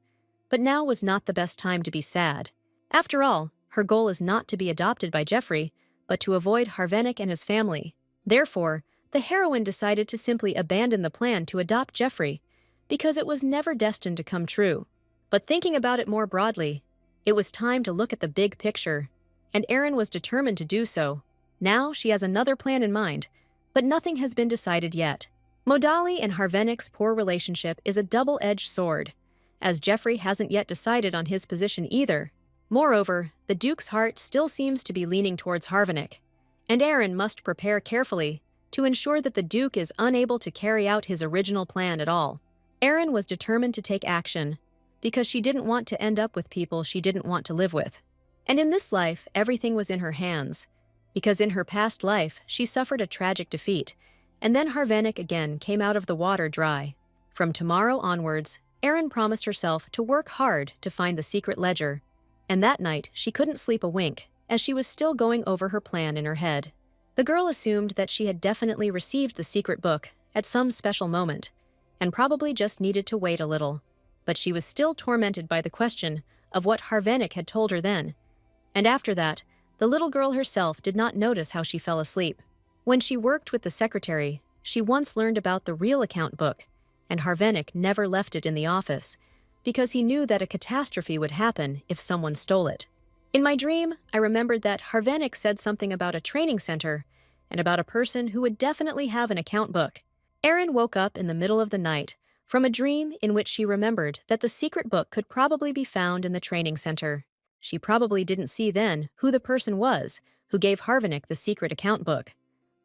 but now was not the best time to be sad. After all, her goal is not to be adopted by Jeffrey, but to avoid Harvinick and his family. Therefore, the heroine decided to simply abandon the plan to adopt Jeffrey, because it was never destined to come true. But thinking about it more broadly, it was time to look at the big picture, and Erin was determined to do so. Now she has another plan in mind, but nothing has been decided yet. Modali and Harvinick's poor relationship is a double-edged sword, as Jeffrey hasn't yet decided on his position either. Moreover, the Duke's heart still seems to be leaning towards Harvinick, and Erin must prepare carefully to ensure that the Duke is unable to carry out his original plan at all. Erin was determined to take action, because she didn't want to end up with people she didn't want to live with. And in this life, everything was in her hands, because in her past life, she suffered a tragic defeat, and then Harvinick again came out of the water dry. From tomorrow onwards, Erin promised herself to work hard to find the secret ledger, and that night she couldn't sleep a wink, as she was still going over her plan in her head. The girl assumed that she had definitely received the secret book at some special moment, and probably just needed to wait a little. But she was still tormented by the question of what Harvinick had told her then, and after that, the little girl herself did not notice how she fell asleep. When she worked with the secretary, she once learned about the real account book, and Harvinick never left it in the office, because he knew that a catastrophe would happen if someone stole it. In my dream, I remembered that Harvinick said something about a training center and about a person who would definitely have an account book. Erin woke up in the middle of the night from a dream in which she remembered that the secret book could probably be found in the training center. She probably didn't see then who the person was who gave Harvinick the secret account book,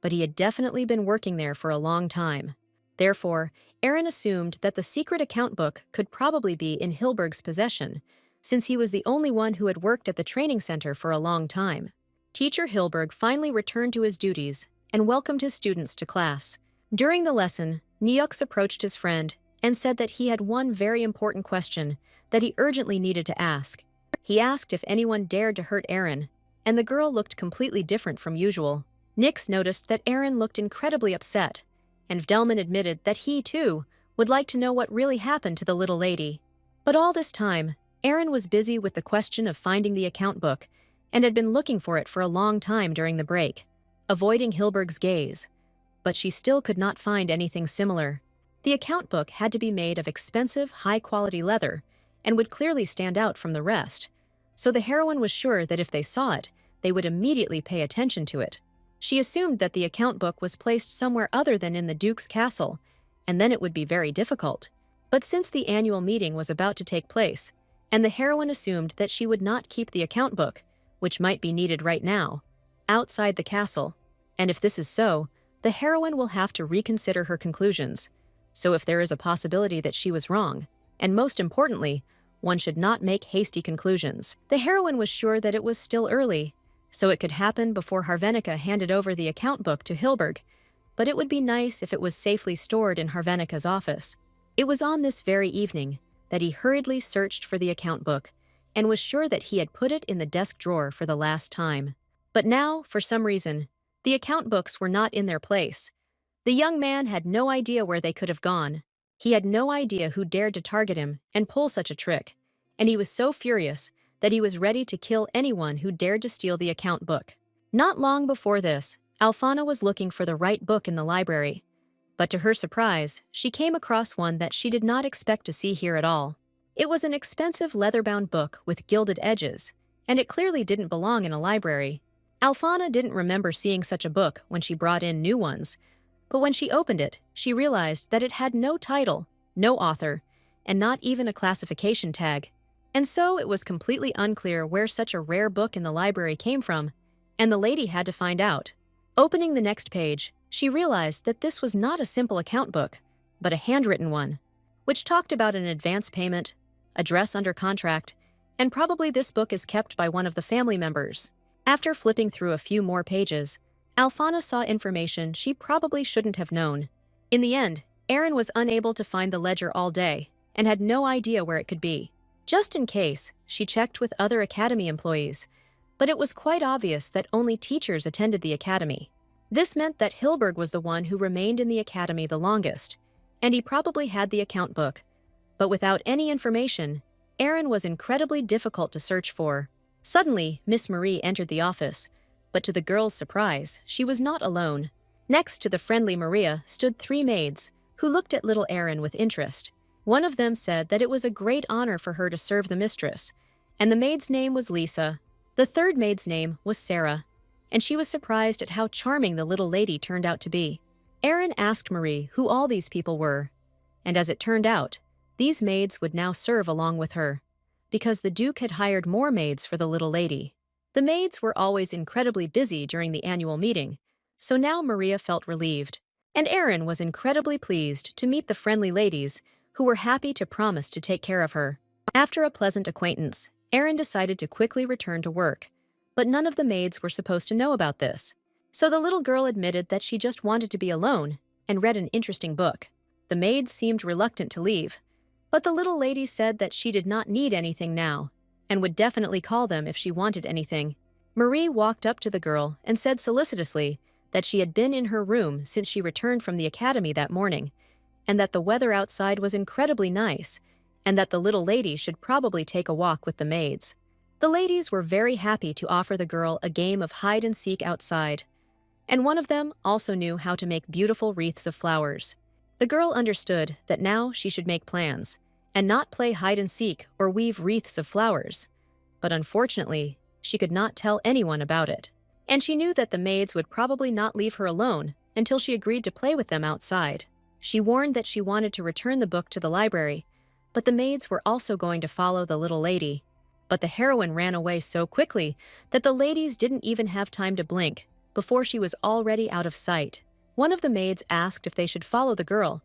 but he had definitely been working there for a long time. Therefore, Erin assumed that the secret account book could probably be in Hilberg's possession, since he was the only one who had worked at the training center for a long time. Teacher Hilberg finally returned to his duties and welcomed his students to class. During the lesson, Nyx approached his friend and said that he had one very important question that he urgently needed to ask. He asked if anyone dared to hurt Erin, and the girl looked completely different from usual. Nyx noticed that Erin looked incredibly upset, and Vdelman admitted that he, too, would like to know what really happened to the little lady. But all this time, Erin was busy with the question of finding the account book, and had been looking for it for a long time during the break, avoiding Hilberg's gaze. But she still could not find anything similar. The account book had to be made of expensive, high-quality leather, and would clearly stand out from the rest, so the heroine was sure that if they saw it, they would immediately pay attention to it. She assumed that the account book was placed somewhere other than in the Duke's castle, and then it would be very difficult. But since the annual meeting was about to take place, and the heroine assumed that she would not keep the account book, which might be needed right now, outside the castle, and if this is so, the heroine will have to reconsider her conclusions. So if there is a possibility that she was wrong, and most importantly, one should not make hasty conclusions. The heroine was sure that it was still early, so it could happen before Harvenica handed over the account book to Hilberg, but it would be nice if it was safely stored in Harvenica's office. It was on this very evening that he hurriedly searched for the account book, and was sure that he had put it in the desk drawer for the last time. But now, for some reason, the account books were not in their place. The young man had no idea where they could have gone. He had no idea who dared to target him and pull such a trick, and he was so furious that he was ready to kill anyone who dared to steal the account book. Not long before this, Alfana was looking for the right book in the library, but to her surprise, she came across one that she did not expect to see here at all. It was an expensive leather-bound book with gilded edges, and it clearly didn't belong in a library. Alfana didn't remember seeing such a book when she brought in new ones, But when she opened it, she realized that it had no title, no author, and not even a classification tag. And so it was completely unclear where such a rare book in the library came from, and the lady had to find out. Opening the next page, she realized that this was not a simple account book, but a handwritten one, which talked about an advance payment, a dress under contract, and probably this book is kept by one of the family members. After flipping through a few more pages, Alphana saw information she probably shouldn't have known. In the end, Erin was unable to find the ledger all day and had no idea where it could be. Just in case, she checked with other academy employees, but it was quite obvious that only teachers attended the academy. This meant that Hilberg was the one who remained in the academy the longest, and he probably had the account book. But without any information, Erin was incredibly difficult to search for. Suddenly, Miss Marie entered the office, but to the girls' surprise, she was not alone. Next to the friendly Maria stood 3 maids, who looked at little Erin with interest. One of them said that it was a great honor for her to serve the mistress, and the maid's name was Lisa. The third maid's name was Sarah, and she was surprised at how charming the little lady turned out to be. Erin asked Marie who all these people were, and as it turned out, these maids would now serve along with her, because the Duke had hired more maids for the little lady. The maids were always incredibly busy during the annual meeting, so now Maria felt relieved, and Erin was incredibly pleased to meet the friendly ladies who were happy to promise to take care of her. After a pleasant acquaintance, Erin decided to quickly return to work, but none of the maids were supposed to know about this. So the little girl admitted that she just wanted to be alone and read an interesting book. The maids seemed reluctant to leave, but the little lady said that she did not need anything now and would definitely call them if she wanted anything. Marie walked up to the girl and said solicitously that she had been in her room since she returned from the academy that morning, and that the weather outside was incredibly nice, and that the little lady should probably take a walk with the maids. The ladies were very happy to offer the girl a game of hide-and-seek outside, and one of them also knew how to make beautiful wreaths of flowers. The girl understood that now she should make plans, and not play hide-and-seek or weave wreaths of flowers. But unfortunately, she could not tell anyone about it. And she knew that the maids would probably not leave her alone until she agreed to play with them outside. She warned that she wanted to return the book to the library, but the maids were also going to follow the little lady. But the heroine ran away so quickly that the ladies didn't even have time to blink before she was already out of sight. One of the maids asked if they should follow the girl,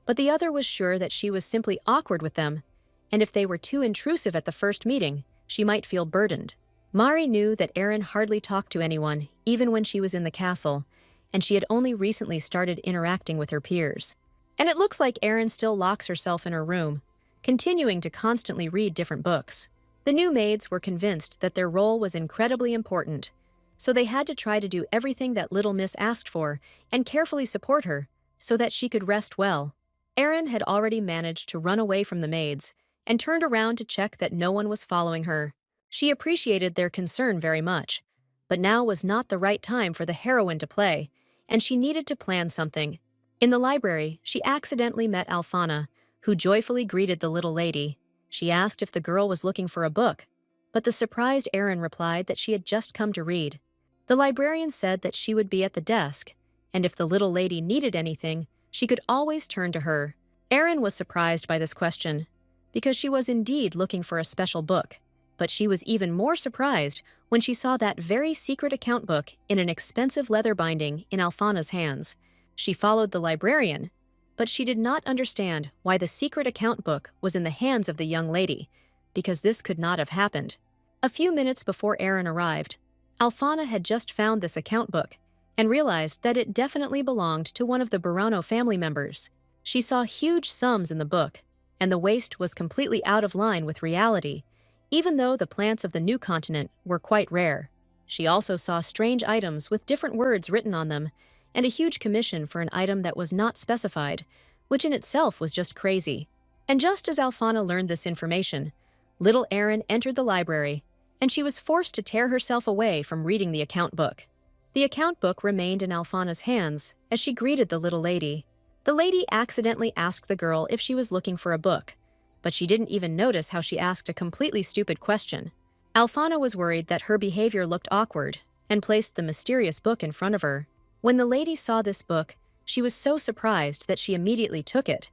but the other was sure that she was simply awkward with them, and if they were too intrusive at the first meeting, she might feel burdened. Mari knew that Erin hardly talked to anyone, even when she was in the castle, and she had only recently started interacting with her peers. And it looks like Erin still locks herself in her room, continuing to constantly read different books. The new maids were convinced that their role was incredibly important, so they had to try to do everything that Little Miss asked for and carefully support her so that she could rest well. Erin had already managed to run away from the maids and turned around to check that no one was following her. She appreciated their concern very much, but now was not the right time for the heroine to play, and she needed to plan something. In the library, she accidentally met Alphana, who joyfully greeted the little lady. She asked if the girl was looking for a book, but the surprised Erin replied that she had just come to read. The librarian said that she would be at the desk, and if the little lady needed anything, she could always turn to her. Erin was surprised by this question, because she was indeed looking for a special book, but she was even more surprised when she saw that very secret account book in an expensive leather binding in Alphana's hands. She followed the librarian, but she did not understand why the secret account book was in the hands of the young lady, because this could not have happened. A few minutes before Erin arrived, Alphana had just found this account book and realized that it definitely belonged to one of the Burano family members. She saw huge sums in the book, and the waste was completely out of line with reality, even though the plants of the new continent were quite rare. She also saw strange items with different words written on them, and a huge commission for an item that was not specified, which in itself was just crazy. And just as Alphana learned this information, little Erin entered the library, and she was forced to tear herself away from reading the account book. The account book remained in Alphana's hands as she greeted the little lady. The lady accidentally asked the girl if she was looking for a book, but she didn't even notice how she asked a completely stupid question. Alphana was worried that her behavior looked awkward and placed the mysterious book in front of her. When the lady saw this book, She was so surprised that she immediately took it,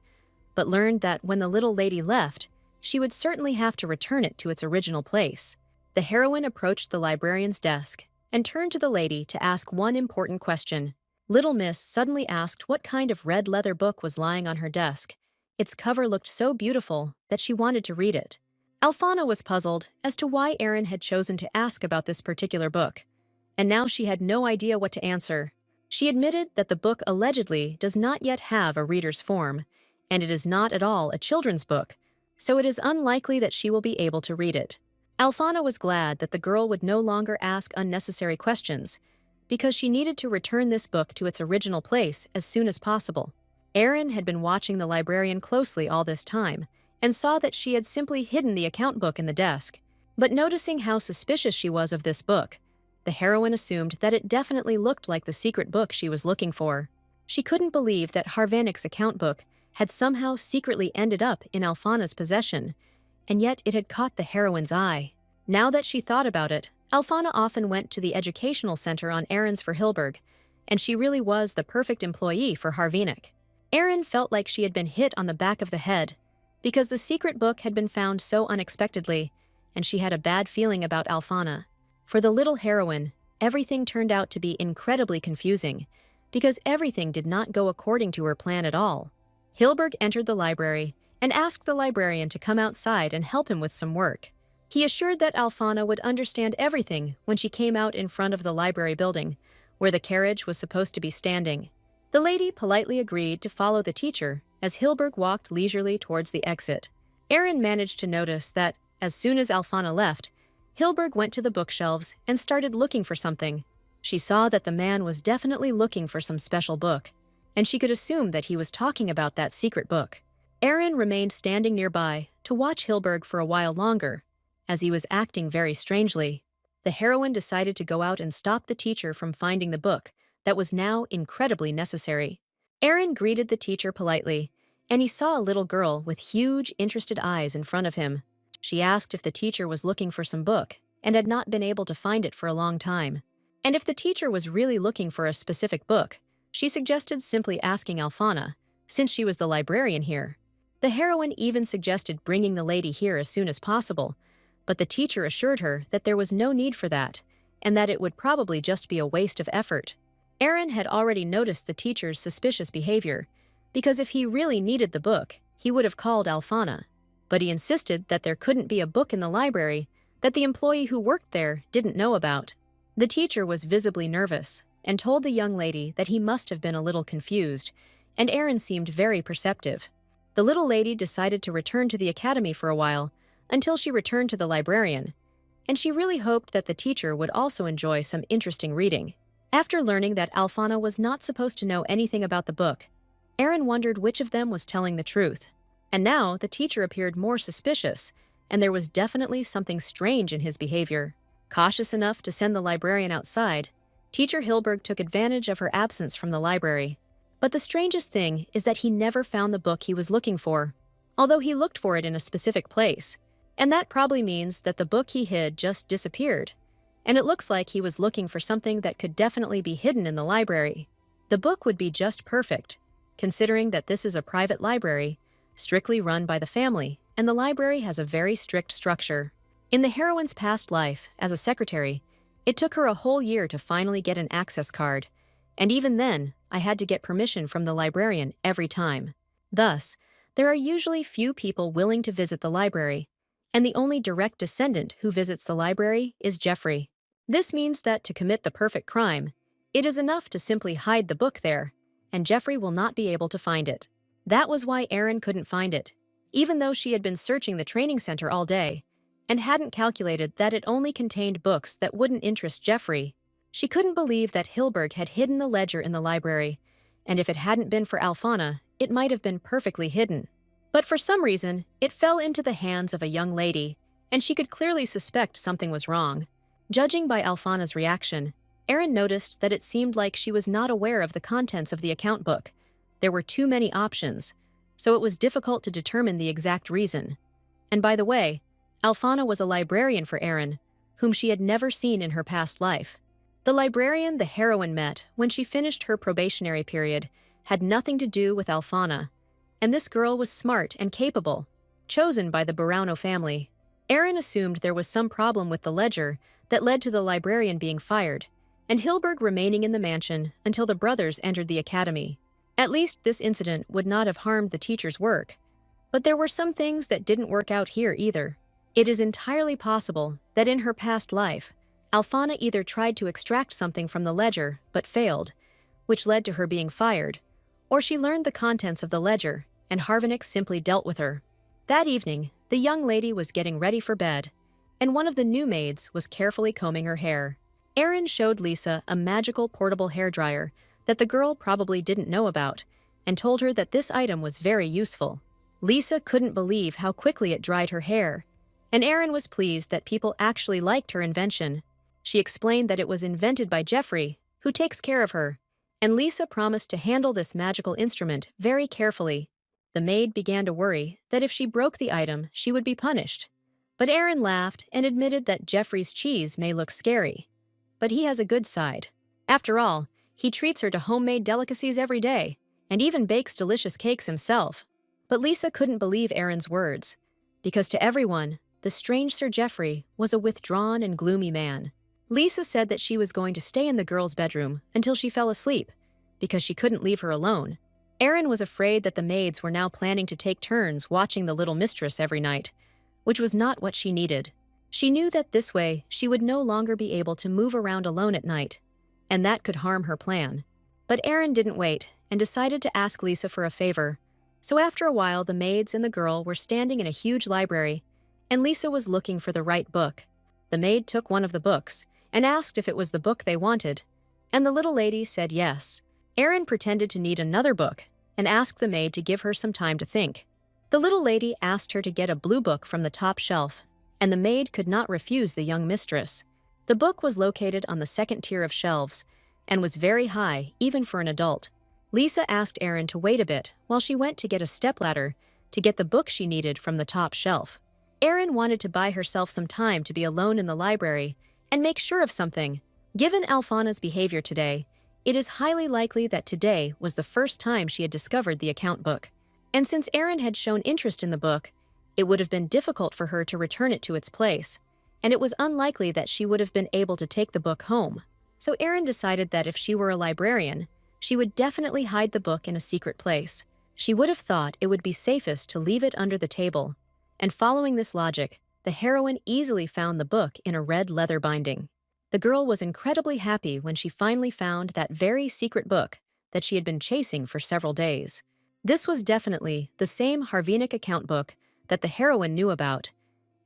but learned that when the little lady left, she would certainly have to return it to its original place. The heroine approached the librarian's desk and turned to the lady to ask one important question. Little Miss suddenly asked what kind of red leather book was lying on her desk. Its cover looked so beautiful that she wanted to read it. Alphana was puzzled as to why Erin had chosen to ask about this particular book, and now she had no idea what to answer. She admitted that the book allegedly does not yet have a reader's form, and it is not at all a children's book, so it is unlikely that she will be able to read it. Alphana was glad that the girl would no longer ask unnecessary questions, because she needed to return this book to its original place as soon as possible. Erin had been watching the librarian closely all this time, and saw that she had simply hidden the account book in the desk. But noticing how suspicious she was of this book, the heroine assumed that it definitely looked like the secret book she was looking for. She couldn't believe that Harvanic's account book had somehow secretly ended up in Alphana's possession, and yet it had caught the heroine's eye. Now that she thought about it, Alphana often went to the educational center on errands for Hilberg, and she really was the perfect employee for Harvinic. Erin felt like she had been hit on the back of the head, because the secret book had been found so unexpectedly, and she had a bad feeling about Alphana. For the little heroine, everything turned out to be incredibly confusing, because everything did not go according to her plan at all. Hilberg entered the library and asked the librarian to come outside and help him with some work. He assured that Alphana would understand everything when she came out in front of the library building, where the carriage was supposed to be standing. The lady politely agreed to follow the teacher as Hilberg walked leisurely towards the exit. Erin managed to notice that, as soon as Alphana left, Hilberg went to the bookshelves and started looking for something. She saw that the man was definitely looking for some special book, and she could assume that he was talking about that secret book. Erin remained standing nearby to watch Hilberg for a while longer, as he was acting very strangely. The heroine decided to go out and stop the teacher from finding the book that was now incredibly necessary. Erin greeted the teacher politely, and he saw a little girl with huge, interested eyes in front of him. She asked if the teacher was looking for some book and had not been able to find it for a long time. And if the teacher was really looking for a specific book, she suggested simply asking Alphana, since she was the librarian here. The heroine even suggested bringing the lady here as soon as possible, but the teacher assured her that there was no need for that, and that it would probably just be a waste of effort. Erin had already noticed the teacher's suspicious behavior, because if he really needed the book, he would have called Alphana. But he insisted that there couldn't be a book in the library that the employee who worked there didn't know about. The teacher was visibly nervous and told the young lady that he must have been a little confused, and Erin seemed very perceptive. The little lady decided to return to the academy for a while until she returned to the librarian, and she really hoped that the teacher would also enjoy some interesting reading. After learning that Alphana was not supposed to know anything about the book, Erin wondered which of them was telling the truth. And now the teacher appeared more suspicious, and there was definitely something strange in his behavior. Cautious enough to send the librarian outside, Teacher Hilberg took advantage of her absence from the library. But the strangest thing is that he never found the book he was looking for, although he looked for it in a specific place. And that probably means that the book he hid just disappeared. And it looks like he was looking for something that could definitely be hidden in the library. The book would be just perfect, considering that this is a private library, strictly run by the family, and the library has a very strict structure. In the heroine's past life, as a secretary, it took her a whole year to finally get an access card, and even then, I had to get permission from the librarian every time. Thus, there are usually few people willing to visit the library, and the only direct descendant who visits the library is Jeffrey. This means that to commit the perfect crime, it is enough to simply hide the book there, and Jeffrey will not be able to find it. That was why Erin couldn't find it, even though she had been searching the training center all day, and hadn't calculated that it only contained books that wouldn't interest Jeffrey. She couldn't believe that Hilberg had hidden the ledger in the library, and if it hadn't been for Alphana, it might have been perfectly hidden. But for some reason, it fell into the hands of a young lady, and she could clearly suspect something was wrong. Judging by Alphana's reaction, Erin noticed that it seemed like she was not aware of the contents of the account book. There were too many options, so it was difficult to determine the exact reason. And by the way, Alphana was a librarian for Erin, whom she had never seen in her past life. The librarian the heroine met when she finished her probationary period had nothing to do with Alfana, and this girl was smart and capable, chosen by the Burano family. Aaron assumed there was some problem with the ledger that led to the librarian being fired, and Hilberg remaining in the mansion until the brothers entered the academy. At least this incident would not have harmed the teacher's work. But there were some things that didn't work out here either. It is entirely possible that in her past life, Alfana either tried to extract something from the ledger but failed, which led to her being fired, or she learned the contents of the ledger and Harvinick simply dealt with her. That evening, the young lady was getting ready for bed, and one of the new maids was carefully combing her hair. Aaron showed Lisa a magical portable hairdryer that the girl probably didn't know about and told her that this item was very useful. Lisa couldn't believe how quickly it dried her hair, and Aaron was pleased that people actually liked her invention. She explained that it was invented by Jeffrey, who takes care of her, and Lisa promised to handle this magical instrument very carefully. The maid began to worry that if she broke the item, she would be punished. But Aaron laughed and admitted that Jeffrey's cheese may look scary, but he has a good side. After all, he treats her to homemade delicacies every day, and even bakes delicious cakes himself. But Lisa couldn't believe Aaron's words, because to everyone, the strange Sir Geoffrey was a withdrawn and gloomy man. Lisa said that she was going to stay in the girl's bedroom until she fell asleep, because she couldn't leave her alone. Aaron was afraid that the maids were now planning to take turns watching the little mistress every night, which was not what she needed. She knew that this way she would no longer be able to move around alone at night, and that could harm her plan. But Aaron didn't wait and decided to ask Lisa for a favor. So after a while, the maids and the girl were standing in a huge library, and Lisa was looking for the right book. The maid took one of the books and asked if it was the book they wanted, and the little lady said yes. Aaron pretended to need another book and asked the maid to give her some time to think. The little lady asked her to get a blue book from the top shelf, and the maid could not refuse the young mistress. The book was located on the second tier of shelves and was very high even for an adult. Lisa asked Aaron to wait a bit while she went to get a stepladder to get the book she needed from the top shelf. Aaron wanted to buy herself some time to be alone in the library and make sure of something. Given Alfana's behavior today, it is highly likely that today was the first time she had discovered the account book. And since Aaron had shown interest in the book, it would have been difficult for her to return it to its place, and it was unlikely that she would have been able to take the book home. So Aaron decided that if she were a librarian, she would definitely hide the book in a secret place. She would have thought it would be safest to leave it under the table. And following this logic, the heroine easily found the book in a red leather binding. The girl was incredibly happy when she finally found that very secret book that she had been chasing for several days. This was definitely the same Harvinick account book that the heroine knew about,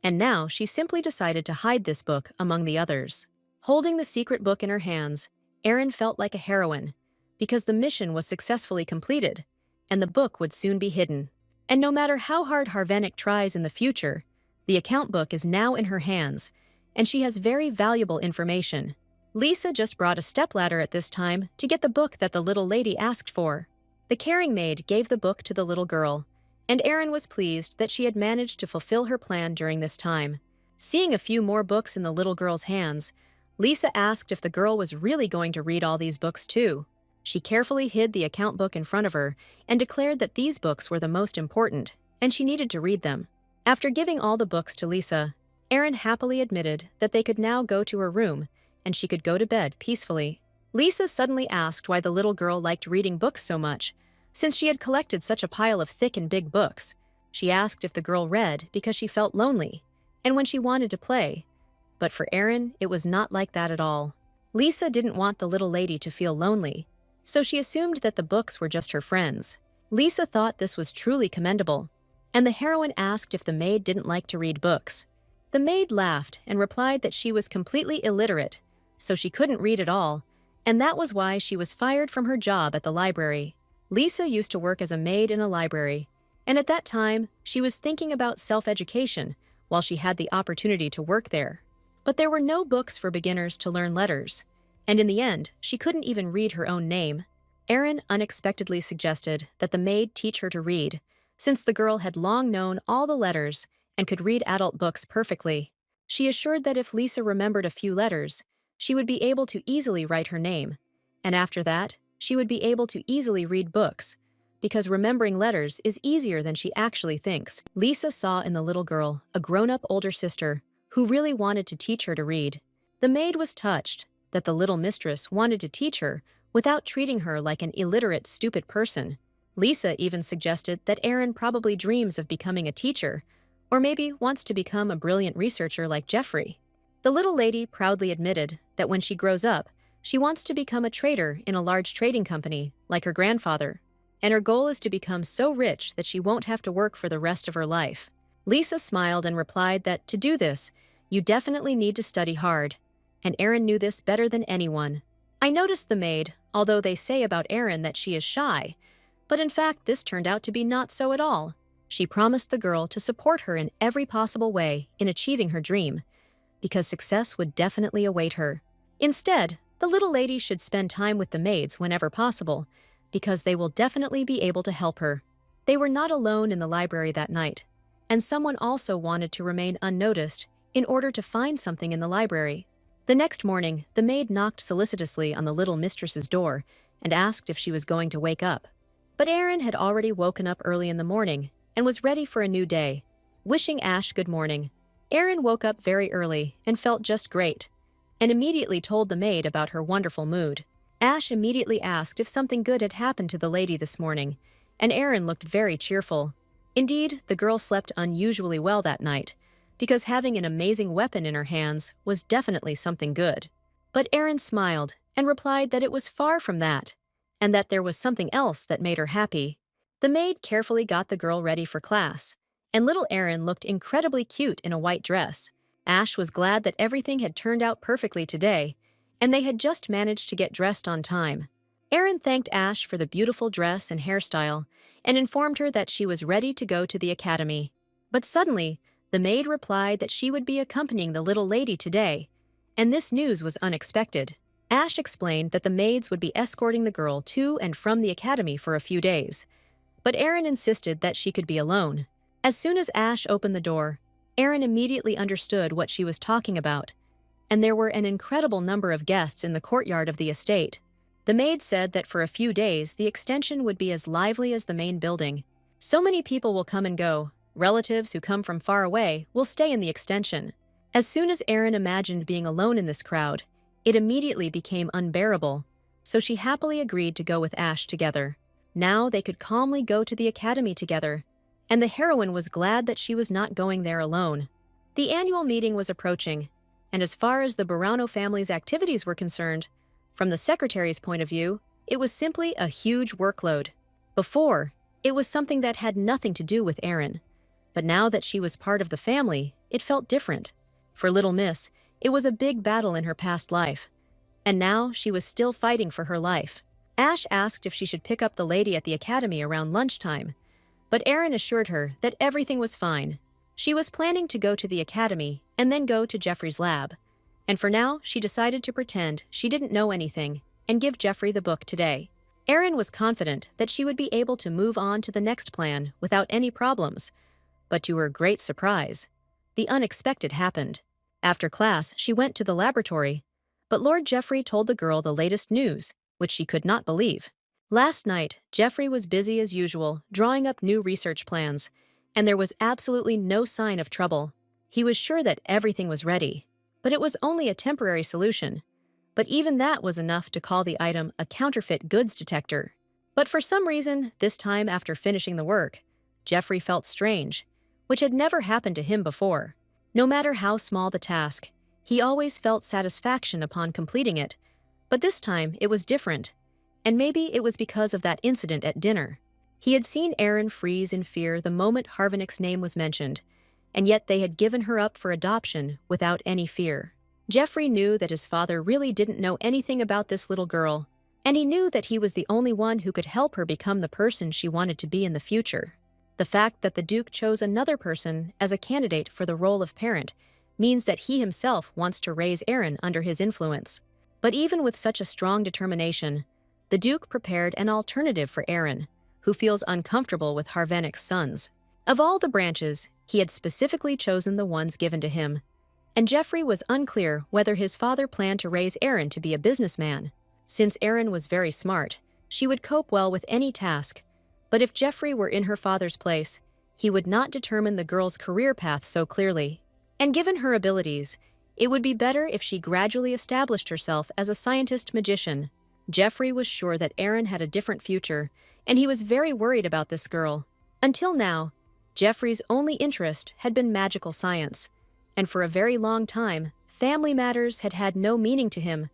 and now she simply decided to hide this book among the others. Holding the secret book in her hands, Erin felt like a heroine, because the mission was successfully completed, and the book would soon be hidden. And no matter how hard Harvinick tries in the future, the account book is now in her hands, and she has very valuable information. Lisa just brought a stepladder at this time to get the book that the little lady asked for. The caring maid gave the book to the little girl, and Erin was pleased that she had managed to fulfill her plan during this time. Seeing a few more books in the little girl's hands, Lisa asked if the girl was really going to read all these books too. She carefully hid the account book in front of her and declared that these books were the most important, and she needed to read them. After giving all the books to Lisa, Erin happily admitted that they could now go to her room and she could go to bed peacefully. Lisa suddenly asked why the little girl liked reading books so much, since she had collected such a pile of thick and big books. She asked if the girl read because she felt lonely and when she wanted to play. But for Erin, it was not like that at all. Lisa didn't want the little lady to feel lonely, so she assumed that the books were just her friends. Lisa thought this was truly commendable, and the heroine asked if the maid didn't like to read books. The maid laughed and replied that she was completely illiterate, so she couldn't read at all, and that was why she was fired from her job at the library. Lisa used to work as a maid in a library, and at that time, she was thinking about self-education while she had the opportunity to work there. But there were no books for beginners to learn letters, and in the end, she couldn't even read her own name. Erin unexpectedly suggested that the maid teach her to read, since the girl had long known all the letters and could read adult books perfectly. She assured that if Lisa remembered a few letters, she would be able to easily write her name, and after that, she would be able to easily read books, because remembering letters is easier than she actually thinks. Lisa saw in the little girl a grown-up older sister who really wanted to teach her to read. The maid was touched that the little mistress wanted to teach her without treating her like an illiterate, stupid person. Lisa even suggested that Erin probably dreams of becoming a teacher, or maybe wants to become a brilliant researcher like Jeffrey. The little lady proudly admitted that when she grows up, she wants to become a trader in a large trading company like her grandfather, and her goal is to become so rich that she won't have to work for the rest of her life. Lisa smiled and replied that to do this, you definitely need to study hard, and Erin knew this better than anyone. I noticed the maid, although they say about Erin that she is shy, but in fact this turned out to be not so at all. She promised the girl to support her in every possible way in achieving her dream, because success would definitely await her. Instead, the little lady should spend time with the maids whenever possible, because they will definitely be able to help her. They were not alone in the library that night, and someone also wanted to remain unnoticed in order to find something in the library. The next morning, the maid knocked solicitously on the little mistress's door and asked if she was going to wake up. But Erin had already woken up early in the morning and was ready for a new day. Wishing Ash good morning, Erin woke up very early and felt just great, and immediately told the maid about her wonderful mood. Ash immediately asked if something good had happened to the lady this morning, and Erin looked very cheerful. Indeed, the girl slept unusually well that night, because having an amazing weapon in her hands was definitely something good. But Erin smiled and replied that it was far from that, and that there was something else that made her happy. The maid carefully got the girl ready for class, and little Erin looked incredibly cute in a white dress. Ash was glad that everything had turned out perfectly today, and they had just managed to get dressed on time. Erin thanked Ash for the beautiful dress and hairstyle, and informed her that she was ready to go to the academy. But suddenly, the maid replied that she would be accompanying the little lady today, and this news was unexpected. Ash explained that the maids would be escorting the girl to and from the academy for a few days, but Erin insisted that she could be alone. As soon as Ash opened the door, Erin immediately understood what she was talking about, and there were an incredible number of guests in the courtyard of the estate. The maid said that for a few days the extension would be as lively as the main building. So many people will come and go. Relatives who come from far away will stay in the extension. As soon as Erin imagined being alone in this crowd, it immediately became unbearable, so she happily agreed to go with Ash together. Now they could calmly go to the academy together, and the heroine was glad that she was not going there alone. The annual meeting was approaching, and as far as the Burano family's activities were concerned, from the secretary's point of view, it was simply a huge workload. Before, it was something that had nothing to do with Erin, but now that she was part of the family, it felt different. For little Miss, it was a big battle in her past life, and now she was still fighting for her life. Ash asked if she should pick up the lady at the academy around lunchtime, but Erin assured her that everything was fine. She was planning to go to the academy and then go to Jeffrey's lab, and for now she decided to pretend she didn't know anything and give Jeffrey the book today. Erin was confident that she would be able to move on to the next plan without any problems, but to her great surprise, the unexpected happened. After class, she went to the laboratory, but Lord Jeffrey told the girl the latest news, which she could not believe. Last night, Jeffrey was busy as usual, drawing up new research plans, and there was absolutely no sign of trouble. He was sure that everything was ready, but it was only a temporary solution. But even that was enough to call the item a counterfeit goods detector. But for some reason, this time after finishing the work, Jeffrey felt strange, which had never happened to him before. No matter how small the task, he always felt satisfaction upon completing it, but this time it was different, and maybe it was because of that incident at dinner. He had seen Erin freeze in fear the moment Harvinick's name was mentioned, and yet they had given her up for adoption without any fear. Jeffrey knew that his father really didn't know anything about this little girl, and he knew that he was the only one who could help her become the person she wanted to be in the future. The fact that the Duke chose another person as a candidate for the role of parent means that he himself wants to raise Erin under his influence. But even with such a strong determination, the Duke prepared an alternative for Erin, who feels uncomfortable with Harvenick's sons. Of all the branches, he had specifically chosen the ones given to him, and Jeffrey was unclear whether his father planned to raise Erin to be a businessman. Since Erin was very smart, she would cope well with any task, but if Jeffrey were in her father's place, he would not determine the girl's career path so clearly. And given her abilities, it would be better if she gradually established herself as a scientist magician. Jeffrey was sure that Erin had a different future, and he was very worried about this girl. Until now, Jeffrey's only interest had been magical science, and for a very long time, family matters had had no meaning to him.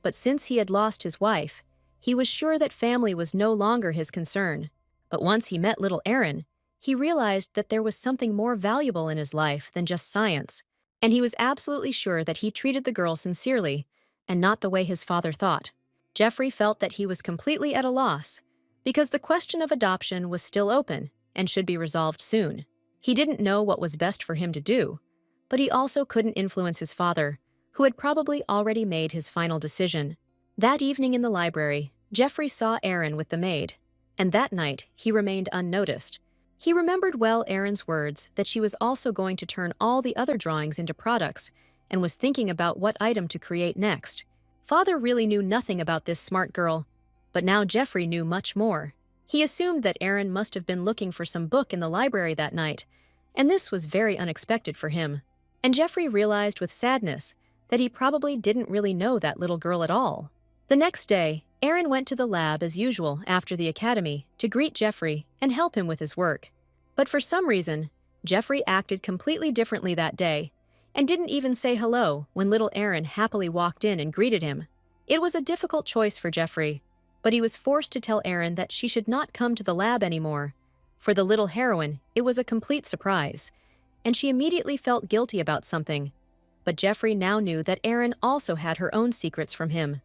But since he had lost his wife, he was sure that family was no longer his concern. But once he met little Erin, he realized that there was something more valuable in his life than just science, and he was absolutely sure that he treated the girl sincerely, and not the way his father thought. Jeffrey felt that he was completely at a loss, because the question of adoption was still open and should be resolved soon. He didn't know what was best for him to do, but he also couldn't influence his father, who had probably already made his final decision. That evening in the library, Jeffrey saw Erin with the maid, and that night he remained unnoticed. He remembered well Erin's words that she was also going to turn all the other drawings into products and was thinking about what item to create next. Father really knew nothing about this smart girl, but now Jeffrey knew much more. He assumed that Erin must have been looking for some book in the library that night, and this was very unexpected for him. And Jeffrey realized with sadness that he probably didn't really know that little girl at all. The next day, Erin went to the lab as usual after the academy to greet Jeffrey and help him with his work. But for some reason, Jeffrey acted completely differently that day and didn't even say hello when little Erin happily walked in and greeted him. It was a difficult choice for Jeffrey, but he was forced to tell Erin that she should not come to the lab anymore. For the little heroine, it was a complete surprise, and she immediately felt guilty about something. But Jeffrey now knew that Erin also had her own secrets from him.